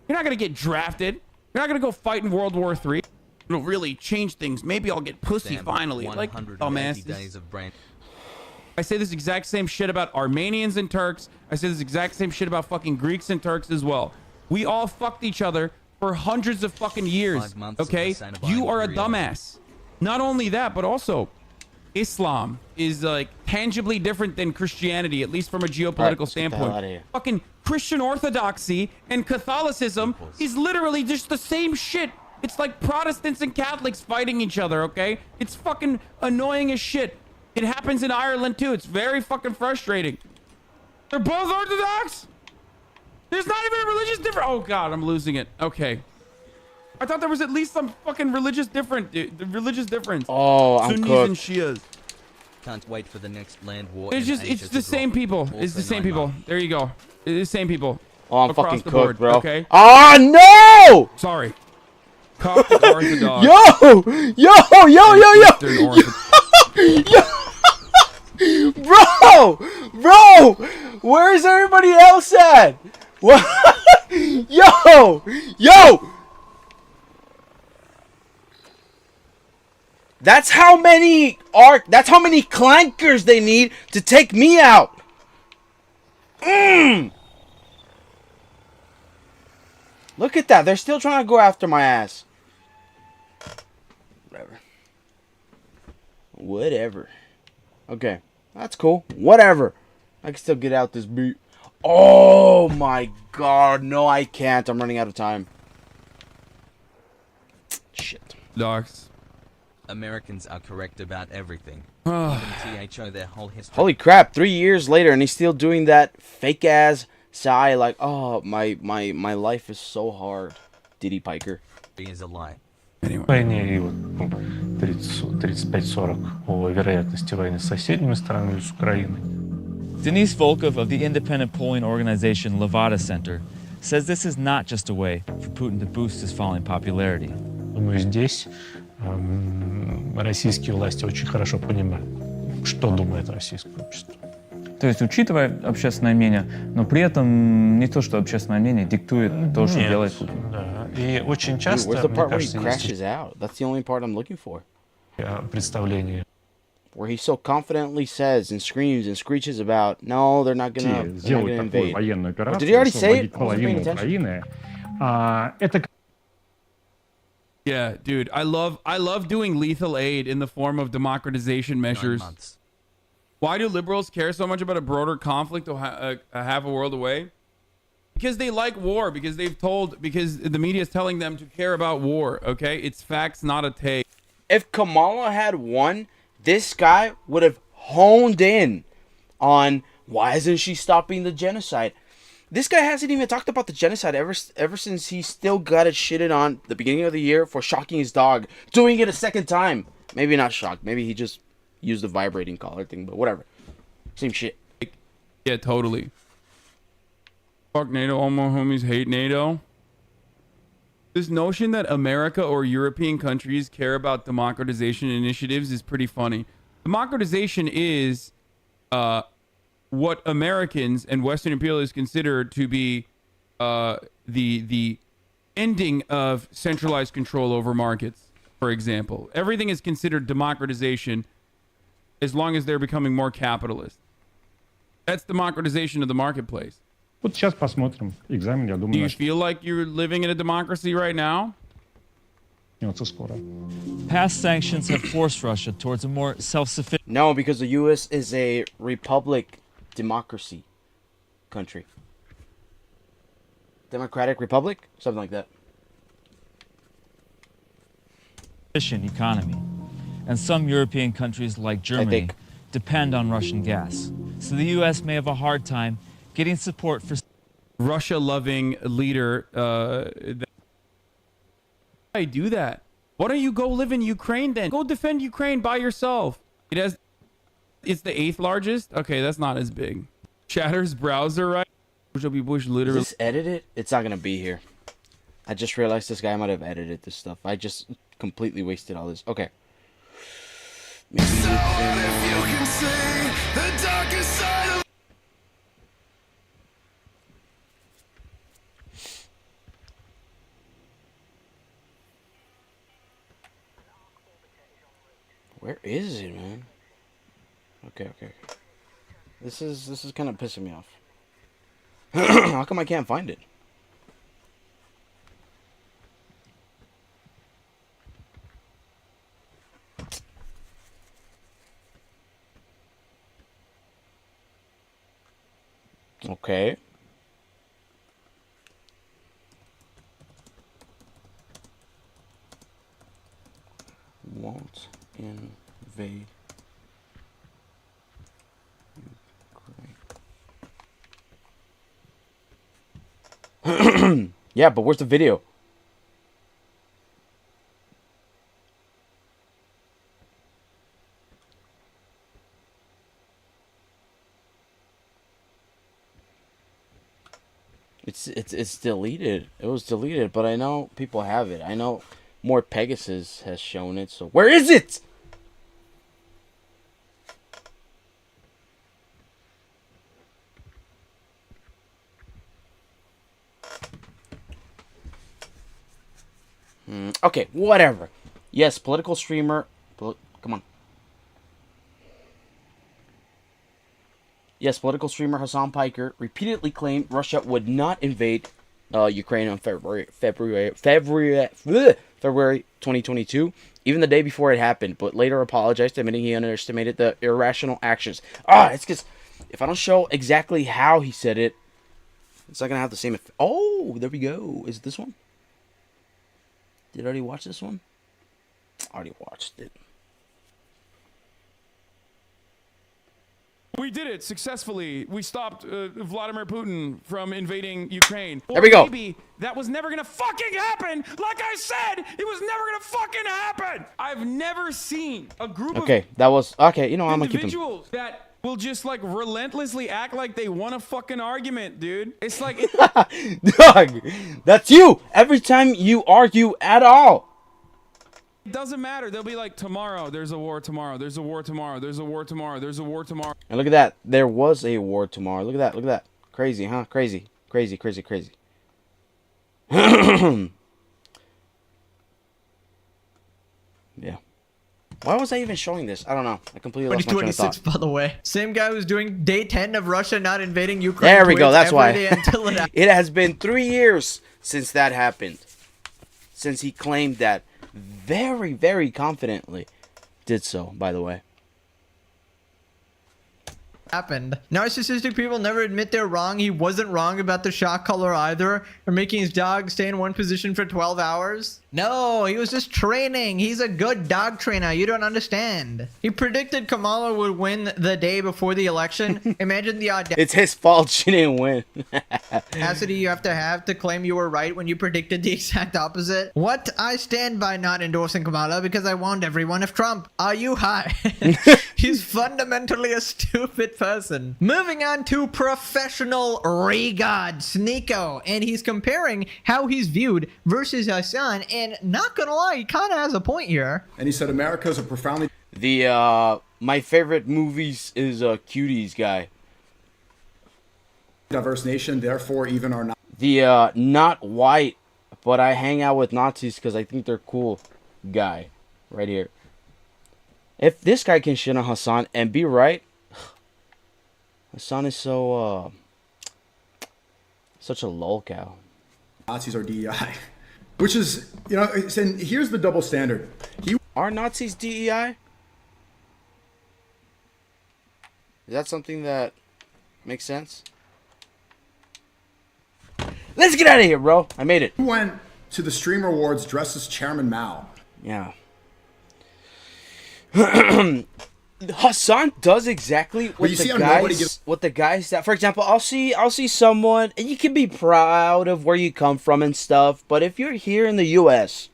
You're not gonna get drafted. You're not gonna go fight in World War III. It'll really change things. Maybe I'll get pussy finally. Like, dumbass. I say this exact same shit about Armenians and Turks. I say this exact same shit about fucking Greeks and Turks as well. We all fucked each other for hundreds of fucking years. Okay? You are a dumbass. Not only that, but also Islam is like tangibly different than Christianity, at least from a geopolitical standpoint. Fucking Christian Orthodoxy and Catholicism is literally just the same shit. It's like Protestants and Catholics fighting each other, okay? It's fucking annoying as shit. It happens in Ireland too. It's very fucking frustrating. They're both Orthodox? There's not even a religious difference. Oh god, I'm losing it. Okay. I thought there was at least some fucking religious difference. Oh, I'm Sunnis cooked. and Shias. Can't wait for the next land war. It's just, it's the same people. It's the same people. There you go. It's the same people. Oh, I'm across fucking the cooked, board, bro. Okay. Oh no! Sorry. Coptic Orthodox. Bro, where's everybody else at? What? Yo! That's how many clankers they need to take me out. Look at that. They're still trying to go after my ass. Whatever. Okay. That's cool. Whatever. I can still get out this beat. Oh my god. No, I can't. I'm running out of time. Shit. Docs. Americans are correct about everything. THO their whole history. Holy crap. 3 years later and he's still doing that fake ass sigh like, oh, my life is so hard. Diddy Piker. Is a lie. Войне и вот 35-40 о вероятности войны с соседними странами, с Украиной. Denise Volkov of the independent polling organization Levada Center says this is not just a way for Putin to boost his falling popularity. Думаю, здесь российские власти очень хорошо понимают, что думает российское общество. То есть, учитывая общественное мнение, но при этом не то, что общественное мнение диктует то, что делает Путин. Да. И очень часто, Where's the мне part where he кажется, crashes out? That's the only part I'm looking for. представление. Where he so confidently says and screams and screeches about, no, they're not gonna invade. Or did he already say it? I wasn't paying attention. Это Yeah, dude, I love doing lethal aid in the form of democratization measures. 9 months. Why do liberals care so much about a broader conflict a half a world away? Because they like war, because the media is telling them to care about war, okay? It's facts, not a take. If Kamala had won, this guy would have honed in on why isn't she stopping the genocide? This guy hasn't even talked about the genocide ever since he still got it shitted on the beginning of the year for shocking his dog, doing it a second time. Maybe not shocked. Maybe he just used the vibrating collar thing, but whatever. Same shit. Yeah, totally. Fuck NATO, all my homies hate NATO. This notion that America or European countries care about democratization initiatives is pretty funny. Democratization is what Americans and Western imperialists consider to be the ending of centralized control over markets, for example. Everything is considered democratization as long as they're becoming more capitalist. That's democratization of the marketplace. Вот сейчас посмотрим экзамен, я Do думаю, you feel like you're living in a democracy right now? начнется скоро. Past sanctions have forced Russia towards a more self-sufficient. No, because the U.S. is a republic democracy country. Democratic Republic? Something like that. Economy. And some European countries like Germany depend on Russian gas. So the U.S. may have a hard time getting support for Russia-loving leader. Why do that? Why don't you go live in Ukraine then? Go defend Ukraine by yourself. It's the 8th largest. Okay, that's not as big. Chatter's browser, right? Bush literally. Is this edited? It's not gonna be here. I just realized this guy might have edited this stuff. I just completely wasted all this. Okay. Maybe you can see the darkest side of Where is it, man? Okay. This is kind of pissing me off. How come I can't find it? Okay. Won't invade Ukraine. Yeah, but where's the video? It's deleted. It was deleted, but I know people have it. I know more Pegasus has shown it. So where is it? Okay, whatever. Yes, political streamer. Come on. Yes, political streamer Hasan Piker repeatedly claimed Russia would not invade Ukraine on February 2022, even the day before it happened, but later apologized, admitting he underestimated the irrational actions. It's because if I don't show exactly how he said it, it's not going to have the same effect. Oh, there we go. Is it this one? Did I already watch this one? I already watched it. We did it successfully. We stopped Vladimir Putin from invading Ukraine. There we go. Maybe that was never gonna fucking happen. Like I said, it was never gonna fucking happen. I've never seen a group Okay, that was okay. You know, I'm gonna keep him. individuals that will just like relentlessly act like they won a fucking argument, dude. It's like Dog, that's you. Every time you argue at all. it doesn't matter. They'll be like, tomorrow, there's a war tomorrow. There's a war tomorrow. There's a war tomorrow. There's a war tomorrow. And look at that. There was a war tomorrow. Look at that. Look at that. Crazy, huh? Crazy. Crazy, crazy, crazy. Yeah. Why was I even showing this? I don't know. I completely lost my train of thought. 2026, by the way. Same guy who's doing day 10 of Russia not invading Ukraine. There we go. That's why. Until it It has been 3 years since that happened. Since he claimed that very, very confidently did so, by the way. happened. Narcissistic people never admit they're wrong. He wasn't wrong about the shock collar either, or making his dog stay in one position for 12 hours. No, he was just training. He's a good dog trainer. You don't understand. He predicted Kamala would win the day before the election. Imagine the audacity. It's his fault she didn't win. Audacity you have to claim you were right when you predicted the exact opposite. What? I stand by not endorsing Kamala because I warned everyone of Trump. Are you high? He's fundamentally a stupid person. Moving on to professional regard, Sneeko, and he's comparing how he's viewed versus Hasan, and not gonna lie, he kind of has a point here. And he said America's a profoundly... My favorite movies is Cuties guy. ...diverse nation, therefore even are not... Not white, but I hang out with Nazis because I think they're cool guy. Right here. If this guy can shit on Hasan and be right... Hasan is so, such a lolcow. Nazis are DEI. Which is, you know, and here's the double standard. Are Nazis DEI? Is that something that makes sense? Let's get out of here, bro. I made it. He went to the Streamer Awards dressed as Chairman Mao. Yeah. Hasan does exactly what the guys that, for example, I'll see someone, and you can be proud of where you come from and stuff, but if you're here in the US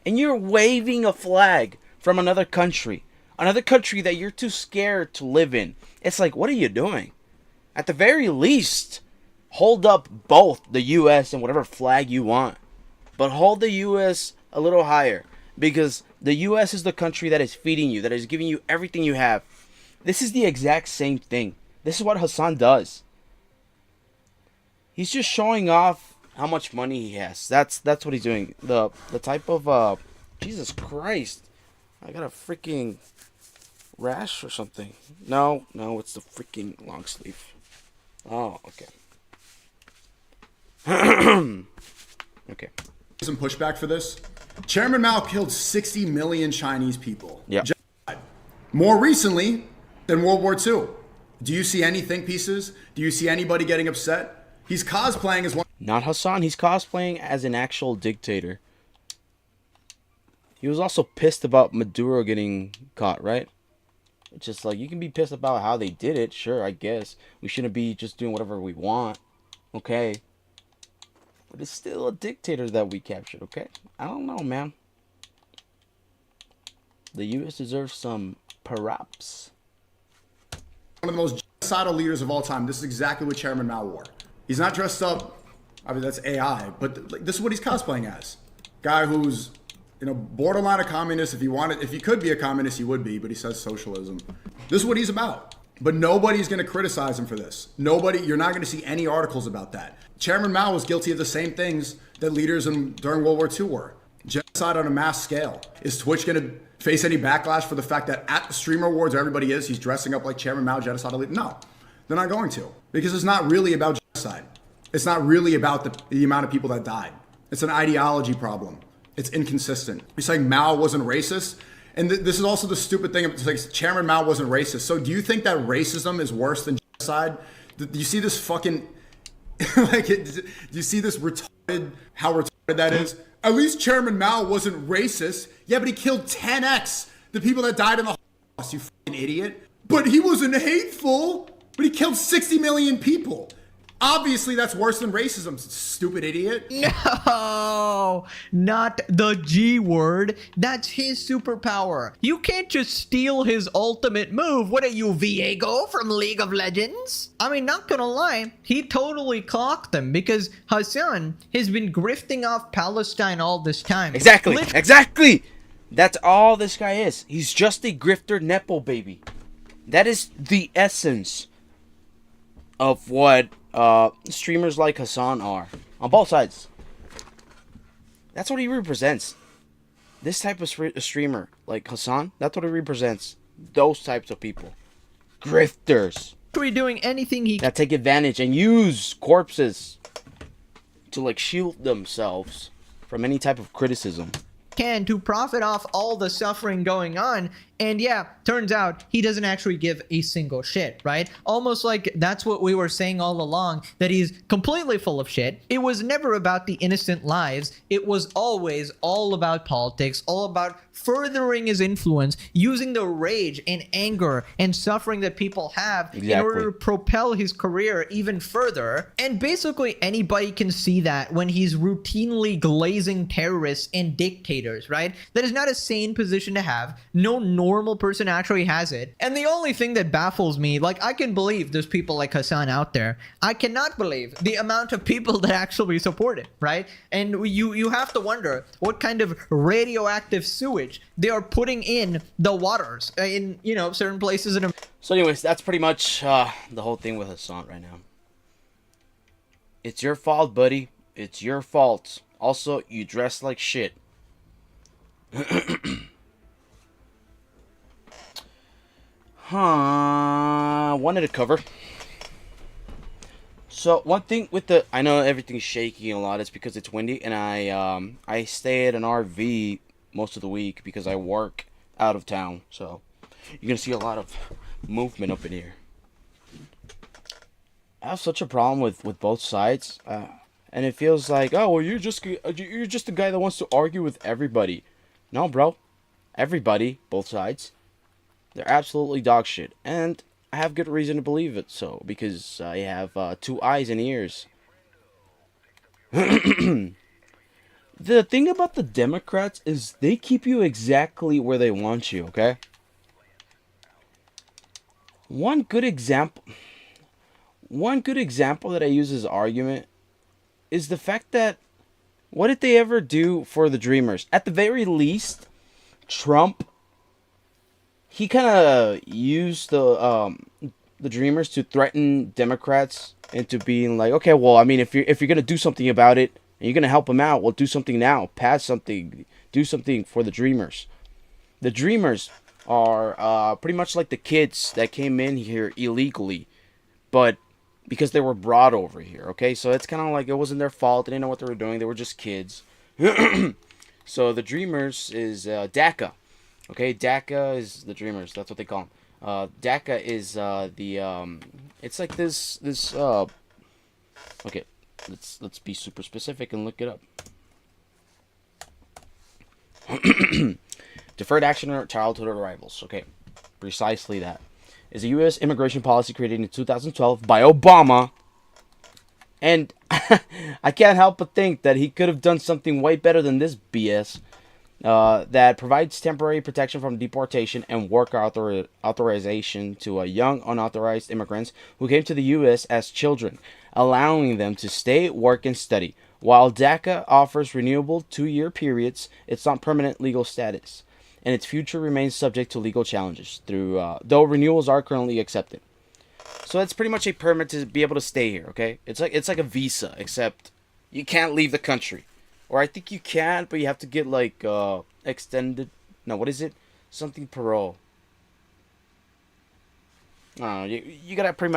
and you're waving a flag from another country that you're too scared to live in, it's like, what are you doing? At the very least, hold up both the US and whatever flag you want, but hold the US a little higher. Because the U.S. is the country that is feeding you, that is giving you everything you have. This is the exact same thing. This is what Hasan does. He's just showing off how much money he has. That's what he's doing. The type of Jesus Christ. I got a freaking rash or something. No, it's the freaking long sleeve. Oh, okay. Okay. Some pushback for this. Chairman Mao killed 60 million Chinese people. Yeah. More recently than World War II. Do you see any think pieces? Do you see anybody getting upset? He's cosplaying as one. Not Hasan. He's cosplaying as an actual dictator. He was also pissed about Maduro getting caught, right? It's just like, you can be pissed about how they did it. Sure, I guess. We shouldn't be just doing whatever we want. Okay. But it's still a dictator that we captured, okay? I don't know, man. The U.S. deserves some props. One of the most genocidal leaders of all time. This is exactly what Chairman Mao wore. He's not dressed up. I mean, that's AI, but like, this is what he's cosplaying as. Guy who's, you know, borderline a communist. If he could be a communist, he would be, but he says socialism. This is what he's about. But nobody's going to criticize him for this. You're not going to see any articles about that. Chairman Mao was guilty of the same things that leaders during World War II were. Genocide on a mass scale. Is Twitch going to face any backlash for the fact that at the Streamer Awards, where everybody is, he's dressing up like Chairman Mao, genocidal leader? No, they're not going to. Because it's not really about genocide. It's not really about the amount of people that died. It's an ideology problem. It's inconsistent. You're saying Mao wasn't racist? And this is also the stupid thing. It's like Chairman Mao wasn't racist. So do you think that racism is worse than genocide? Do you see this fucking... do you see this retarded... How retarded that is? At least Chairman Mao wasn't racist. Yeah, but he killed 10x the people that died in the Holocaust, you fucking idiot. But he wasn't hateful. But he killed 60 million people. Obviously, that's worse than racism, stupid idiot. No, not the G word. That's his superpower. You can't just steal his ultimate move. What are you, Viego from League of Legends? I mean, not gonna lie, he totally clocked them because Hasan has been grifting off Palestine all this time. Exactly. Exactly. That's all this guy is. He's just a grifter nepo baby. That is the essence of what streamers like Hasan are. On both sides. That's what he represents. This type of streamer, like Hasan, that's what he represents. Those types of people. Grifters. Doing anything he that take advantage and use corpses to like shield themselves from any type of criticism. Can to profit off all the suffering going on. And yeah, turns out he doesn't actually give a single shit, right? Almost like that's what we were saying all along, that he's completely full of shit. It was never about the innocent lives. It was always all about politics, all about furthering his influence, using the rage and anger and suffering that people have in order to propel his career even further. And basically anybody can see that when he's routinely glazing terrorists and dictators, right? That is not a sane position to have. No normal person actually has it. And the only thing that baffles me, like, I can believe there's people like Hasan out there. I cannot believe the amount of people that actually support it, right? And you have to wonder what kind of radioactive sewage they are putting in the waters in, you know, certain places in America. So anyways, that's pretty much the whole thing with Hasan right now. It's your fault, buddy. It's your fault. Also, you dress like shit. Wanted to cover. So one thing with the, I know everything's shaky a lot. It's because it's windy, and I stay at an RV most of the week because I work out of town. So you're gonna see a lot of movement up in here. I have such a problem with both sides, and it feels like, oh well, you're just a guy that wants to argue with everybody. No, bro, everybody, both sides. They're absolutely dog shit. And I have good reason to believe it so. Because I have 2 eyes and ears. The thing about the Democrats is they keep you exactly where they want you, okay? One good example that I use as argument is the fact that what did they ever do for the Dreamers? At the very least, Trump, he kind of used the Dreamers to threaten Democrats into being like, okay, well, I mean, if you're gonna do something about it and you're gonna help them out, well, do something now, pass something, do something for the Dreamers. The Dreamers are pretty much like the kids that came in here illegally, but because they were brought over here. Okay, so it's kind of like it wasn't their fault. They didn't know what they were doing. They were just kids. So the Dreamers is DACA. Okay, DACA is the Dreamers. That's what they call them. DACA is it's like this. Okay, let's be super specific and look it up. Deferred Action or Childhood Arrivals. Okay, precisely that. Is a U.S. immigration policy created in 2012 by Obama. And I can't help but think that he could have done something way better than this BS. That provides temporary protection from deportation and work authorization to young unauthorized immigrants who came to the U.S. as children, allowing them to stay, work, and study. While DACA offers renewable 2-year periods, it's not permanent legal status, and its future remains subject to legal challenges, though renewals are currently accepted. So it's pretty much a permit to be able to stay here, okay? It's like a visa, except you can't leave the country. Or I think you can, but you have to get like extended. No, what is it? Something parole. You gotta pretty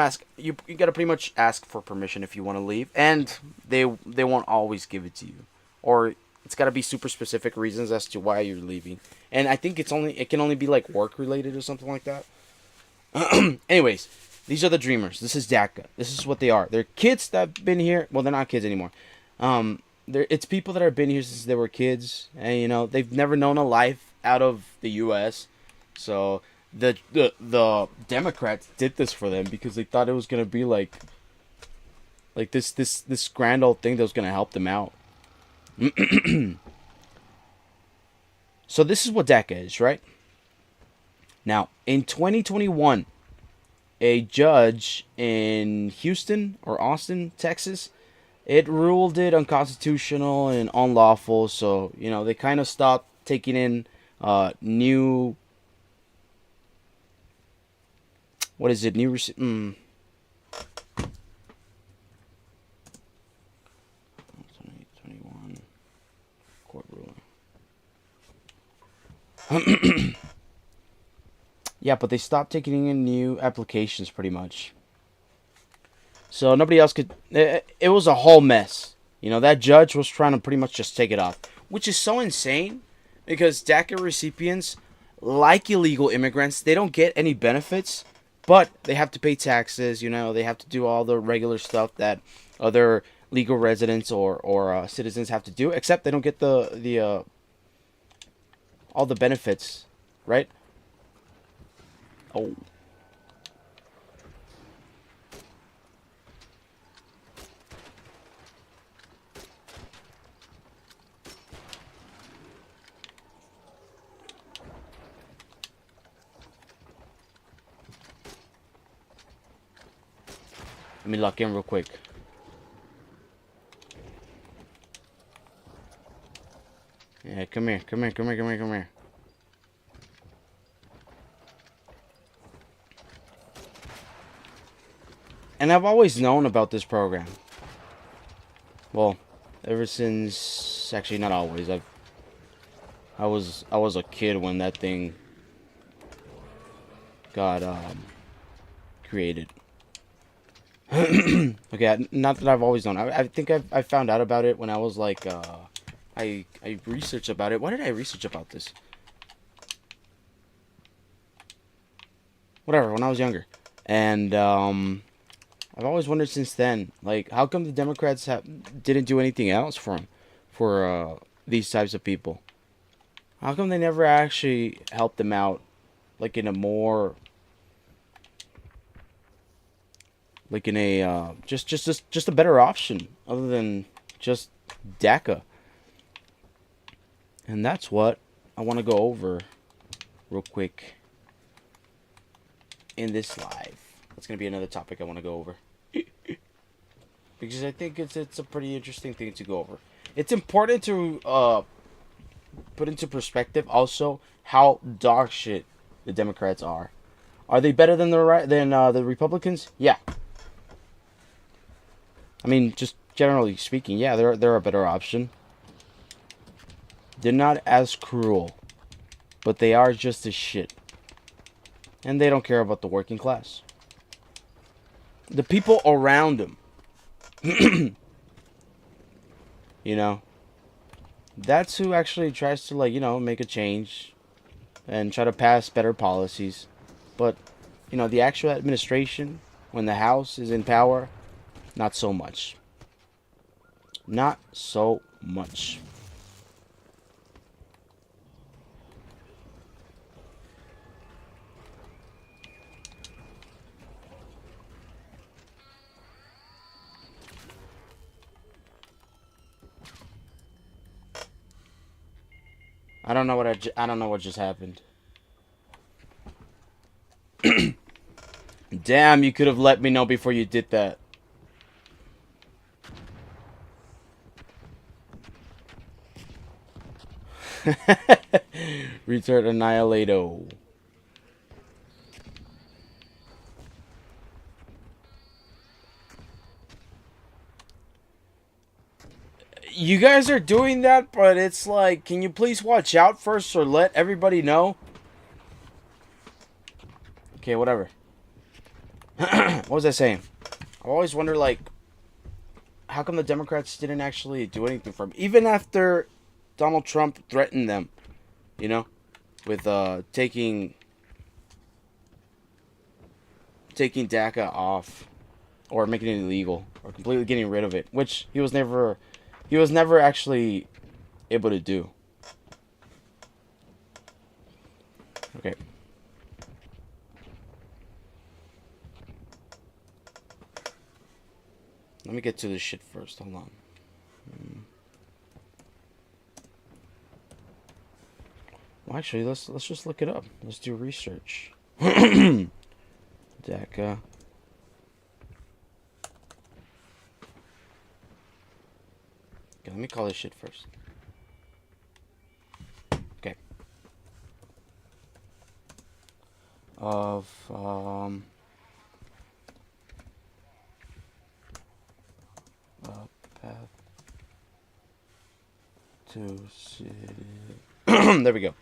much ask for permission if you want to leave, and they won't always give it to you, or it's gotta be super specific reasons as to why you're leaving. And I think it can only be like work related or something like that. Anyways, these are the Dreamers. This is DACA. This is what they are. They're kids that've been here. Well, they're not kids anymore. It's people that have been here since they were kids, and you know they've never known a life out of the U.S. So the Democrats did this for them because they thought it was gonna be like Like this grand old thing that was gonna help them out. So this is what DACA is, right? Now, in 2021, a judge in Houston or Austin, Texas, it ruled it unconstitutional and unlawful. So, you know, they kind of stopped taking in new... What is it? New... 2021 court ruling. Yeah, but they stopped taking in new applications pretty much. So nobody else could... It was a whole mess. You know, that judge was trying to pretty much just take it off. Which is so insane. Because DACA recipients, like illegal immigrants, they don't get any benefits. But they have to pay taxes, you know. They have to do all the regular stuff that other legal residents or citizens have to do. Except they don't get the all the benefits, right? Oh. Let me lock in real quick. Yeah, come here, come here, come here, come here, come here. And I've always known about this program. Well, ever since... Actually, not always. I was a kid when that thing got created. Okay, not that I've always known. I think I found out about it when I was like... I researched about it. Why did I research about this? Whatever, when I was younger. And, I've always wondered since then, like, how come the Democrats didn't do anything else for these types of people? How come they never actually helped them out, like, in a more... Like, in a, just a better option, other than just DACA. And that's what I want to go over real quick in this live. That's going to be another topic I want to go over. Because I think it's a pretty interesting thing to go over. It's important to put into perspective also how dog shit the Democrats are. Are they better than the Republicans? Yeah. I mean, just generally speaking, yeah, they're a better option. They're not as cruel, but they are just as shit. And they don't care about the working class. The people around them. You know, that's who actually tries to, like, you know, make a change and try to pass better policies. But, you know, the actual administration, when the House is in power, not so much. Not so much. I don't know what just happened. Damn, you could have let me know before you did that. Retard Annihilato. You guys are doing that, but it's like, can you please watch out first or let everybody know? Okay, whatever. What was I saying? I always wonder, like, how come the Democrats didn't actually do anything for them? Even after Donald Trump threatened them, you know, with taking DACA off, or making it illegal, or completely getting rid of it, which he was never actually able to do. Okay. Let me get to this shit first. Hold on. Well, actually, let's just look it up. Let's do research. DACA. Okay, let me call this shit first. Okay. Path to city. There we go.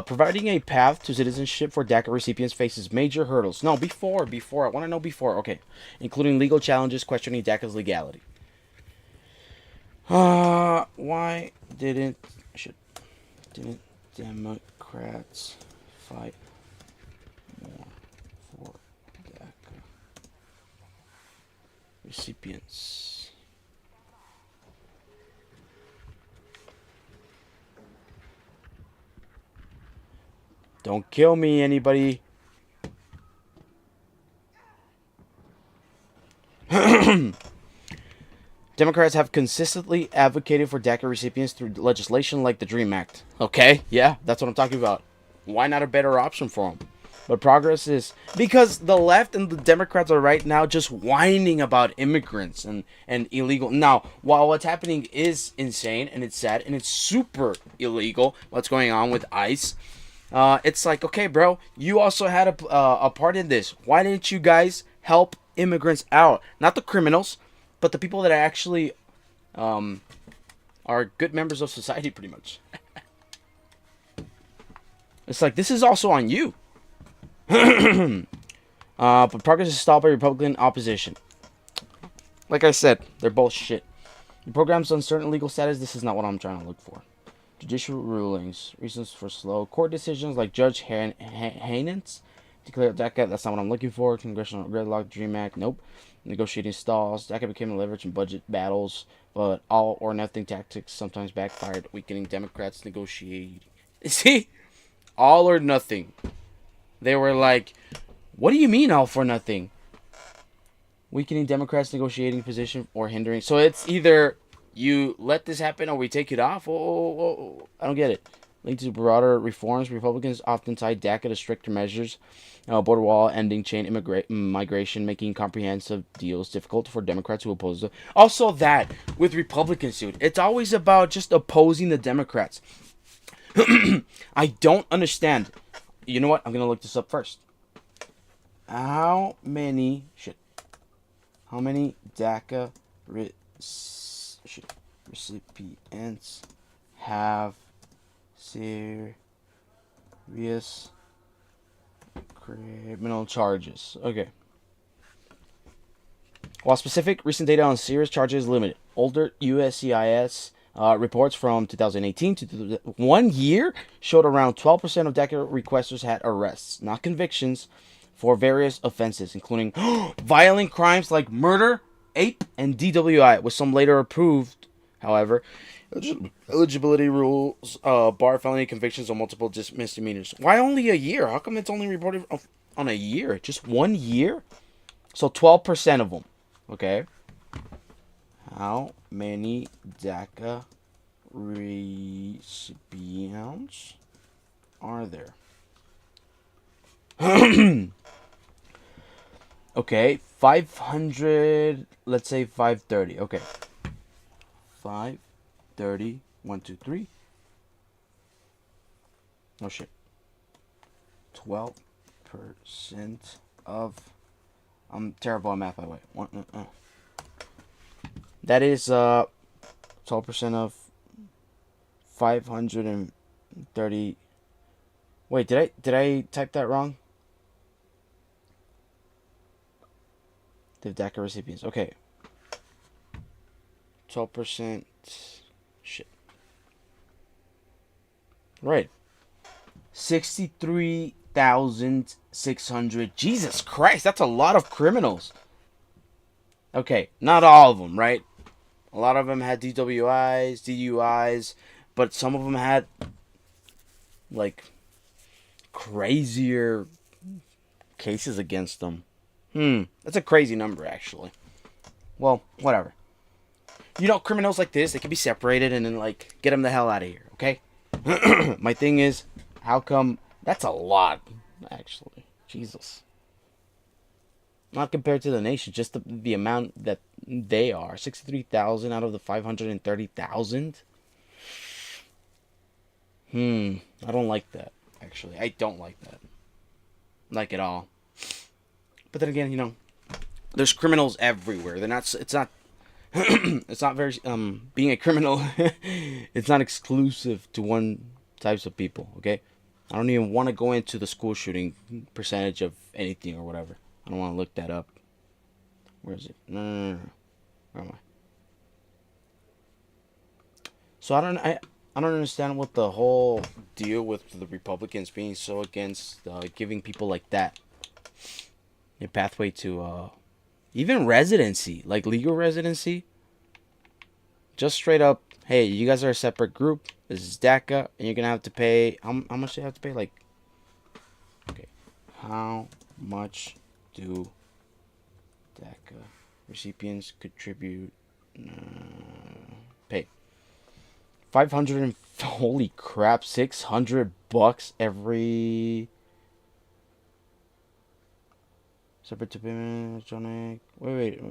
Providing a path to citizenship for DACA recipients faces major hurdles. No, before. I want to know before. Okay. Including legal challenges questioning DACA's legality. Why didn't Democrats fight more for DACA recipients? Don't kill me, anybody. Democrats have consistently advocated for DACA recipients through legislation like the DREAM Act. Okay, yeah, that's what I'm talking about. Why not a better option for them? But progress is... Because the left and the Democrats are right now just whining about immigrants and illegal... Now, while what's happening is insane and it's sad and it's super illegal, what's going on with ICE... it's like, okay, bro, you also had a part in this. Why didn't you guys help immigrants out? Not the criminals, but the people that actually are good members of society, pretty much. It's like, this is also on you. But progress is stalled by Republican opposition. Like I said, they're both shit. The program's uncertain legal status, this is not what I'm trying to look for. Judicial rulings, reasons for slow court decisions like Judge Hanen's declared DACA. That's not what I'm looking for. Congressional gridlock, DREAM Act, nope. Negotiating stalls. DACA became a leverage in budget battles, but all or nothing tactics sometimes backfired, weakening Democrats' negotiating. See, all or nothing. They were like, "What do you mean all for nothing?" Weakening Democrats' negotiating position or hindering. So it's either you let this happen or we take it off. Oh, I don't get it. Linked to broader reforms, Republicans often tie DACA to stricter measures. Border wall, ending chain migration, making comprehensive deals difficult for Democrats who oppose it. Also that, with Republicans, dude, it's always about just opposing the Democrats. I don't understand. You know what? I'm going to look this up first. How many DACA recipients have serious criminal charges? Okay. While specific recent data on serious charges is limited, older USCIS reports from 2018 to 1 year showed around 12% of DACA requesters had arrests, not convictions, for various offenses, including violent crimes like murder, ape, and DWI, with some later approved. However, eligibility rules bar felony convictions on multiple misdemeanors. Why only a year? How come it's only reported on a year? Just 1 year? So 12% of them. Okay. How many DACA recipients are there? Okay, 500, let's say 530. Okay. 530, 1, 2, 3. Oh shit. 12% of, I'm terrible at math, by the way. That is 12% of 530. Wait, did I type that wrong? The DACA recipients. Okay. 12%. Shit. Right. 63,600. Jesus Christ, that's a lot of criminals. Okay, not all of them, right? A lot of them had DWIs, DUIs, but some of them had, like, crazier cases against them. That's a crazy number, actually. Well, whatever. You know, criminals like this, they can be separated and then, like, get them the hell out of here, okay? My thing is, how come... That's a lot, actually. Jesus. Not compared to the nation, just the amount that they are. 63,000 out of the 530,000? I don't like that, actually. I don't like that. Like at all. But then again, you know, there's criminals everywhere. They're not... It's not... it's not very... being a criminal, it's not exclusive to one types of people, okay? I don't even want to go into the school shooting percentage of anything or whatever. I don't want to look that up. Where is it? No. Where am I? So I don't understand what the whole deal with the Republicans being so against giving people like that a pathway to even residency, like legal residency. Just straight up, hey, you guys are a separate group. This is DACA, and you're gonna have to pay. How much do you have to pay? Like, okay, how much do DACA recipients contribute? Pay 500 and holy crap, $600 every. Separate to payment, electronic. Wait.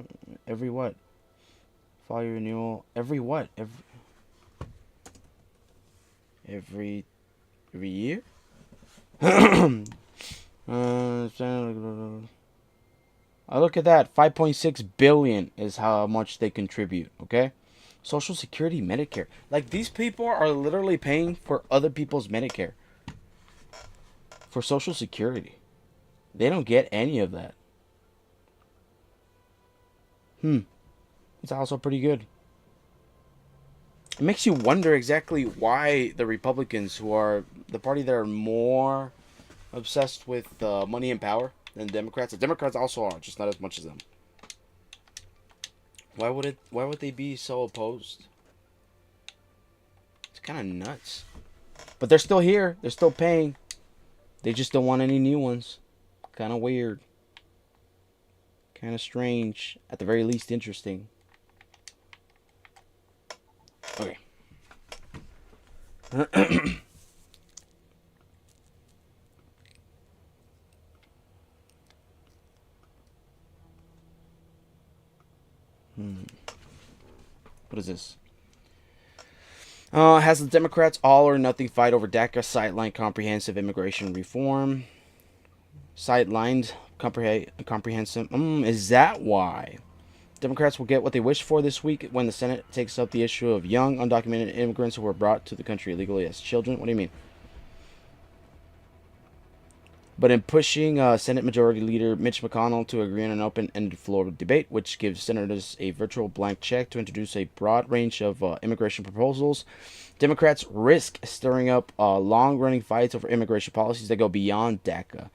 Every what? File your renewal. Every what? Every year? I look at that. 5.6 billion is how much they contribute, okay? Social Security, Medicare. Like, these people are literally paying for other people's Medicare. For Social Security. They don't get any of that. It's also pretty good. It makes you wonder exactly why the Republicans, who are the party that are more obsessed with money and power than the Democrats. The Democrats also are, just not as much as them. Why would they be so opposed? It's kind of nuts. But they're still here. They're still paying. They just don't want any new ones. Kind of weird. Kind of strange. At the very least, interesting. Okay. What is this? Has the Democrats all or nothing fight over DACA sidelined comprehensive immigration reform? Sidelined comprehensive. Is that why? Democrats will get what they wish for this week when the Senate takes up the issue of young, undocumented immigrants who were brought to the country illegally as children. What do you mean? But in pushing Senate Majority Leader Mitch McConnell to agree on an open-ended floor debate, which gives senators a virtual blank check to introduce a broad range of immigration proposals, Democrats risk stirring up long-running fights over immigration policies that go beyond DACA.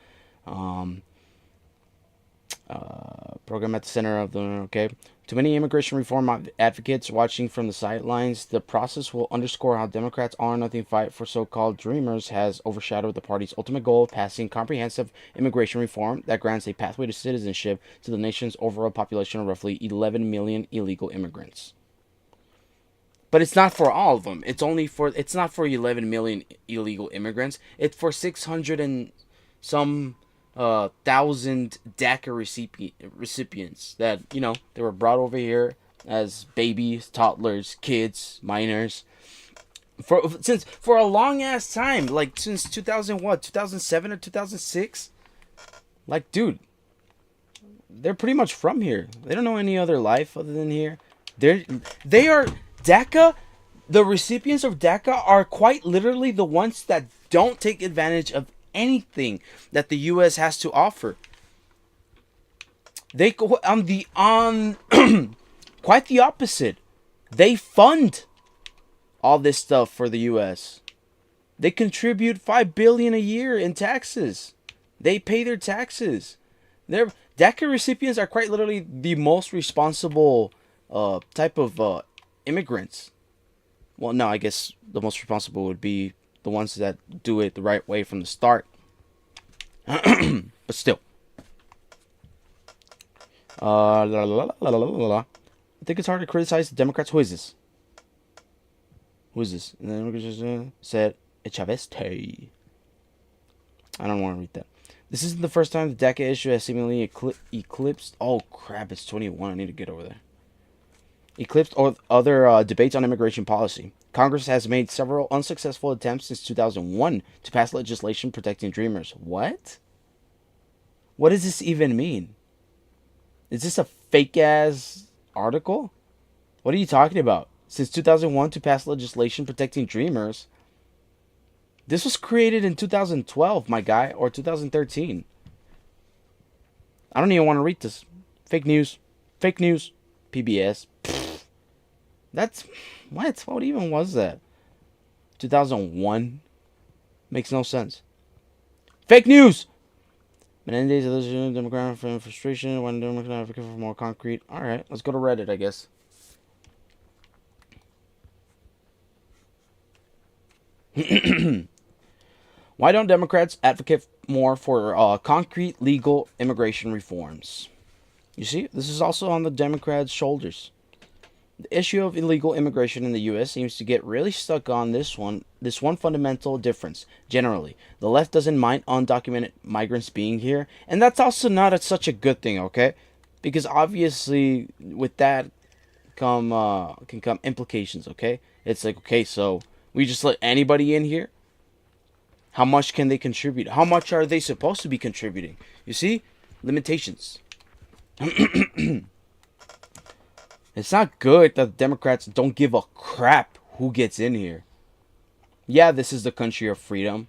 Program at the center of the... Okay. To many immigration reform advocates watching from the sidelines, the process will underscore how Democrats' all-or-nothing fight for so-called dreamers has overshadowed the party's ultimate goal of passing comprehensive immigration reform that grants a pathway to citizenship to the nation's overall population of roughly 11 million illegal immigrants. But it's not for all of them. It's not for 11 million illegal immigrants. It's for 600 and some... 1,000 DACA recipients that, you know, they were brought over here as babies, toddlers, kids, minors for a long ass time, like since 2007 or 2006. Like, dude, they're pretty much from here. They don't know any other life other than here. They are DACA. The recipients of DACA are quite literally the ones that don't take advantage of anything that the U.S. has to offer. They go on quite the opposite. They fund all this stuff for the U.S. They contribute $5 billion a year in taxes. They pay their taxes. Their DACA recipients are quite literally the most responsible type of immigrants. Well, no, I guess the most responsible would be the ones that do it the right way from the start. But still. I think it's hard to criticize the Democrats. Who is this? Who is this? And then said Chaveste. I don't want to read that. This isn't the first time the DACA issue has seemingly eclipsed. Oh crap! It's 21. I need to get over there. Eclipsed other debates on immigration policy. Congress has made several unsuccessful attempts since 2001 to pass legislation protecting Dreamers. What? What does this even mean? Is this a fake-ass article? What are you talking about? Since 2001 to pass legislation protecting Dreamers? This was created in 2012, my guy, or 2013. I don't even want to read this. Fake news. Fake news. PBS. Pfft. That's... What? What even was that? 2001? Makes no sense. Fake news! Menendez, Democrat frustration, when Democrats advocate for more concrete. Alright, let's go to Reddit, I guess. Why don't Democrats advocate more for concrete legal immigration reforms? You see, this is also on the Democrats' shoulders. The issue of illegal immigration in the U.S. seems to get really stuck on this one fundamental difference. Generally, the left doesn't mind undocumented migrants being here, and that's also not such a good thing, okay? Because obviously, with that can come implications, okay? It's like, okay, so we just let anybody in here? How much can they contribute? How much are they supposed to be contributing? You see? Limitations. It's not good that the Democrats don't give a crap who gets in here. Yeah, this is the country of freedom.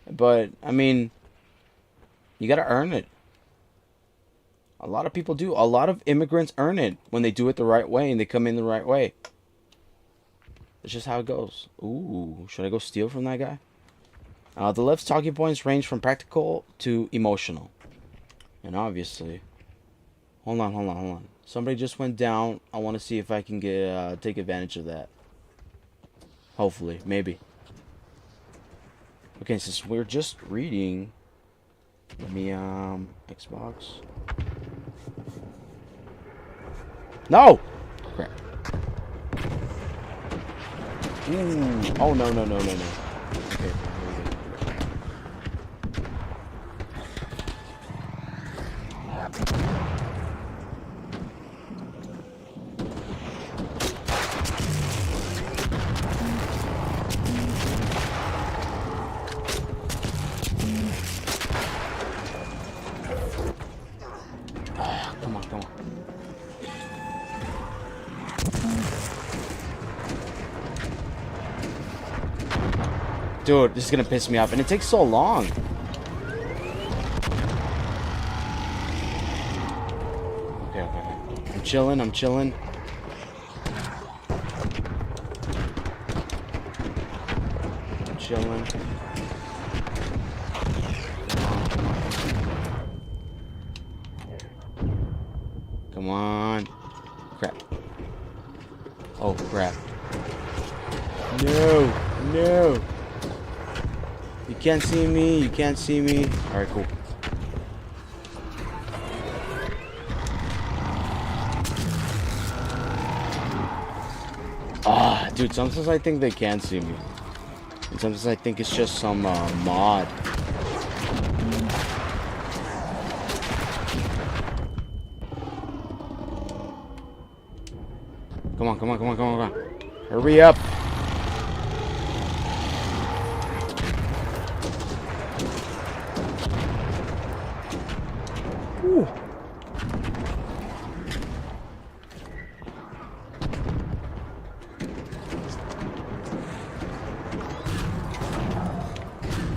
But, I mean, you gotta earn it. A lot of people do. A lot of immigrants earn it when they do it the right way and they come in the right way. It's just how it goes. Ooh, should I go steal from that guy? The left's talking points range from practical to emotional. And obviously... Hold on. Somebody just went down. I want to see if I can get take advantage of that. Hopefully. Maybe. Okay, since we're just reading... Let me, Xbox... No! Crap. Ooh. Oh, no. Okay. Come on. Dude, this is gonna piss me off, and it takes so long. Okay. I'm chilling. Come on. Crap. Oh, crap. No. You can't see me. Alright, cool. Dude, sometimes I think they can see me. And sometimes I think it's just some mod. Come on. Hurry up. Ooh.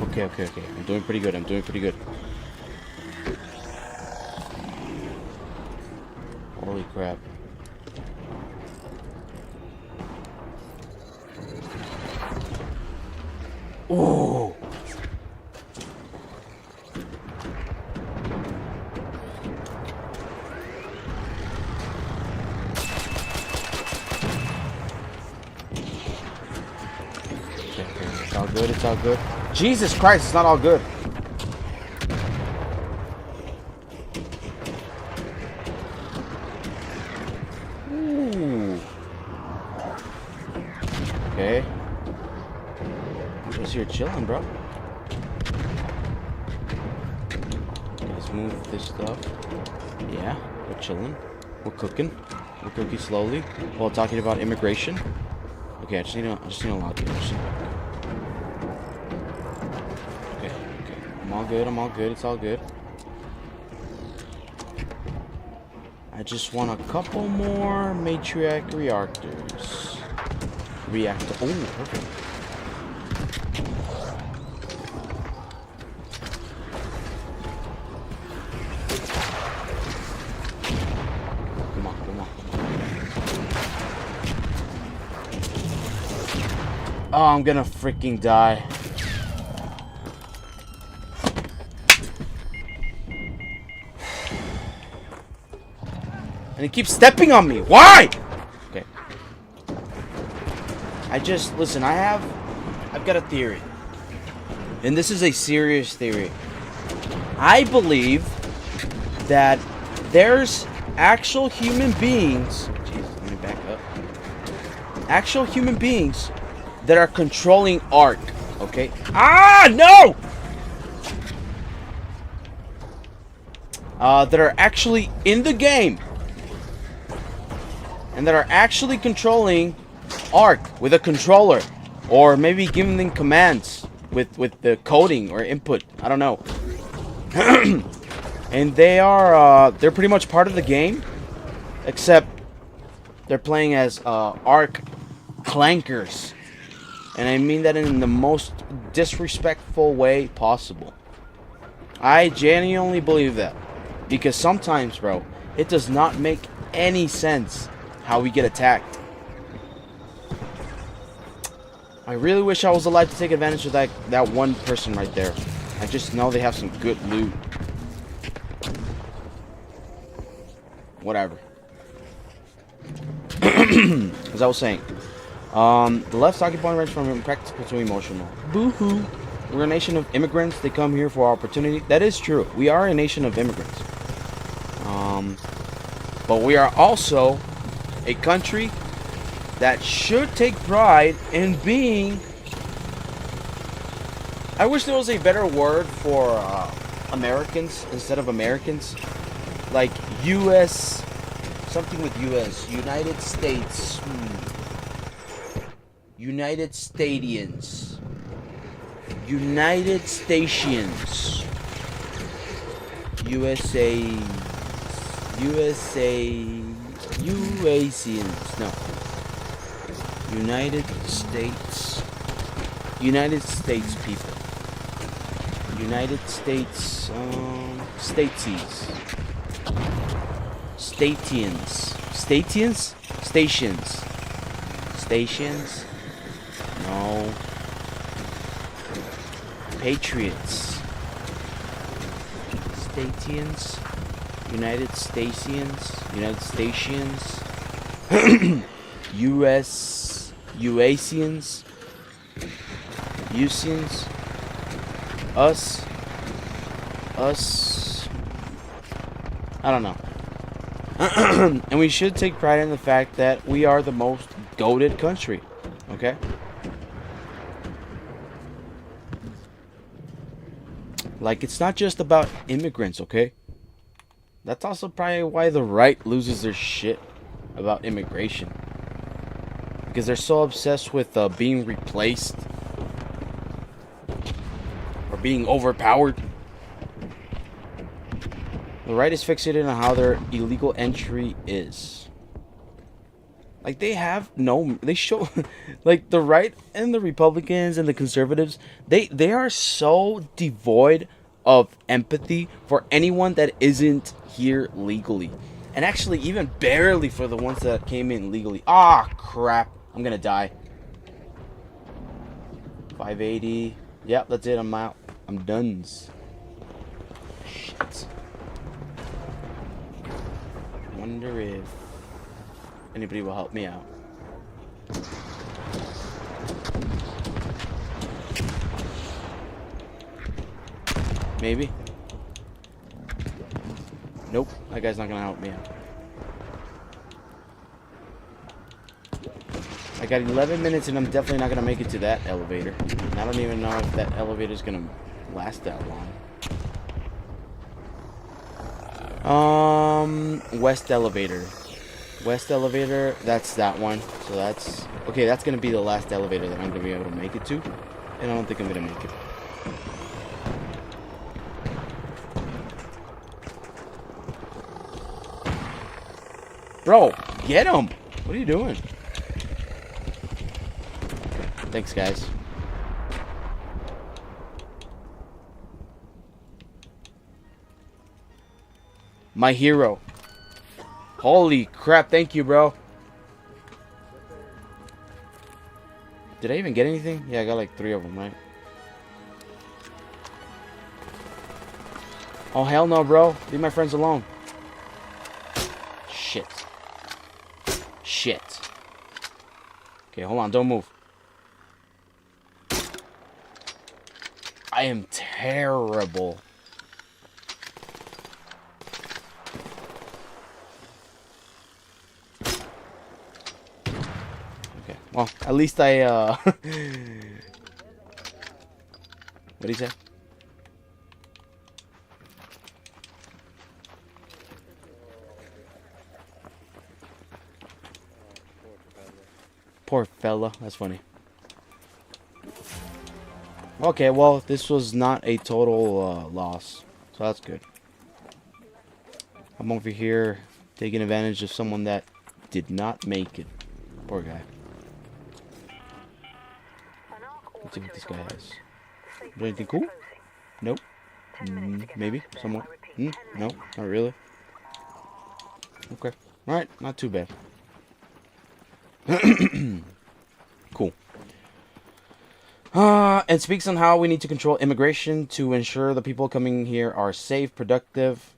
Okay. I'm doing pretty good. Holy crap. Ooh. Okay. It's all good. Jesus Christ, it's not all good. Okay. I'm just here chilling, bro. Let's move this stuff. Yeah, we're chilling. We're cooking. We're cooking slowly while talking about immigration. Okay, I just need to lock it. Okay. I'm all good. It's all good. I just want a couple more matriarch reactors. Oh, perfect. Come on. Oh, I'm gonna freaking die. And he keeps stepping on me. Why? Okay. Listen, I've got a theory. And this is a serious theory. I believe that there's actual human beings. Jesus, let me back up. Actual human beings that are controlling Ark. Okay? Ah, no! That are actually in the game. And that are actually controlling Ark with a controller. Or maybe giving them commands with the coding or input. I don't know. And they're pretty much part of the game. Except they're playing as Ark clankers. And I mean that in the most disrespectful way possible. I genuinely believe that. Because sometimes, bro, it does not make any sense how we get attacked. I really wish I was alive to take advantage of that one person right there. I just know they have some good loot. Whatever. As I was saying, the left's talking point range from practical to emotional. Boo-hoo. We're a nation of immigrants. They come here for opportunity. That is true. We are a nation of immigrants. But we are also a country that should take pride in being... I wish there was a better word for Americans instead of Americans. Like U.S. Something with U.S. United States. United Stadians. United Stations. USA. UACians. No. United States. United States people. United States. Statesies. Statians. Statians? Stations. Stations? No. Patriots. Statians. United Statians. United Stations. UACians. UCians. Us. I don't know. And we should take pride in the fact that we are the most goated country. Okay? Like, it's not just about immigrants, okay? That's also probably why the right loses their shit about immigration. Because they're so obsessed with being replaced. Or being overpowered. The right is fixated on how their illegal entry is. Like, they show, like, the right and the Republicans and the conservatives, they are so devoid of empathy for anyone that isn't here legally. And actually, even barely for the ones that came in legally. Ah, crap. I'm gonna die. 580. Yep, that's it. I'm out. I'm done. Shit. Wonder if anybody will help me out. Maybe. Nope, that guy's not gonna help me out. I got 11 minutes and I'm definitely not gonna make it to that elevator. And I don't even know if that elevator is gonna last that long. West elevator. West elevator, that's that one. So that's okay, that's gonna be the last elevator that I'm gonna be able to make it to. And I don't think I'm gonna make it. Bro, get him! What are you doing? Thanks, guys. My hero. Holy crap, thank you, bro. Did I even get anything? Yeah, I got like 3 of them, right? Oh, hell no, bro. Leave my friends alone. Shit. Shit. Okay, hold on. Don't move. I am terrible. Okay, well, at least I, what did he say? Poor fella. That's funny. Okay, well, this was not a total loss. So that's good. I'm over here taking advantage of someone that did not make it. Poor guy. Let's see what this guy has. Do anything cool? Nope. Maybe. Somewhat. No, not really. Okay. Alright, not too bad. Cool. And speaks on how we need to control immigration to ensure the people coming here are safe, productive,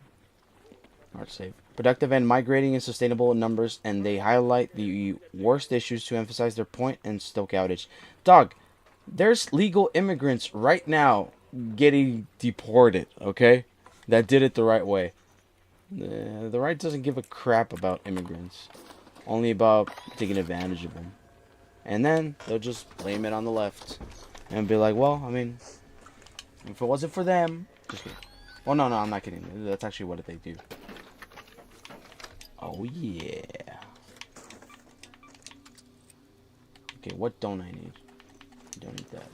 and migrating in sustainable numbers, and they highlight the worst issues to emphasize their point and stoke outage. Dog, there's legal immigrants right now getting deported, okay? That did it the right way. The right doesn't give a crap about immigrants. Only about taking advantage of them. And then they'll just blame it on the left. And be like, well, I mean, if it wasn't for them... Just kidding. Oh, no, I'm not kidding. That's actually what they do. Oh, yeah. Okay, what don't I need? Don't need that.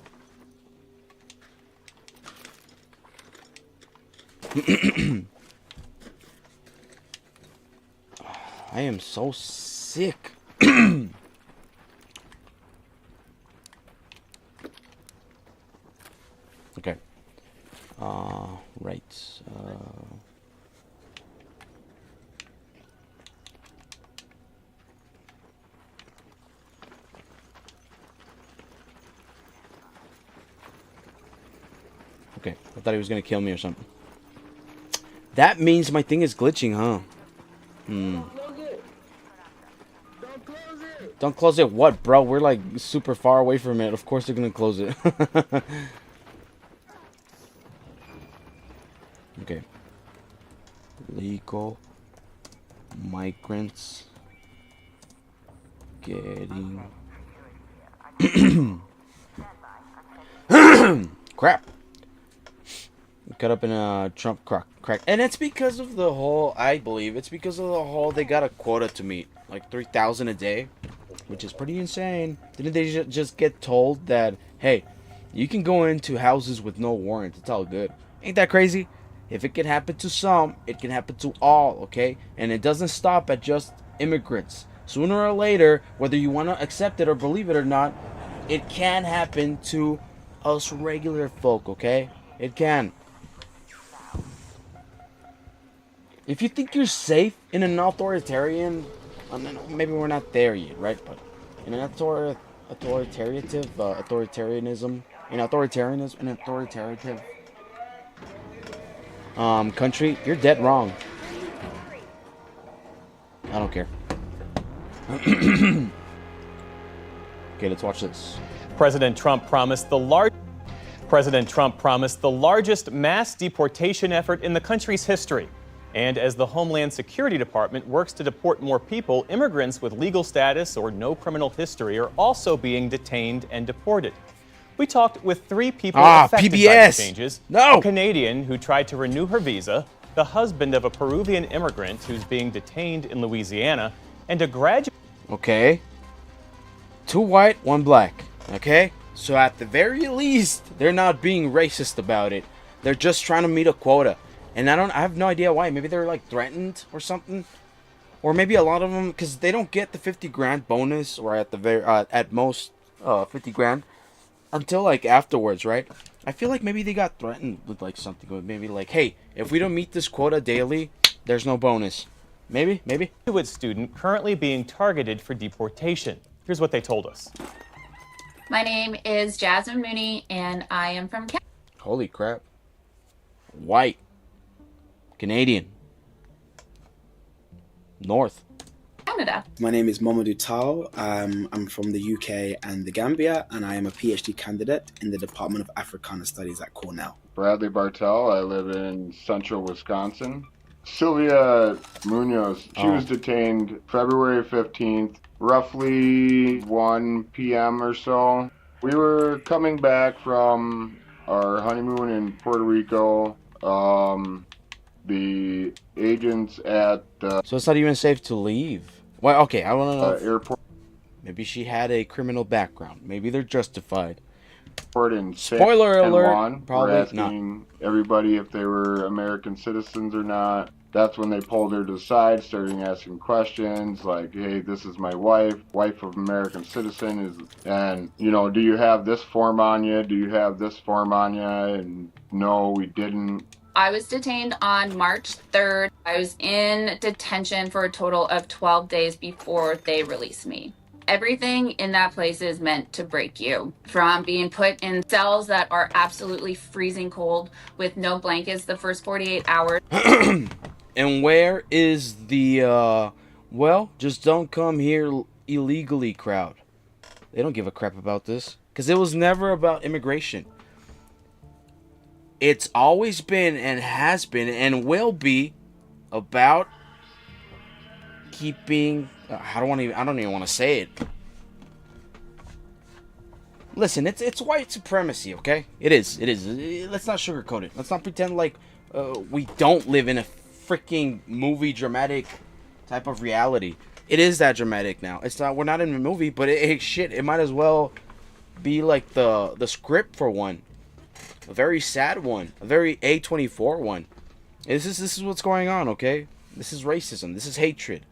I am so sick. Okay. Right. Okay. I thought he was gonna kill me or something. That means my thing is glitching, huh? Don't close it what, bro? We're like super far away from it. Of course they're gonna close it. Okay. Legal migrants getting crap. Cut up in a Trump crack. And it's because of the whole, I believe, it's because of the whole, they got a quota to meet. Like 3,000 a day. Which is pretty insane. Didn't they just get told that, hey, you can go into houses with no warrant. It's all good. Ain't that crazy? If it can happen to some, it can happen to all, okay? And it doesn't stop at just immigrants. Sooner or later, whether you want to accept it or believe it or not, it can happen to us regular folk, okay? It can. If you think you're safe in an authoritarian... maybe we're not there yet, right? But in an authoritarianism, country, you're dead wrong. I don't care. Okay, let's watch this. President Trump promised the largest mass deportation effort in the country's history. And as the Homeland Security Department works to deport more people, immigrants with legal status or no criminal history are also being detained and deported. We talked with 3 people affected by PBS. the changes. No. A Canadian who tried to renew her visa, the husband of a Peruvian immigrant who's being detained in Louisiana, and a graduate. Okay. 2 white, 1 black. Okay? So at the very least, they're not being racist about it. They're just trying to meet a quota. And I have no idea why. Maybe they're like threatened or something. Or maybe a lot of them, because they don't get the 50 grand bonus, or at the very, at most, 50 grand. Until like afterwards, right? I feel like maybe they got threatened with like something. Maybe like, hey, if we don't meet this quota daily, there's no bonus. Maybe. Graduate student currently being targeted for deportation. Here's what they told us. My name is Jasmine Mooney, and I am from Canada. Holy crap. White. Canadian. North. My name is Mamadou Tao. I'm from the UK and the Gambia, and I am a PhD candidate in the Department of Africana Studies at Cornell. Bradley Bartel. I live in central Wisconsin. Sylvia Munoz. She was detained February 15th, roughly 1 p.m. or so. We were coming back from our honeymoon in Puerto Rico. The agents at So it's not even safe to leave. Well, okay, I want to know. Airport. Maybe she had a criminal background. Maybe they're justified. In Spoiler San alert. Juan. Probably we're asking everybody if they were American citizens or not. That's when they pulled her to the side, starting asking questions like, hey, this is my wife of American citizen, and, you know, do you have this form on you? Do you have this form on you? And no, we didn't. I was detained on March 3rd. I was in detention for a total of 12 days before they released me. Everything in that place is meant to break you. From being put in cells that are absolutely freezing cold with no blankets the first 48 hours. And where is the, well, just don't come here illegally crowd? They don't give a crap about this. Because it was never about immigration. It's always been and has been and will be about keeping... I don't even want to say it. Listen, it's white supremacy, okay? It is. Let's not sugarcoat it. Let's not pretend like we don't live in a freaking movie dramatic type of reality. It is that dramatic now. It's not. We're not in a movie, but it might as well be like the script for one. A very sad one. A very A24 one. This is what's going on, okay? This is racism. This is hatred.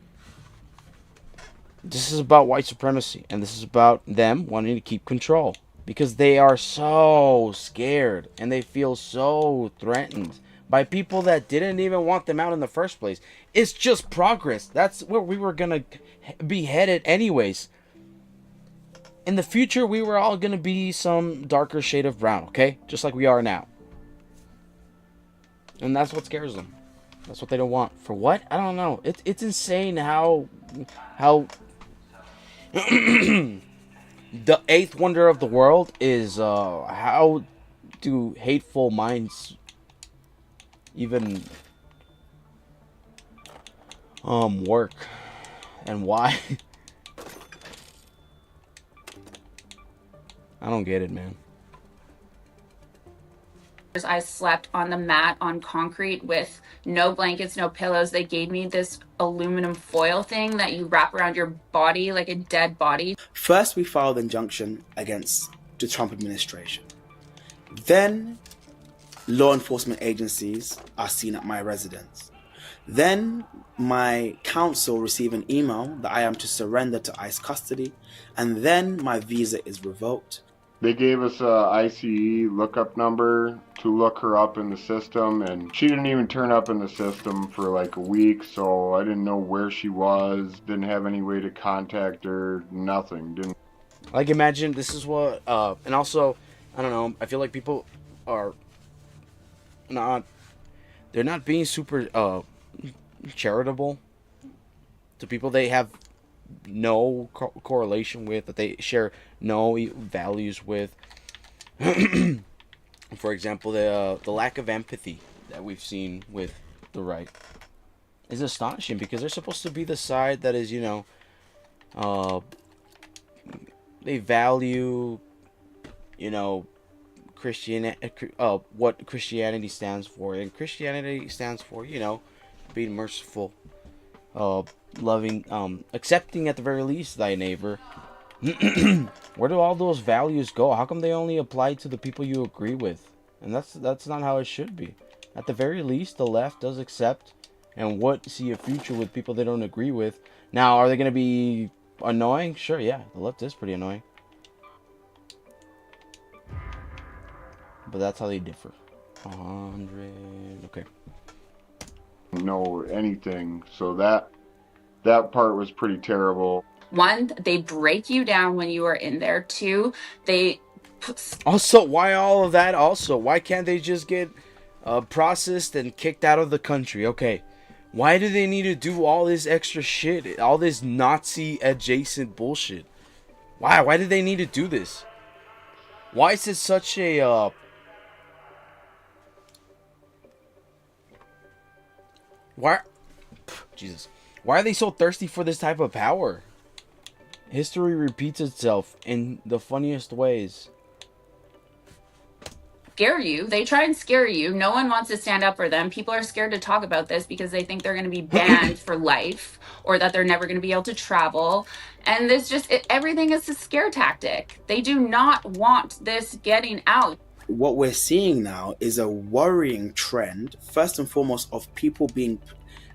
This is about white supremacy. And this is about them wanting to keep control. Because they are so scared. And they feel so threatened by people that didn't even want them out in the first place. It's just progress. That's where we were going to be headed anyways. In the future, we were all going to be some darker shade of brown, okay? Just like we are now. And that's what scares them. That's what they don't want. For what? I don't know. It's insane how the 8th wonder of the world is how do hateful minds even work, and why? I don't get it, man. I slept on the mat on concrete with no blankets, no pillows. They gave me this aluminum foil thing that you wrap around your body like a dead body. First, we filed injunction against the Trump administration. Then, law enforcement agencies are seen at my residence. Then, my counsel received an email that I am to surrender to ICE custody, and then my visa is revoked. They gave us a ICE lookup number to look her up in the system, and she didn't even turn up in the system for like a week, so I didn't know where she was, didn't have any way to contact her, nothing. Like, imagine this is what, and also, I don't know, I feel like people are they're not being super, charitable to people they have no correlation with, that they share no values with. For example, the lack of empathy that we've seen with the right. is astonishing because they're supposed to be the side that is, you know, they value, you know, what Christianity stands for, and Christianity stands for, you know, being merciful, loving, accepting at the very least thy neighbor. Where do all those values go? How come they only apply to the people you agree with? And that's not how it should be. At the very least, the left does accept and see a future with people they don't agree with. Now, are they going to be annoying? Sure, yeah. The left is pretty annoying. But that's how they differ. 100. Okay. Know anything, so that part was pretty terrible. One, they break you down when you are in there. Two, they... Also, why all of that? Also, why can't they just get processed and kicked out of the country? Okay. Why do they need to do all this extra shit? All this Nazi adjacent bullshit? Why? Why do they need to do this? Why is it such a Jesus. Why are they so thirsty for this type of power? History repeats itself in the funniest ways. Scare you. They try and scare you. No one wants to stand up for them. People are scared to talk about this because they think they're going to be banned for life, or that they're never going to be able to travel. And this everything is a scare tactic. They do not want this getting out. What we're seeing now is a worrying trend, first and foremost, of people being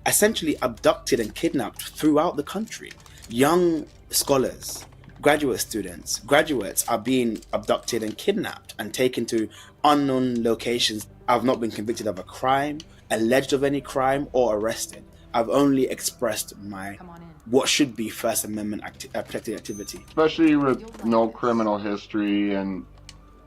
essentially abducted and kidnapped throughout the country. Young scholars, graduate students, graduates are being abducted and kidnapped and taken to unknown locations. I've not been convicted of a crime, alleged of any crime, or arrested. I've only expressed my what should be First Amendment protected activity. Especially with no criminal history and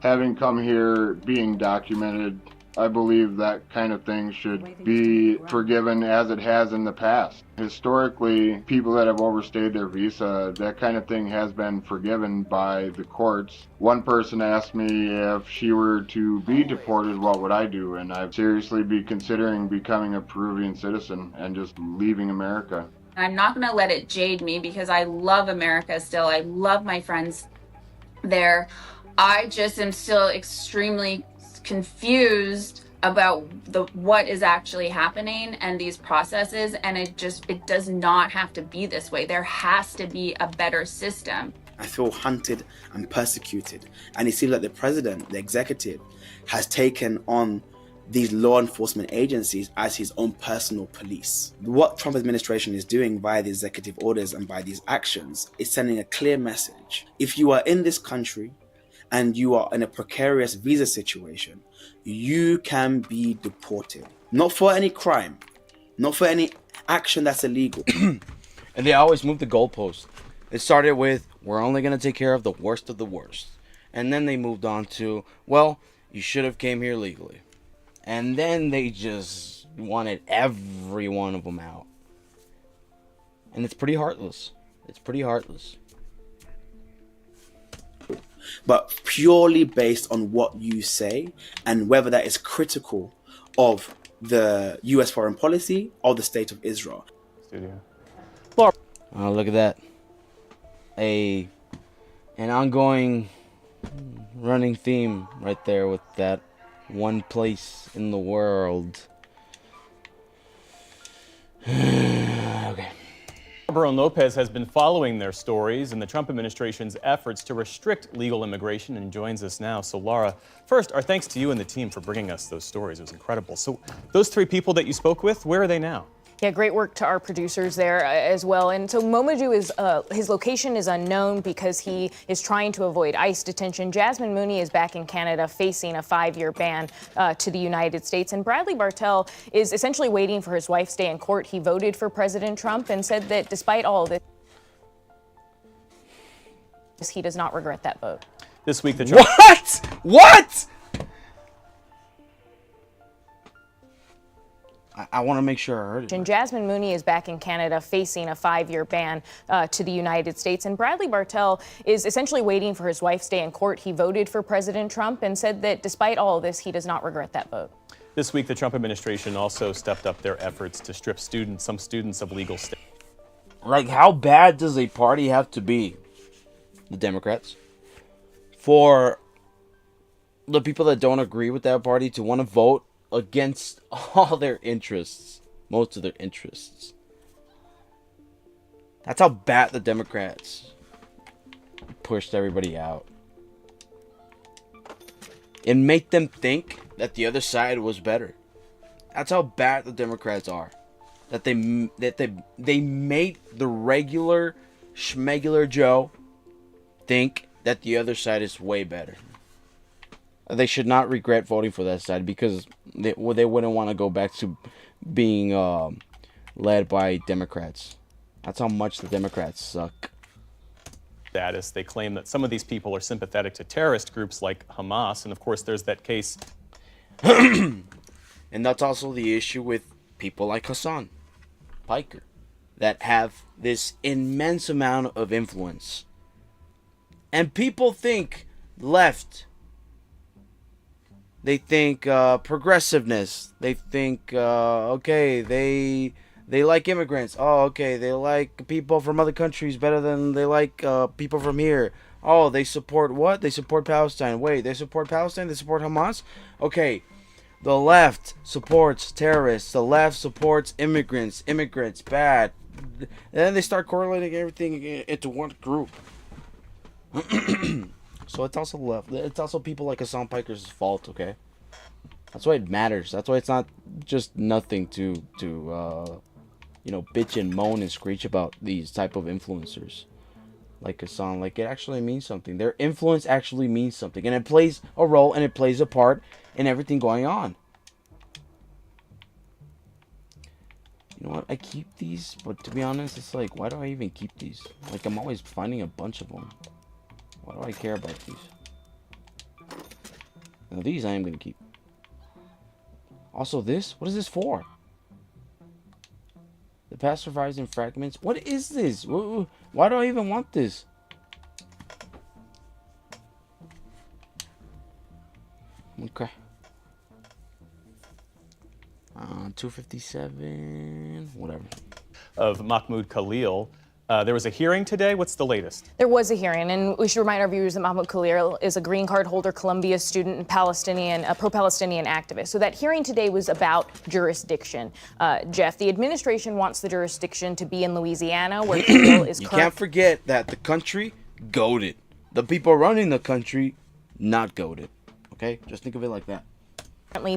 having come here being documented, I believe that kind of thing should be forgiven as it has in the past. Historically, people that have overstayed their visa, that kind of thing has been forgiven by the courts. One person asked me if she were to be deported, what would I do? And I'd seriously be considering becoming a Peruvian citizen and just leaving America. I'm not going to let it jade me because I love America still. I love my friends there. I just am still extremely confused about what is actually happening and these processes, and it does not have to be this way. There has to be a better system. I feel hunted and persecuted, and it seems like the president, the executive, has taken on these law enforcement agencies as his own personal police. What Trump administration is doing via the executive orders and by these actions is sending a clear message. If you are in this country and you are in a precarious visa situation, you can be deported. Not for any crime, not for any action that's illegal. And they always move the goalpost. It started with, we're only going to take care of the worst of the worst. And then they moved on to, well, you should have came here legally. And then they just wanted every one of them out. And it's pretty heartless. It's pretty heartless. But purely based on what you say and whether that is critical of the US foreign policy or the state of Israel. Oh, look at that. An ongoing running theme right there with that one place in the world. Okay. Barbara and Lopez has been following their stories and the Trump administration's efforts to restrict legal immigration and joins us now. So Laura, first, our thanks to you and the team for bringing us those stories. It was incredible. So those three people that you spoke with, where are they now? Yeah, great work to our producers there as well. And so Momodou is, his location is unknown because he is trying to avoid ICE detention. Jasmine Mooney is back in Canada facing a 5-year ban to the United States. And Bradley Bartell is essentially waiting for his wife's day in court. He voted for President Trump and said that despite all of this, he does not regret that vote. This week, the Trump... What? I want to make sure I heard it. And Jasmine Mooney is back in Canada facing a 5-year ban to the United States. And Bradley Bartell is essentially waiting for his wife's day in court. He voted for President Trump and said that despite all of this, he does not regret that vote. This week, the Trump administration also stepped up their efforts to strip some students of legal status. Like, how bad does a party have to be, the Democrats, for the people that don't agree with that party to want to vote against all their interests, most of their interests? That's how bad the Democrats pushed everybody out. And make them think that the other side was better. That's how bad the Democrats are. That they made the regular schmegular Joe think that the other side is way better. They should not regret voting for that side, because they wouldn't want to go back to being led by Democrats. That's how much the Democrats suck. Status. They claim that some of these people are sympathetic to terrorist groups like Hamas, and of course there's that case. And that's also the issue with people like Hasan Piker that have this immense amount of influence. And people think left. They think progressiveness. They think, okay, they like immigrants. Oh, okay, they like people from other countries better than they like people from here. Oh, they support what? They support Palestine. Wait, they support Palestine? They support Hamas? Okay, the left supports terrorists. The left supports immigrants. Immigrants, bad. And then they start correlating everything into one group. So it's also left. It's also people like Hasan Piker's fault, okay? That's why it matters. That's why it's not just nothing to bitch and moan and screech about these type of influencers like Hasan. Like, it actually means something. Their influence actually means something, and it plays a role and it plays a part in everything going on. You know what? I keep these, but to be honest, it's like, why do I even keep these? Like, I'm always finding a bunch of them. Why do I care about these? Now, these I am gonna keep. Also, this? What is this for? The past survives in fragments. What is this? Why do I even want this? Okay. 257. Whatever. Of Mahmoud Khalil. There was a hearing today. What's the latest? There was a hearing, and we should remind our viewers that Mahmoud Khalil is a green card holder, Columbia student, and a pro-Palestinian activist. So that hearing today was about jurisdiction. Jeff, the administration wants the jurisdiction to be in Louisiana, where Khalil is You can't forget that the country goaded. The people running the country, not goaded. Okay? Just think of it like that.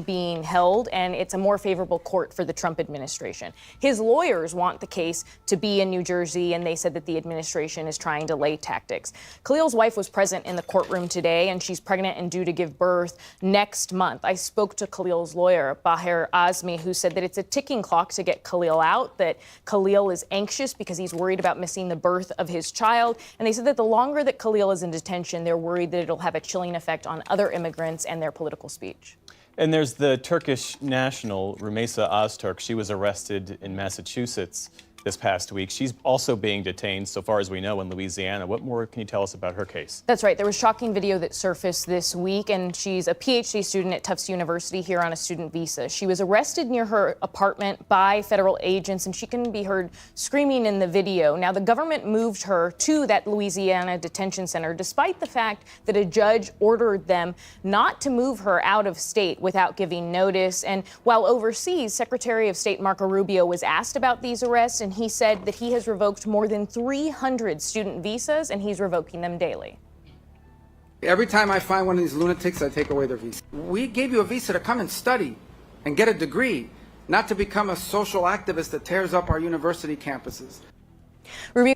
Being held, and it's a more favorable court for the Trump administration. His lawyers want the case to be in New Jersey, and they said that the administration is trying to delay tactics. Khalil's wife was present in the courtroom today, and she's pregnant and due to give birth next month. I spoke to Khalil's lawyer, Bahir Azmi, who said that it's a ticking clock to get Khalil out, that Khalil is anxious because he's worried about missing the birth of his child, and they said that the longer that Khalil is in detention, they're worried that it'll have a chilling effect on other immigrants and their political speech. And there's the Turkish national, Rumeysa Öztürk. She was arrested in Massachusetts this past week. She's also being detained, so far as we know, in Louisiana. What more can you tell us about her case? That's right. There was shocking video that surfaced this week, and she's a PhD student at Tufts University here on a student visa. She was arrested near her apartment by federal agents, and she can be heard screaming in the video. Now, the government moved her to that Louisiana detention center, despite the fact that a judge ordered them not to move her out of state without giving notice. And while overseas, Secretary of State Marco Rubio was asked about these arrests, and he said that he has revoked more than 300 student visas, and he's revoking them daily. Every time I find one of these lunatics, I take away their visa. We gave you a visa to come and study and get a degree, not to become a social activist that tears up our university campuses. Rubio.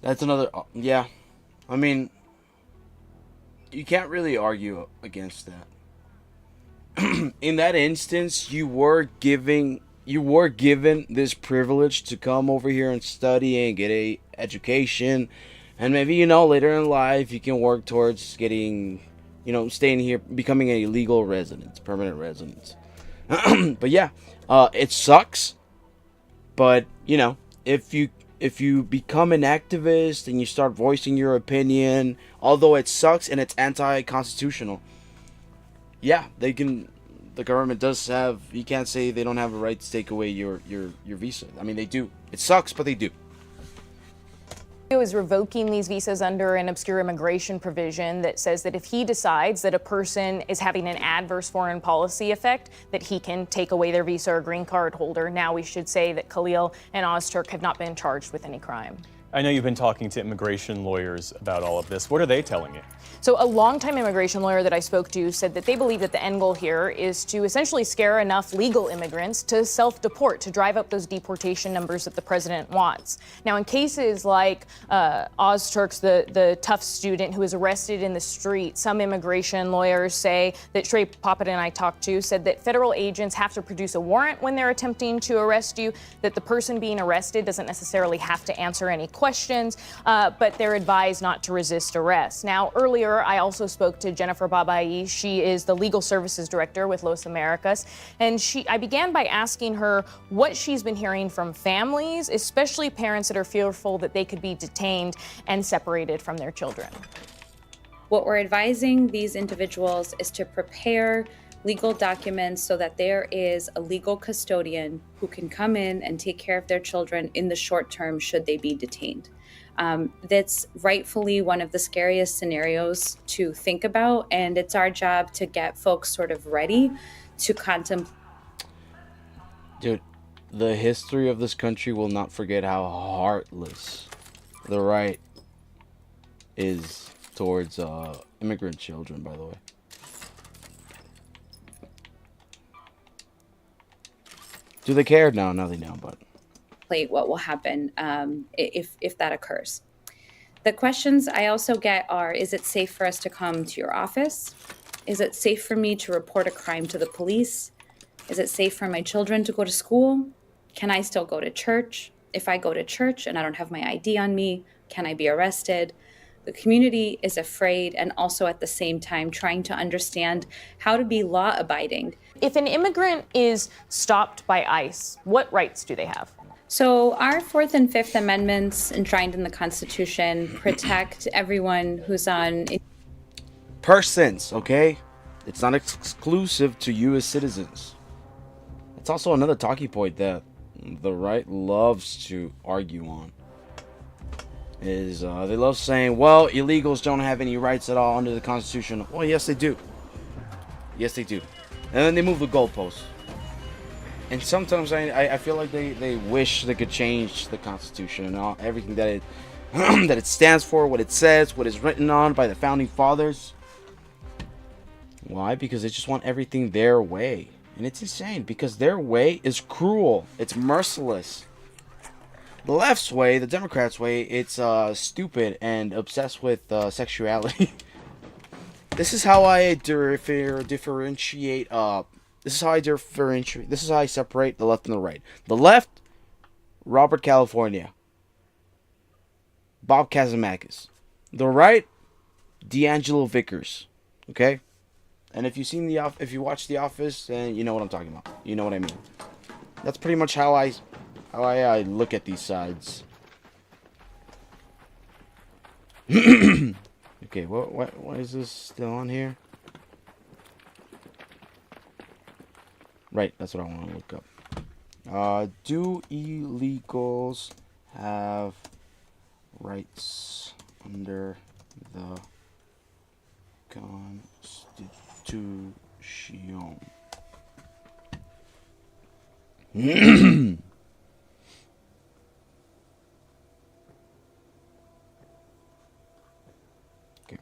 That's another, yeah. I mean, you can't really argue against that. In that instance, you were given this privilege to come over here and study and get a education, and maybe, later in life you can work towards getting, staying here, becoming a legal resident, permanent resident. But yeah, it sucks, but if you become an activist and you start voicing your opinion, although it sucks and it's anti-constitutional, yeah, they can. The government does have. You can't say they don't have a right to take away your visa. I mean, they do. It sucks, but they do. Is revoking these visas under an obscure immigration provision that says that if he decides that a person is having an adverse foreign policy effect, that he can take away their visa or green card holder. Now we should say that Khalil and Ozturk have not been charged with any crime. I know you've been talking to immigration lawyers about all of this. What are they telling you? So a longtime immigration lawyer that I spoke to said that they believe that the end goal here is to essentially scare enough legal immigrants to self-deport, to drive up those deportation numbers that the president wants. Now, in cases like Ozturk's, the tough student who was arrested in the street, some immigration lawyers say that Trey Poppet and I talked to said that federal agents have to produce a warrant when they're attempting to arrest you, that the person being arrested doesn't necessarily have to answer any questions, but they're advised not to resist arrest. Now, earlier, I also spoke to Jennifer Babai. She is the legal services director with Los Americas. And I began by asking her what she's been hearing from families, especially parents that are fearful that they could be detained and separated from their children. What we're advising these individuals is to prepare legal documents so that there is a legal custodian who can come in and take care of their children in the short term should they be detained. That's rightfully one of the scariest scenarios to think about, and it's our job to get folks sort of ready to contemplate. Dude, the history of this country will not forget how heartless the right is towards immigrant children, by the way. Do they care? No, they don't, but... what will happen if that occurs. The questions I also get are, is it safe for us to come to your office? Is it safe for me to report a crime to the police? Is it safe for my children to go to school? Can I still go to church? If I go to church and I don't have my ID on me, can I be arrested? The community is afraid and also at the same time trying to understand how to be law-abiding. If an immigrant is stopped by ICE, what rights do they have? So our Fourth and Fifth Amendments enshrined in the Constitution protect everyone who's on... Persons, okay? It's not exclusive to U.S. citizens. It's also another talking point that the right loves to argue on. They love saying, well, illegals don't have any rights at all under the Constitution. Well, yes, they do. Yes, they do. And then they move the goalposts. And sometimes I feel like they wish they could change the Constitution and everything that it that it stands for, what it says, what is written on by the founding fathers. Why? Because they just want everything their way. And it's insane because their way is cruel. It's merciless. The left's way, the Democrats' way, it's stupid and obsessed with sexuality. This is how I differentiate. This is how I differentiate. This is how I separate the left and the right. The left, Robert California, Bob Kazamakis. The right, D'Angelo Vickers. Okay, and if you've seen if you watch The Office, then you know what I'm talking about. You know what I mean. That's pretty much how I look at these sides. Okay, what is this still on here? Right, that's what I want to look up. Do illegals have rights under the Constitution? Okay.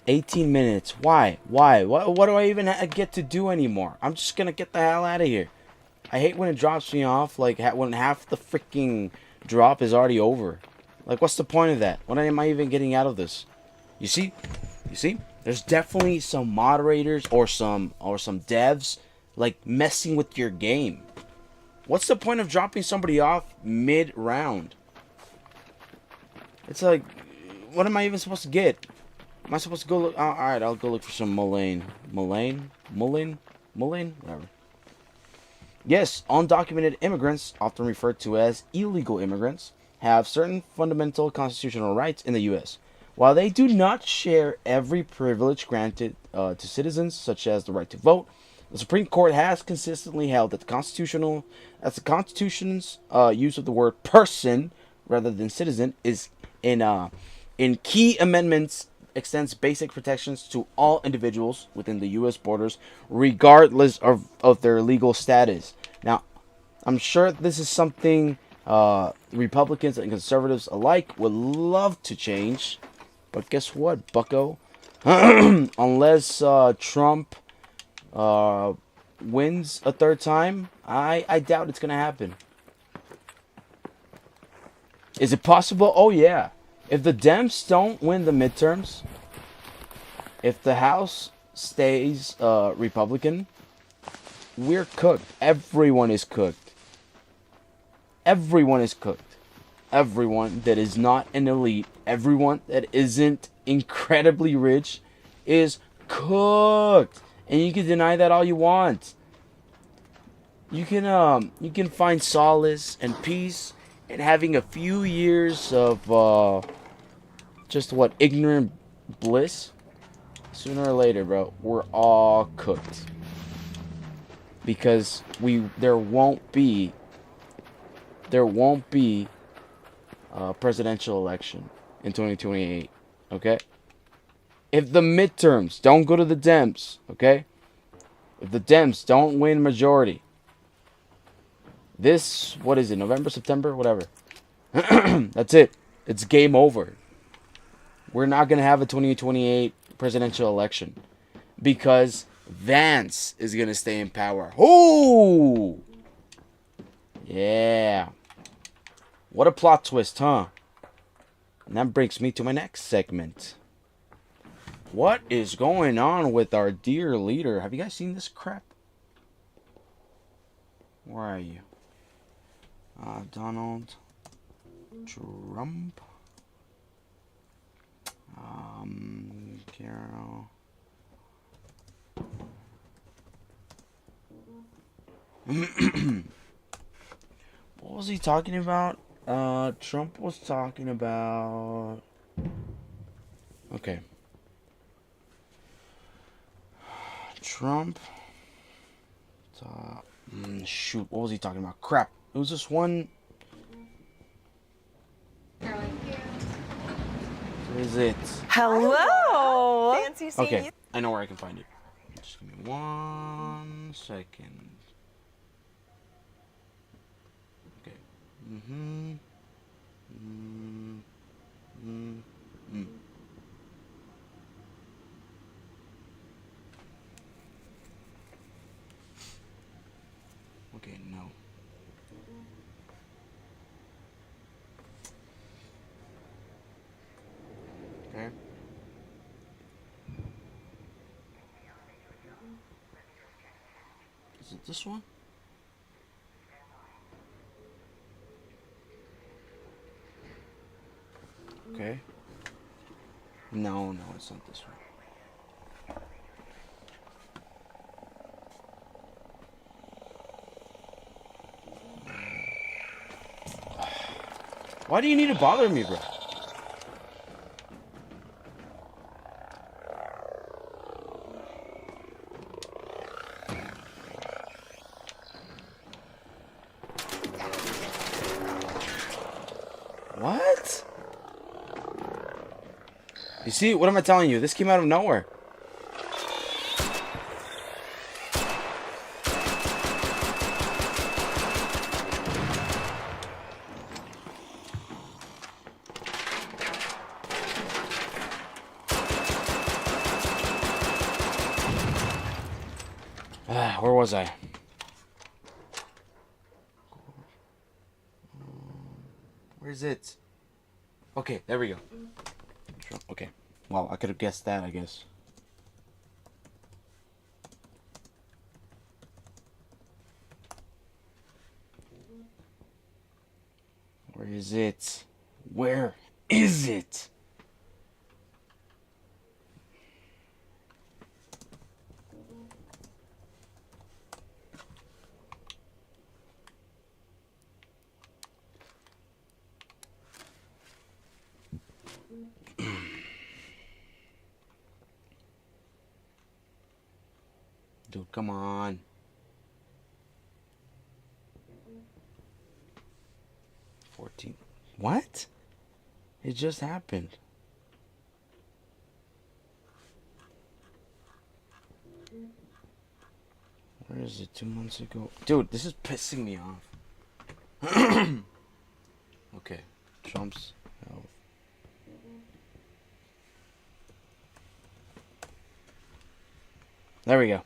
18 minutes. Why? What do I even get to do anymore? I'm just gonna get the hell out of here. I hate when it drops me off, like when half the freaking drop is already over. Like, what's the point of that? What am I even getting out of this? You see? There's definitely some moderators or some devs like messing with your game. What's the point of dropping somebody off mid-round? It's like, what am I even supposed to get? Am I supposed to go look? Alright, I'll go look for some Mullane. Whatever. Yes, undocumented immigrants, often referred to as illegal immigrants, have certain fundamental constitutional rights in the U.S., While they do not share every privilege granted to citizens, such as the right to vote, the Supreme Court has consistently held that the Constitution's use of the word person rather than citizen is in key amendments extends basic protections to all individuals within the U.S. borders, regardless of their legal status. Now, I'm sure this is something Republicans and conservatives alike would love to change, but guess what, bucko? Unless Trump wins a third time, I doubt it's going to happen. Is it possible? Oh, yeah. If the Dems don't win the midterms, if the House stays Republican, we're cooked. Everyone is cooked. Everyone is cooked. Everyone that is not an elite, everyone that isn't incredibly rich is cooked. And you can deny that all you want. You can find solace and peace in having a few years of just what, ignorant bliss. Sooner or later, bro, we're all cooked. Because there won't be a presidential election in 2028, okay? If the midterms don't go to the Dems, okay? If the Dems don't win majority, what is it, November, September, whatever. That's it. It's game over. We're not going to have a 2028 presidential election because Vance is going to stay in power. Oh! Yeah. What a plot twist, huh? And that brings me to my next segment. What is going on with our dear leader? Have you guys seen this crap? Where are you? Donald Trump. Carol. What was he talking about? Trump was talking about... Okay. Trump. Shoot, what was he talking about? Crap. It was this one... Where is it? Hello. Fancy seeing Okay, you. I know where I can find it. Just give me 1 second. Okay. Okay, no. Okay. Is it this one? Okay. No, it's not this one. Why do you need to bother me, bro? What? You see, what am I telling you? This came out of nowhere. Where was I? Where's it? Okay, there we go. Okay. Well, I could have guessed that, I guess. Where is it? Where is it? Dude, come on. What? It just happened. Where is it? 2 months ago? Dude, this is pissing me off. Okay. Trump's health. There we go.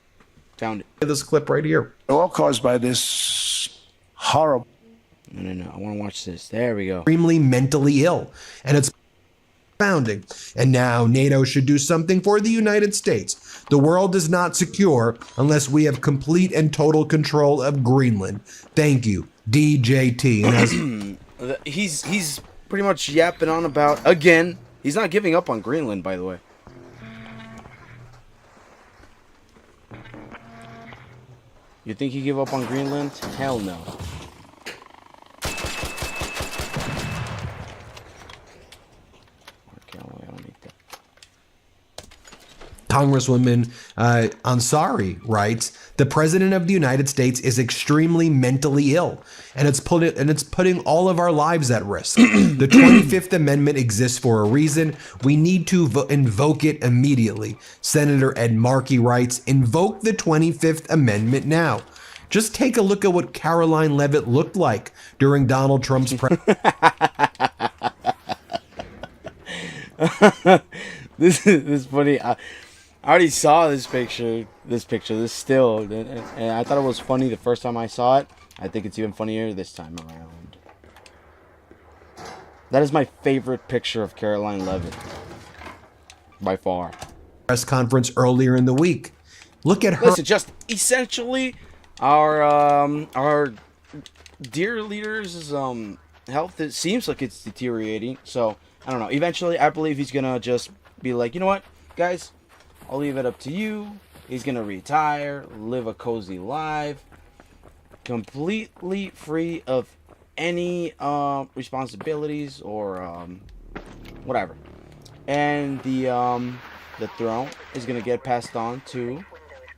Found it. This clip right here. All caused by this horrible. No. I want to watch this. There we go. Extremely mentally ill. And it's founding. And now NATO should do something for the United States. The world is not secure unless we have complete and total control of Greenland. Thank you, DJT. And as he's pretty much yapping on about, again, he's not giving up on Greenland, by the way. You think he give up on Greenland? Hell no. Congresswoman Ansari writes, the president of the United States is extremely mentally ill, and it's putting all of our lives at risk. The 25th Amendment exists for a reason. We need to invoke it immediately. Senator Ed Markey writes, invoke the 25th Amendment now. Just take a look at what Caroline Leavitt looked like during Donald Trump's This is funny. I already saw this picture, this still, and I thought it was funny the first time I saw it. I think it's even funnier this time around. That is my favorite picture of Caroline Leavitt, by far. Press conference earlier in the week. Look at her. Listen, just essentially, our dear leader's health, it seems like it's deteriorating. So I don't know. Eventually, I believe he's gonna just be like, you know what, guys, I'll leave it up to you. He's gonna retire, live a cozy life, completely free of any responsibilities or whatever. And the throne is gonna get passed on to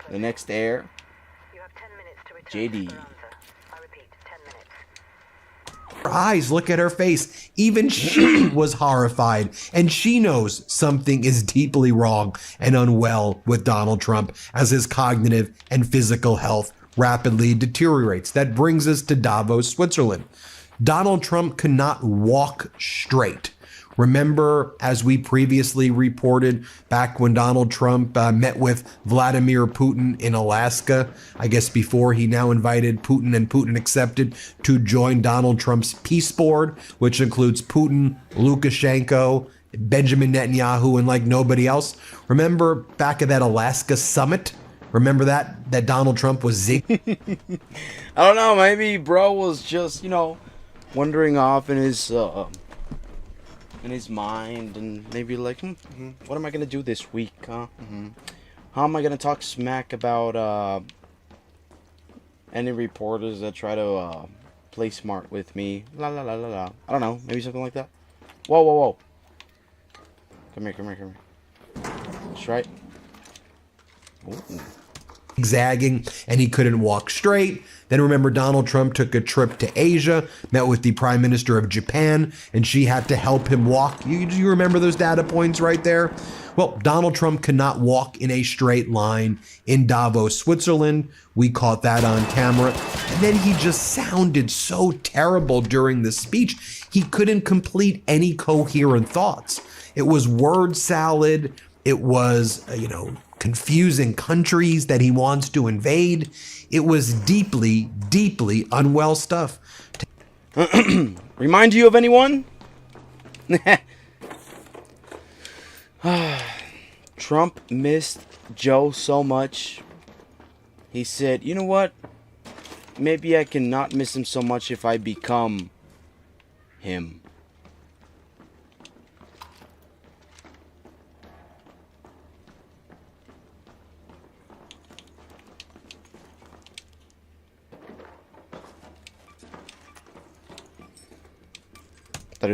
the next heir, JD. Her eyes, look at her face. Even she was horrified, and she knows something is deeply wrong and unwell with Donald Trump as his cognitive and physical health rapidly deteriorates. That brings us to Davos, Switzerland. Donald Trump cannot walk straight. Remember, as we previously reported, back when Donald Trump met with Vladimir Putin in Alaska, I guess before he now invited Putin and Putin accepted to join Donald Trump's peace board, which includes Putin, Lukashenko, Benjamin Netanyahu, and like nobody else. Remember back at that Alaska summit? Remember that Donald Trump was zig? I don't know, maybe bro was just, wandering off in his mind, and maybe like, what am I gonna do this week, huh? How am I gonna talk smack about any reporters that try to play smart with me? La la la la la. I don't know, maybe something like that. Whoa. Come here. That's right. Ooh. Zagging, and he couldn't walk straight. Then remember, Donald Trump took a trip to Asia, met with the Prime Minister of Japan, and she had to help him walk. You remember those data points right there? Well, Donald Trump cannot walk in a straight line in Davos, Switzerland. We caught that on camera. And then he just sounded so terrible during the speech. He couldn't complete any coherent thoughts. It was word salad. It was, confusing countries that he wants to invade. It was deeply, deeply unwell stuff. Remind you of anyone? Trump missed Joe so much. He said, you know what? Maybe I can not miss him so much if I become him.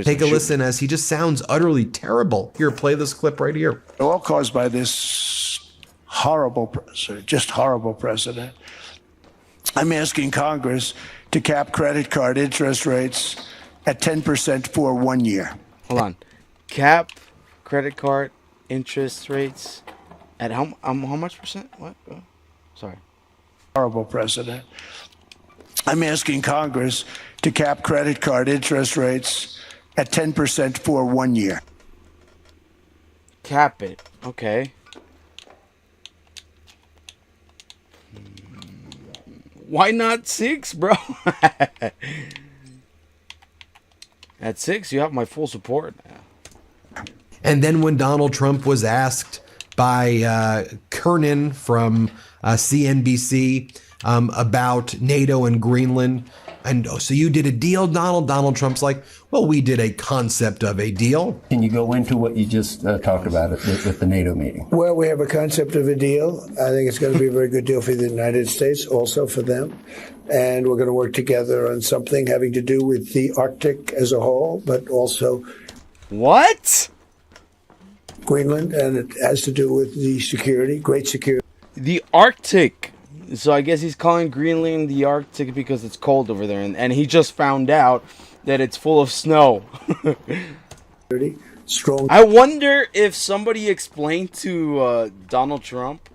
Take a listen as he just sounds utterly terrible. Here, play this clip right here. All caused by this horrible president, just horrible president. I'm asking Congress to cap credit card interest rates at 10% for 1 year. Hold on. Cap credit card interest rates at how much percent? What? Sorry. Horrible president. I'm asking Congress to cap credit card interest rates at 10% for 1 year. Cap it. Okay. Why not 6, bro? At 6, you have my full support. And then when Donald Trump was asked by Kernan from CNBC about NATO and Greenland, and so you did a deal, Donald? Donald Trump's like, well, we did a concept of a deal. Can you go into what you just talked about with the NATO meeting? Well, we have a concept of a deal. I think it's going to be a very good deal for the United States, also for them. And we're going to work together on something having to do with the Arctic as a whole, but also... What? Greenland, and it has to do with the security, great security. The Arctic. So I guess he's calling Greenland the Arctic because it's cold over there, and he just found out that it's full of snow. Strong. I wonder if somebody explained to Donald Trump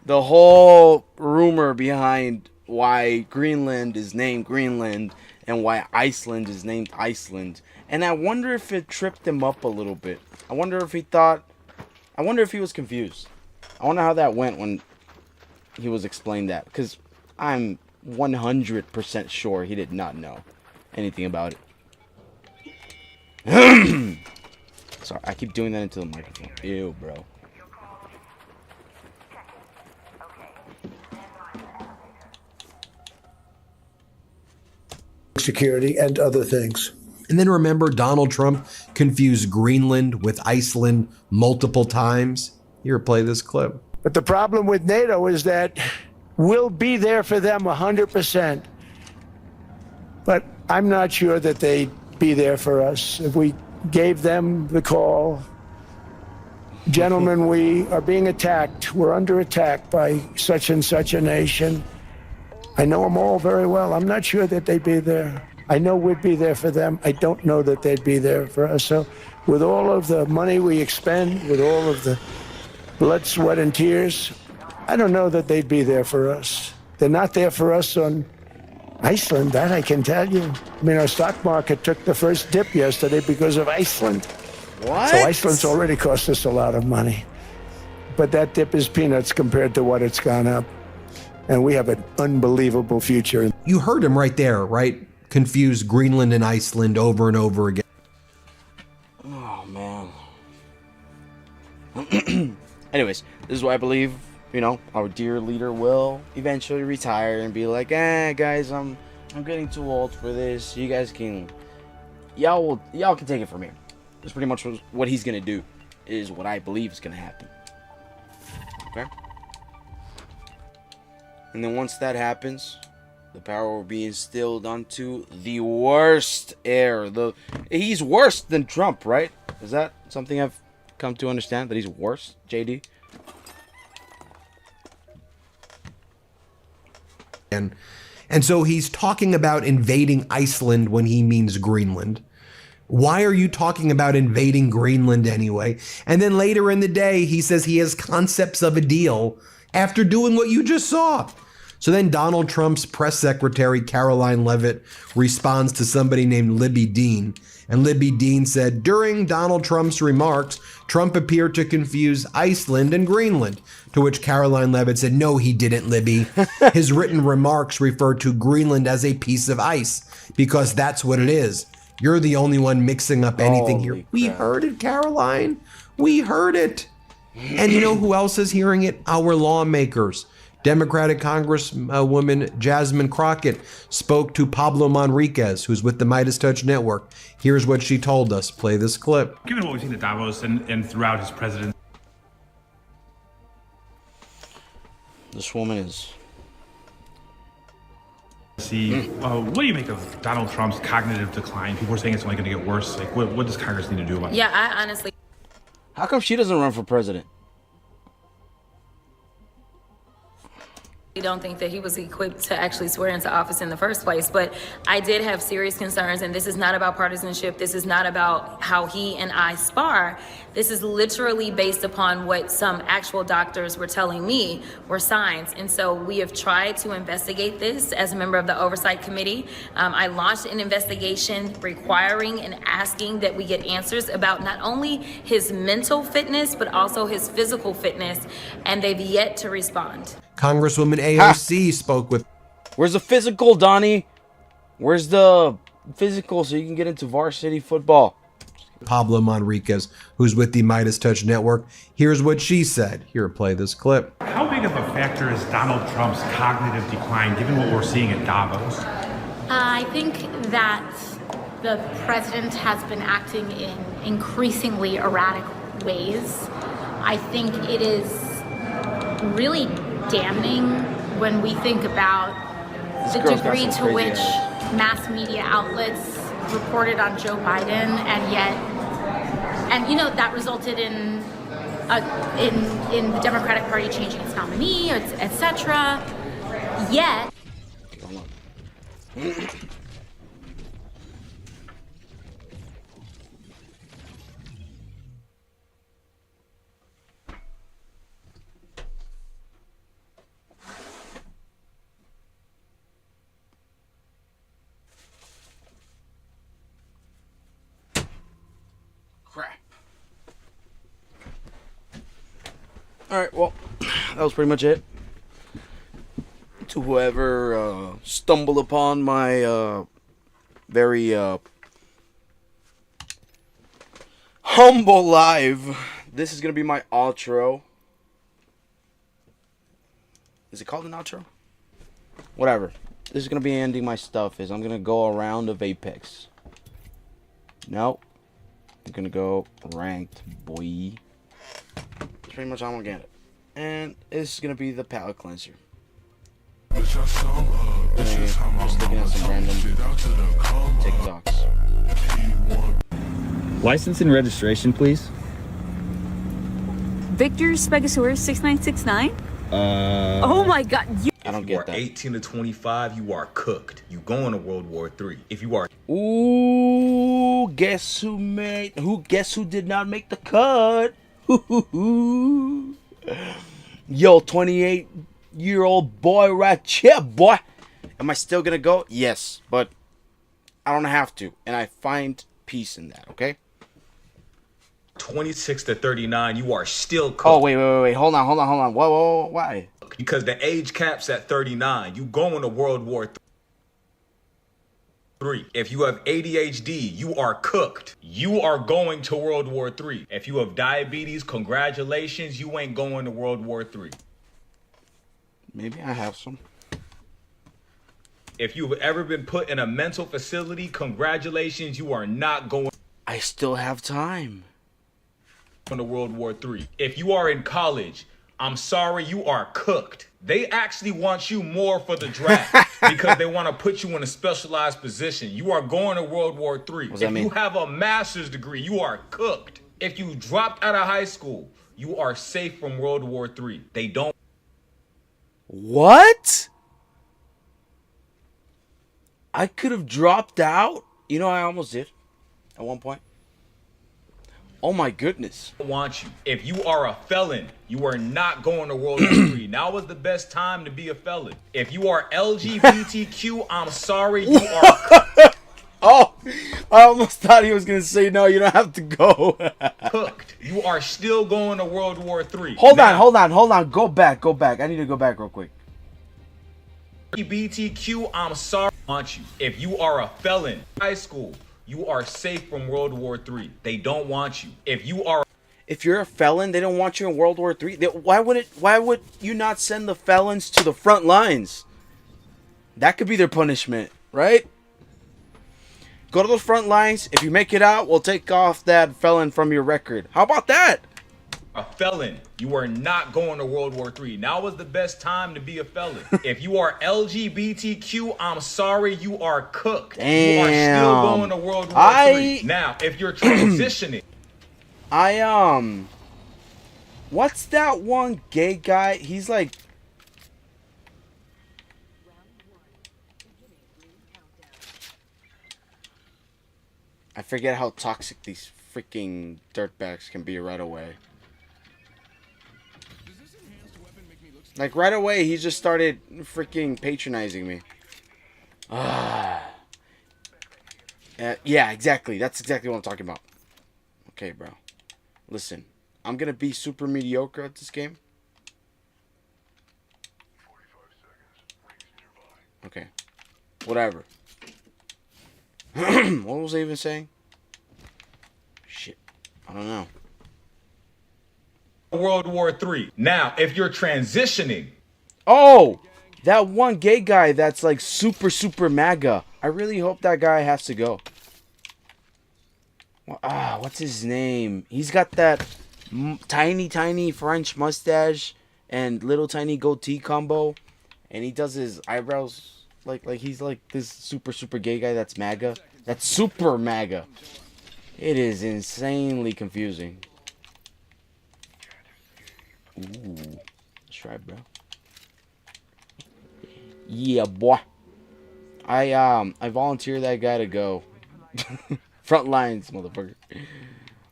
the whole rumor behind why Greenland is named Greenland and why Iceland is named Iceland. And I wonder if it tripped him up a little bit. I wonder if he was confused. I wonder how that went when he was explained that. Because I'm 100% sure he did not know anything about it. Sorry, I keep doing that into the microphone. Ew, bro. Security and other things. And then remember, Donald Trump confused Greenland with Iceland multiple times. Here, play this clip. But the problem with NATO is that we'll be there for them 100%. But I'm not sure that they'd be there for us if we gave them the call. Gentlemen, we are being attacked. We're under attack by such and such a nation. I know them all very well. I'm not sure that they'd be there. I know we'd be there for them. I don't know that they'd be there for us. So with all of the money we expend, with all of the blood, sweat, and tears, I don't know that they'd be there for us. They're not there for us on Iceland, that I can tell you. I mean, our stock market took the first dip yesterday because of Iceland. What? So Iceland's already cost us a lot of money. But that dip is peanuts compared to what it's gone up. And we have an unbelievable future. You heard him right there, right? Confuse Greenland and Iceland over and over again. Oh, man. Anyways, this is why I believe, our dear leader will eventually retire and be like, guys, I'm getting too old for this. You guys can, y'all can take it from here. That's pretty much what he's gonna do, is what I believe is gonna happen. Okay? And then once that happens, the power will be instilled onto the worst heir. He's worse than Trump, right? Is that something I've come to understand, that he's worse, JD? And so he's talking about invading Iceland when he means Greenland. Why are you talking about invading Greenland anyway? And then later in the day, he says he has concepts of a deal after doing what you just saw. So then Donald Trump's press secretary, Caroline Leavitt, responds to somebody named Libby Dean. And Libby Dean said, during Donald Trump's remarks, Trump appeared to confuse Iceland and Greenland. To which Caroline Leavitt said, no, he didn't, Libby. His written remarks refer to Greenland as a piece of ice, because that's what it is. You're the only one mixing up anything here. We heard it, Caroline. We heard it. And you know who else is hearing it? Our lawmakers. Democratic Congresswoman Jasmine Crockett spoke to Pablo Manriquez, who's with the Midas Touch Network. Here's what she told us. Play this clip. Given what we've seen at Davos and throughout his presidency. This woman is... what do you make of Donald Trump's cognitive decline? People are saying it's only going to get worse. Like, what does Congress need to do about it? Yeah, I honestly... How come she doesn't run for president? don't think that he was equipped to actually swear into office in the first place. But I did have serious concerns, and this is not about partisanship. This is not about how he and I spar. This is literally based upon what some actual doctors were telling me were signs. And so we have tried to investigate this as a member of the Oversight Committee. I launched an investigation requiring and asking that we get answers about not only his mental fitness, but also his physical fitness, and they've yet to respond. Congresswoman AOC spoke with. Where's the physical, Donnie? Where's the physical so you can get into varsity football? Pablo Manriquez, who's with the Midas Touch Network. Here's what she said. Here, play this clip. How big of a factor is Donald Trump's cognitive decline, given what we're seeing at Davos? I think that the president has been acting in increasingly erratic ways. I think it is really damning when we think about the degree to which mass media outlets reported on Joe Biden, and you know, that resulted in the Democratic Party changing its nominee, etc. Yet. Crap. Alright, well, that was pretty much it. To whoever stumbled upon my very humble live, this is going to be my outro. Is it called an outro? Whatever. This is going to be ending my stuff. I'm going to go a round of Apex. Nope. I'm going to go ranked, boy. That's pretty much how I'm going to get it. And this is going to be the palate cleanser. Just looking at some random TikToks. License and registration, please. Victor Spegasaurus 6969? Oh my god. I don't get that. 18 to 25, you are cooked. You going to World War III. If you are... Ooh, guess who did not make the cut? Yo, 28-year-old boy right here, boy. Am I still gonna go? Yes, but I don't have to, and I find peace in that, okay? 26 to 39, you are still cooked. Oh, wait. Hold on. Whoa, why? Because the age cap's at 39. You going to World War III. If you have ADHD, you are cooked. You are going to World War III. If you have diabetes, congratulations, you ain't going to World War III. Maybe I have some. If you've ever been put in a mental facility, congratulations, you are not going. I still have time. To World War III. If you are in college, I'm sorry, you are cooked. They actually want you more for the draft because they want to put you in a specialized position. You are going to World War III. If you have a master's degree, you are cooked. If you dropped out of high school, you are safe from World War III. They don't. What? I could have dropped out? You know, I almost did at one point. Oh my goodness. I want you. If you are a felon, you are not going to World War III. Now is the best time to be a felon. If you are LGBTQ, I'm sorry, you are Oh, I almost thought he was going to say, no, you don't have to go. cooked. You are still going to World War III. Hold on. Go back. I need to go back real quick. LGBTQ, I'm sorry, I want you. If you are a felon, high school, you are safe from World War III. They don't want you. If you're a felon, they don't want you in World War III. Why would you not send the felons to the front lines? That could be their punishment, right? Go to the front lines. If you make it out, we'll take off that felon from your record. How about that? A felon, you are not going to World War III. Now is the best time to be a felon. If you are LGBTQ, I'm sorry, you are cooked. Damn. You are still going to World War III. Now, if you're transitioning. What's that one gay guy? He's like, I forget how toxic these freaking dirtbags can be right away. Like, right away, he just started freaking patronizing me. Yeah, exactly. That's exactly what I'm talking about. Okay, bro. Listen, I'm gonna be super mediocre at this game. Okay. Whatever. What was I even saying? Shit. I don't know. World War III. Now, if you're transitioning. Oh! That one gay guy that's like super, super MAGA. I really hope that guy has to go. What's his name? He's got that tiny, tiny French mustache and little tiny goatee combo. And he does his eyebrows like he's like this super, super gay guy that's MAGA. That's super MAGA. It is insanely confusing. Ooh. That's right, bro. Yeah, boy. I volunteer that guy to go. Front lines, motherfucker.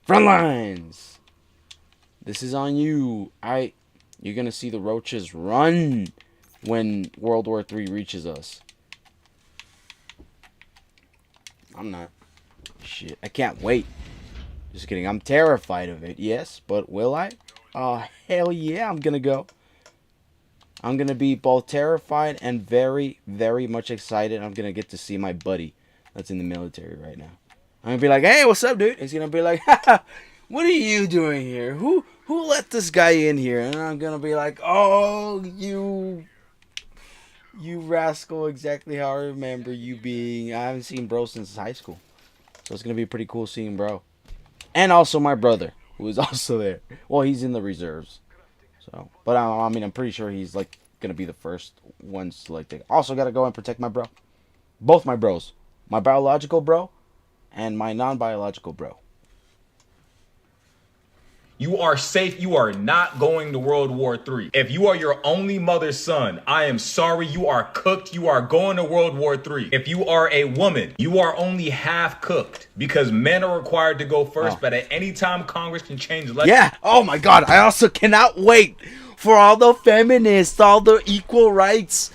Front lines. This is on you. You're gonna see the roaches run when World War III reaches us. I'm not. Shit, I can't wait. Just kidding. I'm terrified of it, yes, but will I? Oh, hell yeah, I'm gonna go. I'm gonna be both terrified and very, very much excited. I'm gonna get to see my buddy that's in the military right now. I'm gonna be like, hey, what's up, dude? He's gonna be like, haha, what are you doing here? Who let this guy in here? And I'm gonna be like, oh, you rascal, exactly how I remember you being. I haven't seen bro since high school. So it's gonna be pretty cool seeing bro. And also my brother, who is also there. Well, he's in the reserves. So, but I mean, I'm pretty sure he's like gonna be the first ones selected. Also, gotta go and protect my bro. Both my bros. My biological bro and my non-biological bro. You are safe. You are not going to World War III. If you are your only mother's son, I am sorry. You are cooked. You are going to World War III. If you are a woman, you are only half cooked because men are required to go first. But at any time, Congress can change. Yeah. Oh my God. I also cannot wait for all the feminists, all the equal rights,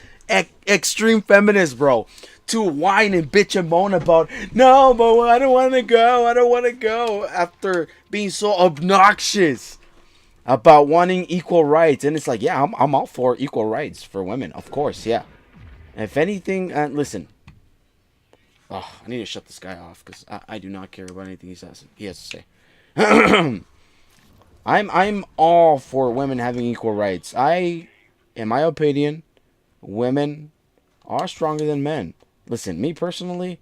extreme feminists, bro, to whine and bitch and moan about, no, but I don't want to go. I don't want to go, after being so obnoxious about wanting equal rights. And it's like, yeah, I'm all for equal rights for women, of course, yeah. If anything, listen. Oh, I need to shut this guy off because I do not care about anything he has to say. I'm all for women having equal rights. In my opinion, women are stronger than men. Listen, me personally,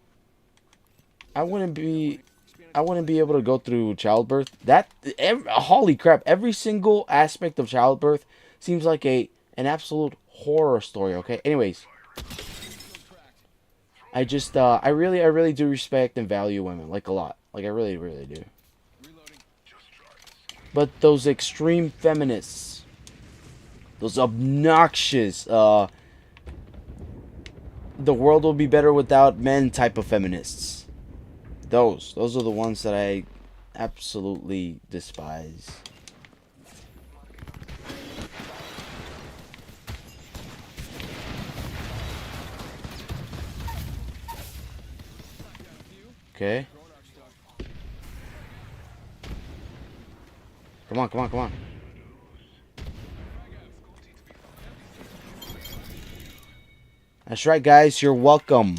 I wouldn't be able to go through childbirth. Holy crap! Every single aspect of childbirth seems like an absolute horror story. Okay. Anyways, I really do respect and value women, like, a lot. Like, I really, really do. But those extreme feminists, those obnoxious, the world will be better without men type of feminists. Those are the ones that I absolutely despise. Okay. Come on, come on, come on. That's right, guys. You're welcome.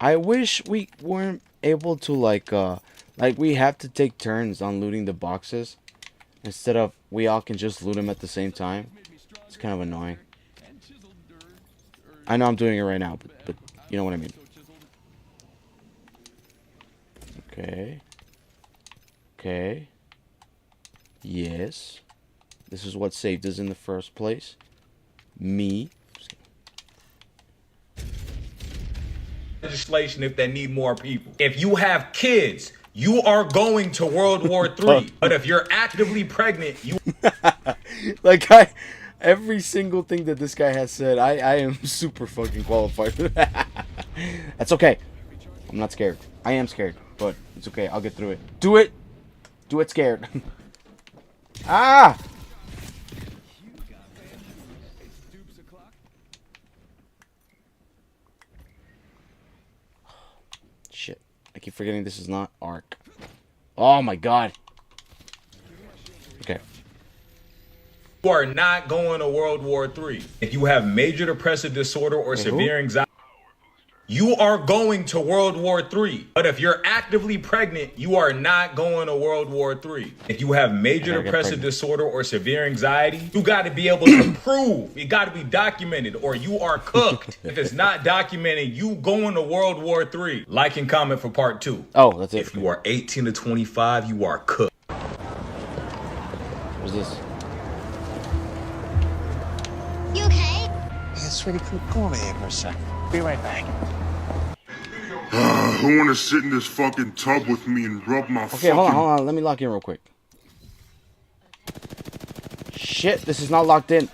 I wish we weren't able to, like we have to take turns on looting the boxes instead of we all can just loot them at the same time. It's kind of annoying. I know I'm doing it right now, but you know what I mean. Okay. Okay. Yes. This is what saved us in the first place. Me. Legislation if they need more people. If you have kids, you are going to World War III. But if you're actively pregnant, you... Like, every single thing that this guy has said, I am super fucking qualified for that. That's okay. I'm not scared. I am scared, but it's okay. I'll get through it. Do it. Do it scared. Ah! Shit. I keep forgetting this is not Ark. Oh my god. Okay. You are not going to World War III. If you have major depressive disorder or severe anxiety, you are going to World War III. But if you're actively pregnant, you are not going to World War III. If you have major depressive disorder or severe anxiety, you got to be able to prove. It got to be documented or you are cooked. If it's not documented, you going to World War III. Like and comment for part 2. Oh, that's it. If you are 18 to 25, you are cooked. What's this? You okay? Yeah, sweetie, come over here for a sec. Be right back. Who wanna sit in this fucking tub with me and rub my Okay, hold on. Let me lock in real quick. Shit, this is not locked in.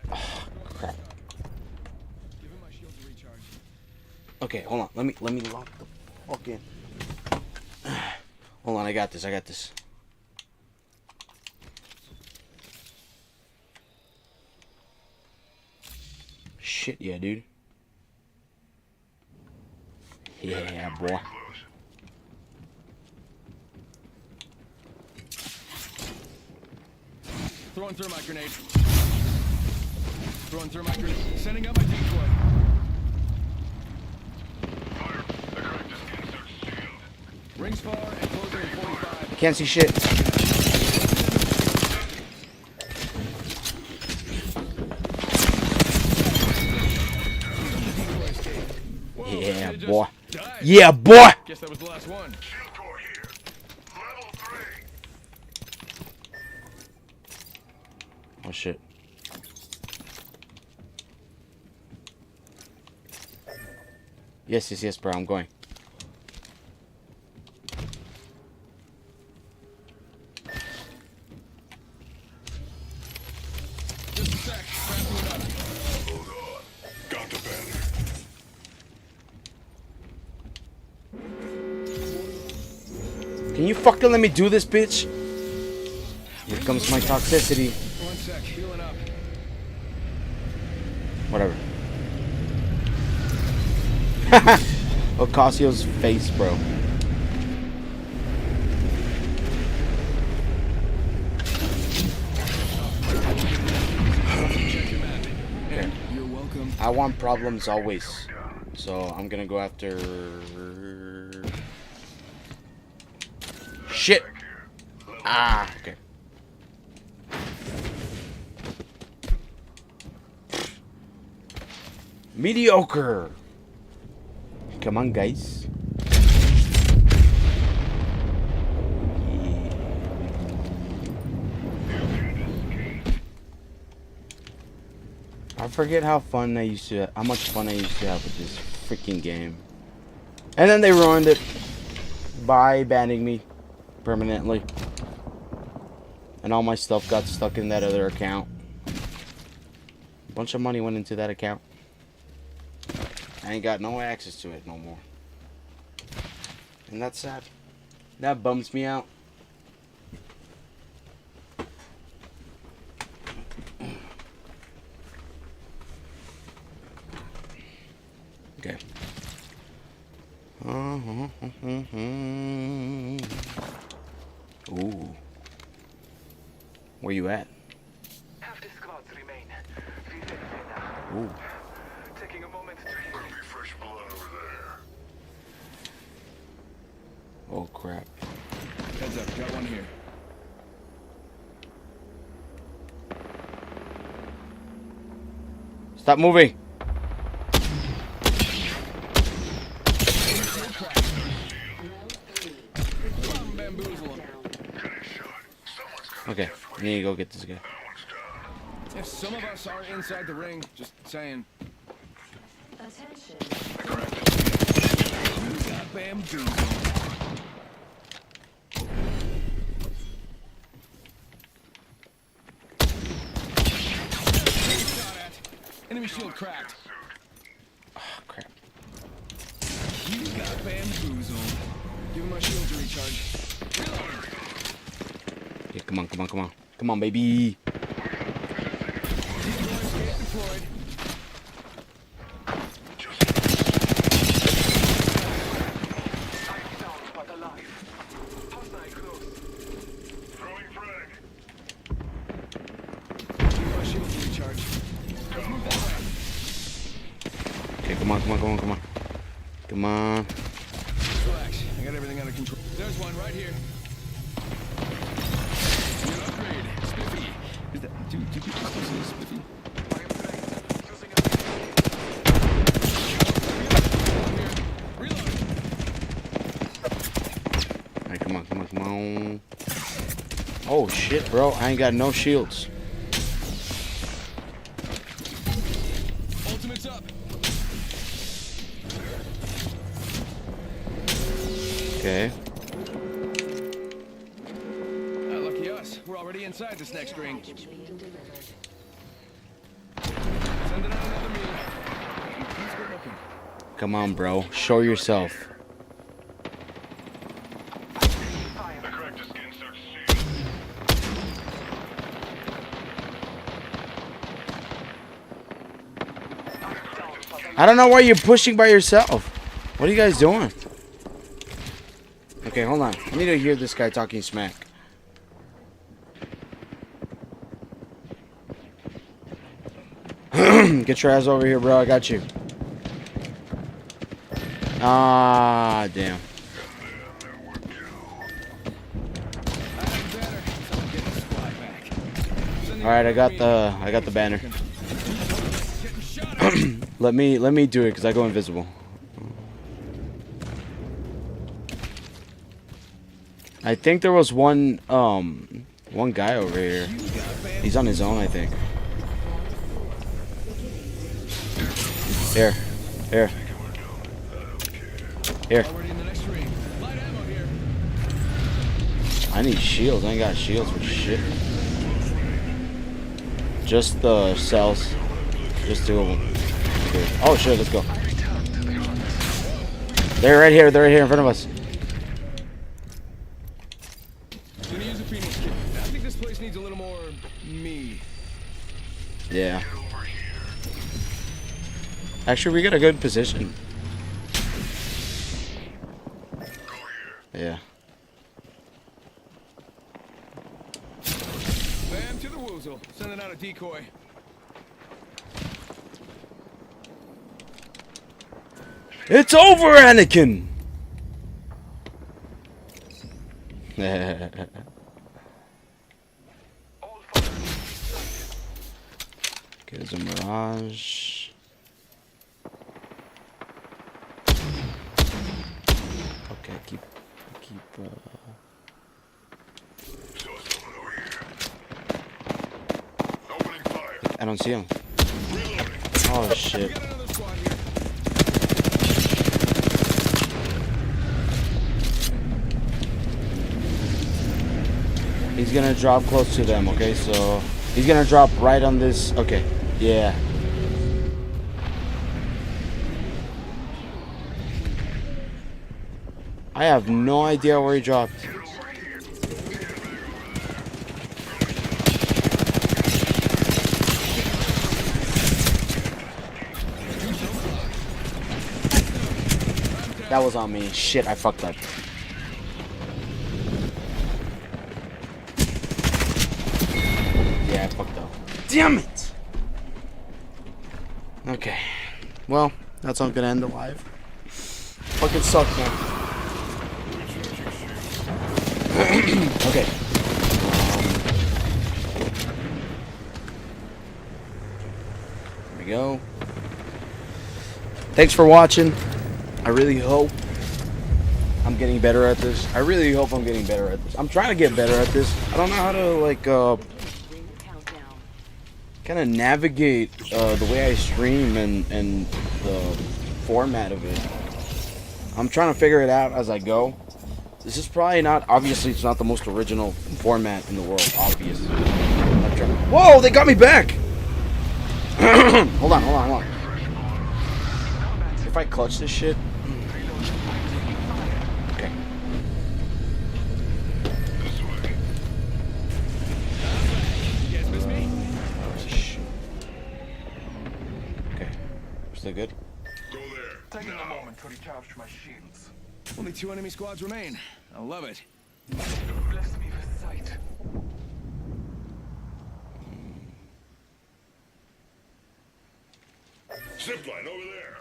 Oh, crap. Okay, hold on. Let me lock the fuck in. Hold on, I got this. Shit, yeah, dude. Yeah, boy. Throwing thermite grenade. Throwing thermite grenade. Sending out my decoy. Rings far and closing in 45. I can't see shit. Yeah, boy. Yeah, boy. Guess that was the last one. Oh shit. Yes, bro. I'm going. Just a sec. Wrapping it up. Hold on. Got the banner. Can you fucking let me do this, bitch? Here comes my toxicity. 1 sec. Healing up. Whatever. Ocasio's face, bro. Okay. You're welcome. I want problems always. So I'm gonna go after... Shit! Ah, okay. Mediocre! Come on, guys. I forget how much fun I used to have with this freaking game. And then they ruined it by banning me permanently. And all my stuff got stuck in that other account. A bunch of money went into that account. I ain't got no access to it no more. And that's sad. That bums me out. Okay. Ooh. Where you at? Ooh. Taking a moment to heal. Be fresh blood over there. Oh crap. Heads up. Got one here. Stop moving. Okay, I need to go get this guy. If some of us are inside the ring, just saying. Attention. You got bamboozled. One shield cracked. Oh, crap. You got bamboozled. Give him my shield to recharge. Yeah, come on, come on, come on. Come on, baby. Deployed. Okay, come on, come on, come on, come on. Come on. Relax. I got everything under control. There's one right here. New upgrade. Spiffy. Is that, do people supposed to say Spiffy? Alright, come on, come on, come on. Oh shit, bro. I ain't got no shields. Ultimate's up. Okay. Lucky us. We're already inside this next ring. Sending out another meal. Let's go looking. Come on, bro. Show yourself. I don't know why you're pushing by yourself. What are you guys doing? Okay, hold on. I need to hear this guy talking smack. Get your ass over here, bro. I got you. Ah, damn. All right, I got the banner. let me do it because I go invisible. I think there was one guy over here. He's on his own, I think. Here. I need shields. I ain't got shields for shit. Just the cells. Just 2 of them. Okay. Oh shit, let's go. They're right here in front of us. Gonna use a Phoenix kit. I think this place needs a little more me. Yeah. Actually, we got a good position. Yeah. Bam to the woozle. Sending out a decoy. It's over, Anakin! Okay, there's a mirage. Okay, keep I don't see him. Oh shit. He's gonna drop close to them, okay? So he's gonna drop right on this. Okay, yeah. I have no idea where he dropped. That was on me. Shit, I fucked up. Yeah, I fucked up. Damn it! Okay. Well, that's how I'm gonna end the live. Fucking suck, man. Okay. There we go. Thanks for watching. I really hope I'm getting better at this. I really hope I'm getting better at this. I'm trying to get better at this. I don't know how to, like, kind of navigate the way I stream and the format of it. I'm trying to figure it out as I go. This is probably not, obviously it's not the most original format in the world, obviously. Whoa, they got me back! Hold on. If I clutch this shit. Okay. You guys miss me? Okay. Still good? Go there. Taking a moment to recharge my shields. Only 2 enemy squads remain. I love it. Bless me with sight. Zipline over there.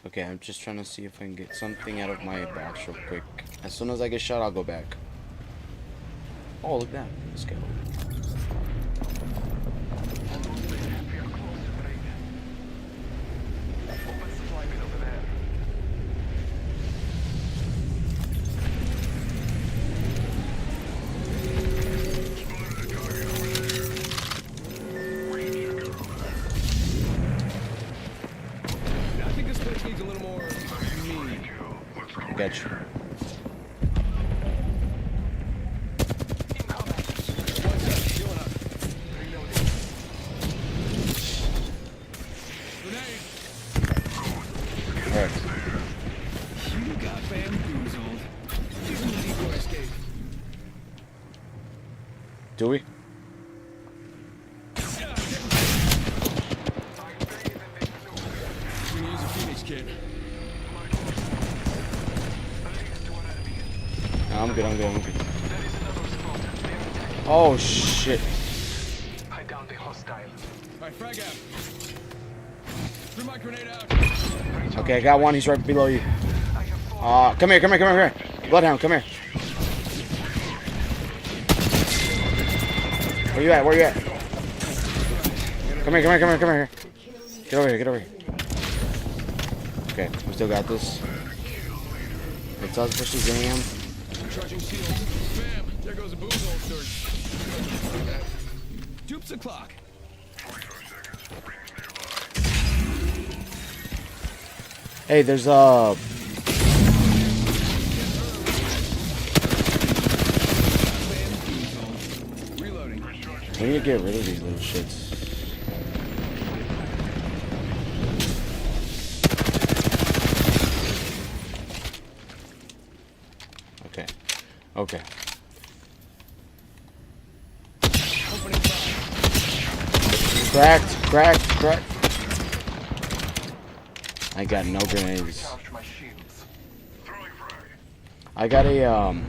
Okay, I'm just trying to see if I can get something out of my box real quick. As soon as I get shot, I'll go back. Oh, look at that. Let's go. I think this place needs a little more me. Got you. Alright. You got bamboozled. Using the decoy escape. Do we? I'm gonna use a Phoenix kit. No, I'm good. Oh, shit. I downed the hostile. Alright, frag out. Threw my grenade out. Okay, I got one. He's right below you. Come here. Bloodhound, come here. Where you at? Come here. Get over here. Okay, we still got this. It's us versus Zam. Charging shields. Bam! There goes a boom hole surge. Dupes the clock. Hey, there's Reloading. we need to get rid of these little shits. Okay. Cracked. I got no grenades. I got a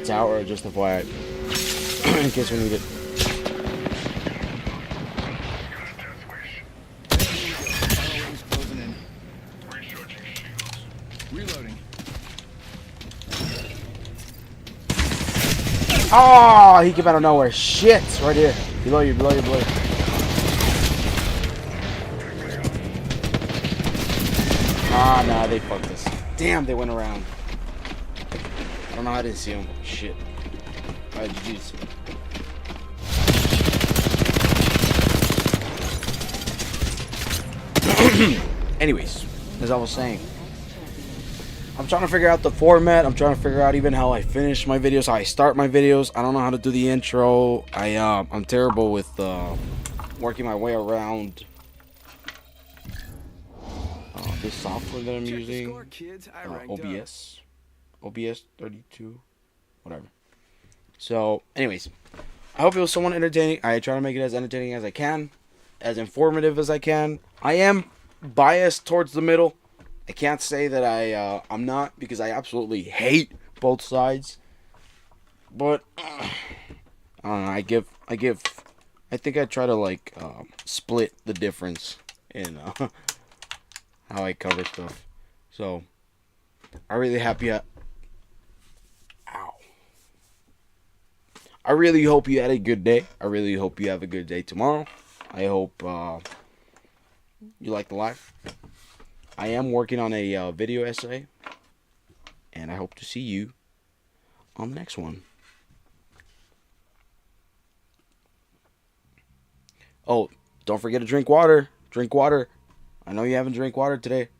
tower just FYI in case we need it. Reloading. Oh, he came out of nowhere. Shit, right here. Below you. Ah, nah, they fucked us. Damn, they went around. I don't know how I didn't see him. Shit. Alright, GG's. Anyways, as I was saying, I'm trying to figure out the format. I'm trying to figure out even how I finish my videos, how I start my videos. I don't know how to do the intro. I'm terrible with working my way around this software that I'm using. OBS 32, whatever. So, anyways, I hope it was somewhat entertaining. I try to make it as entertaining as I can, as informative as I can. I am biased towards the middle. I can't say that I'm not, because I absolutely hate both sides. But I don't know. I think I try to like split the difference in how I cover stuff. So I really I really hope you had a good day. I really hope you have a good day tomorrow. I hope you like the life. I am working on a video essay, and I hope to see you on the next one. Oh, don't forget to drink water. Drink water. I know you haven't drank water today.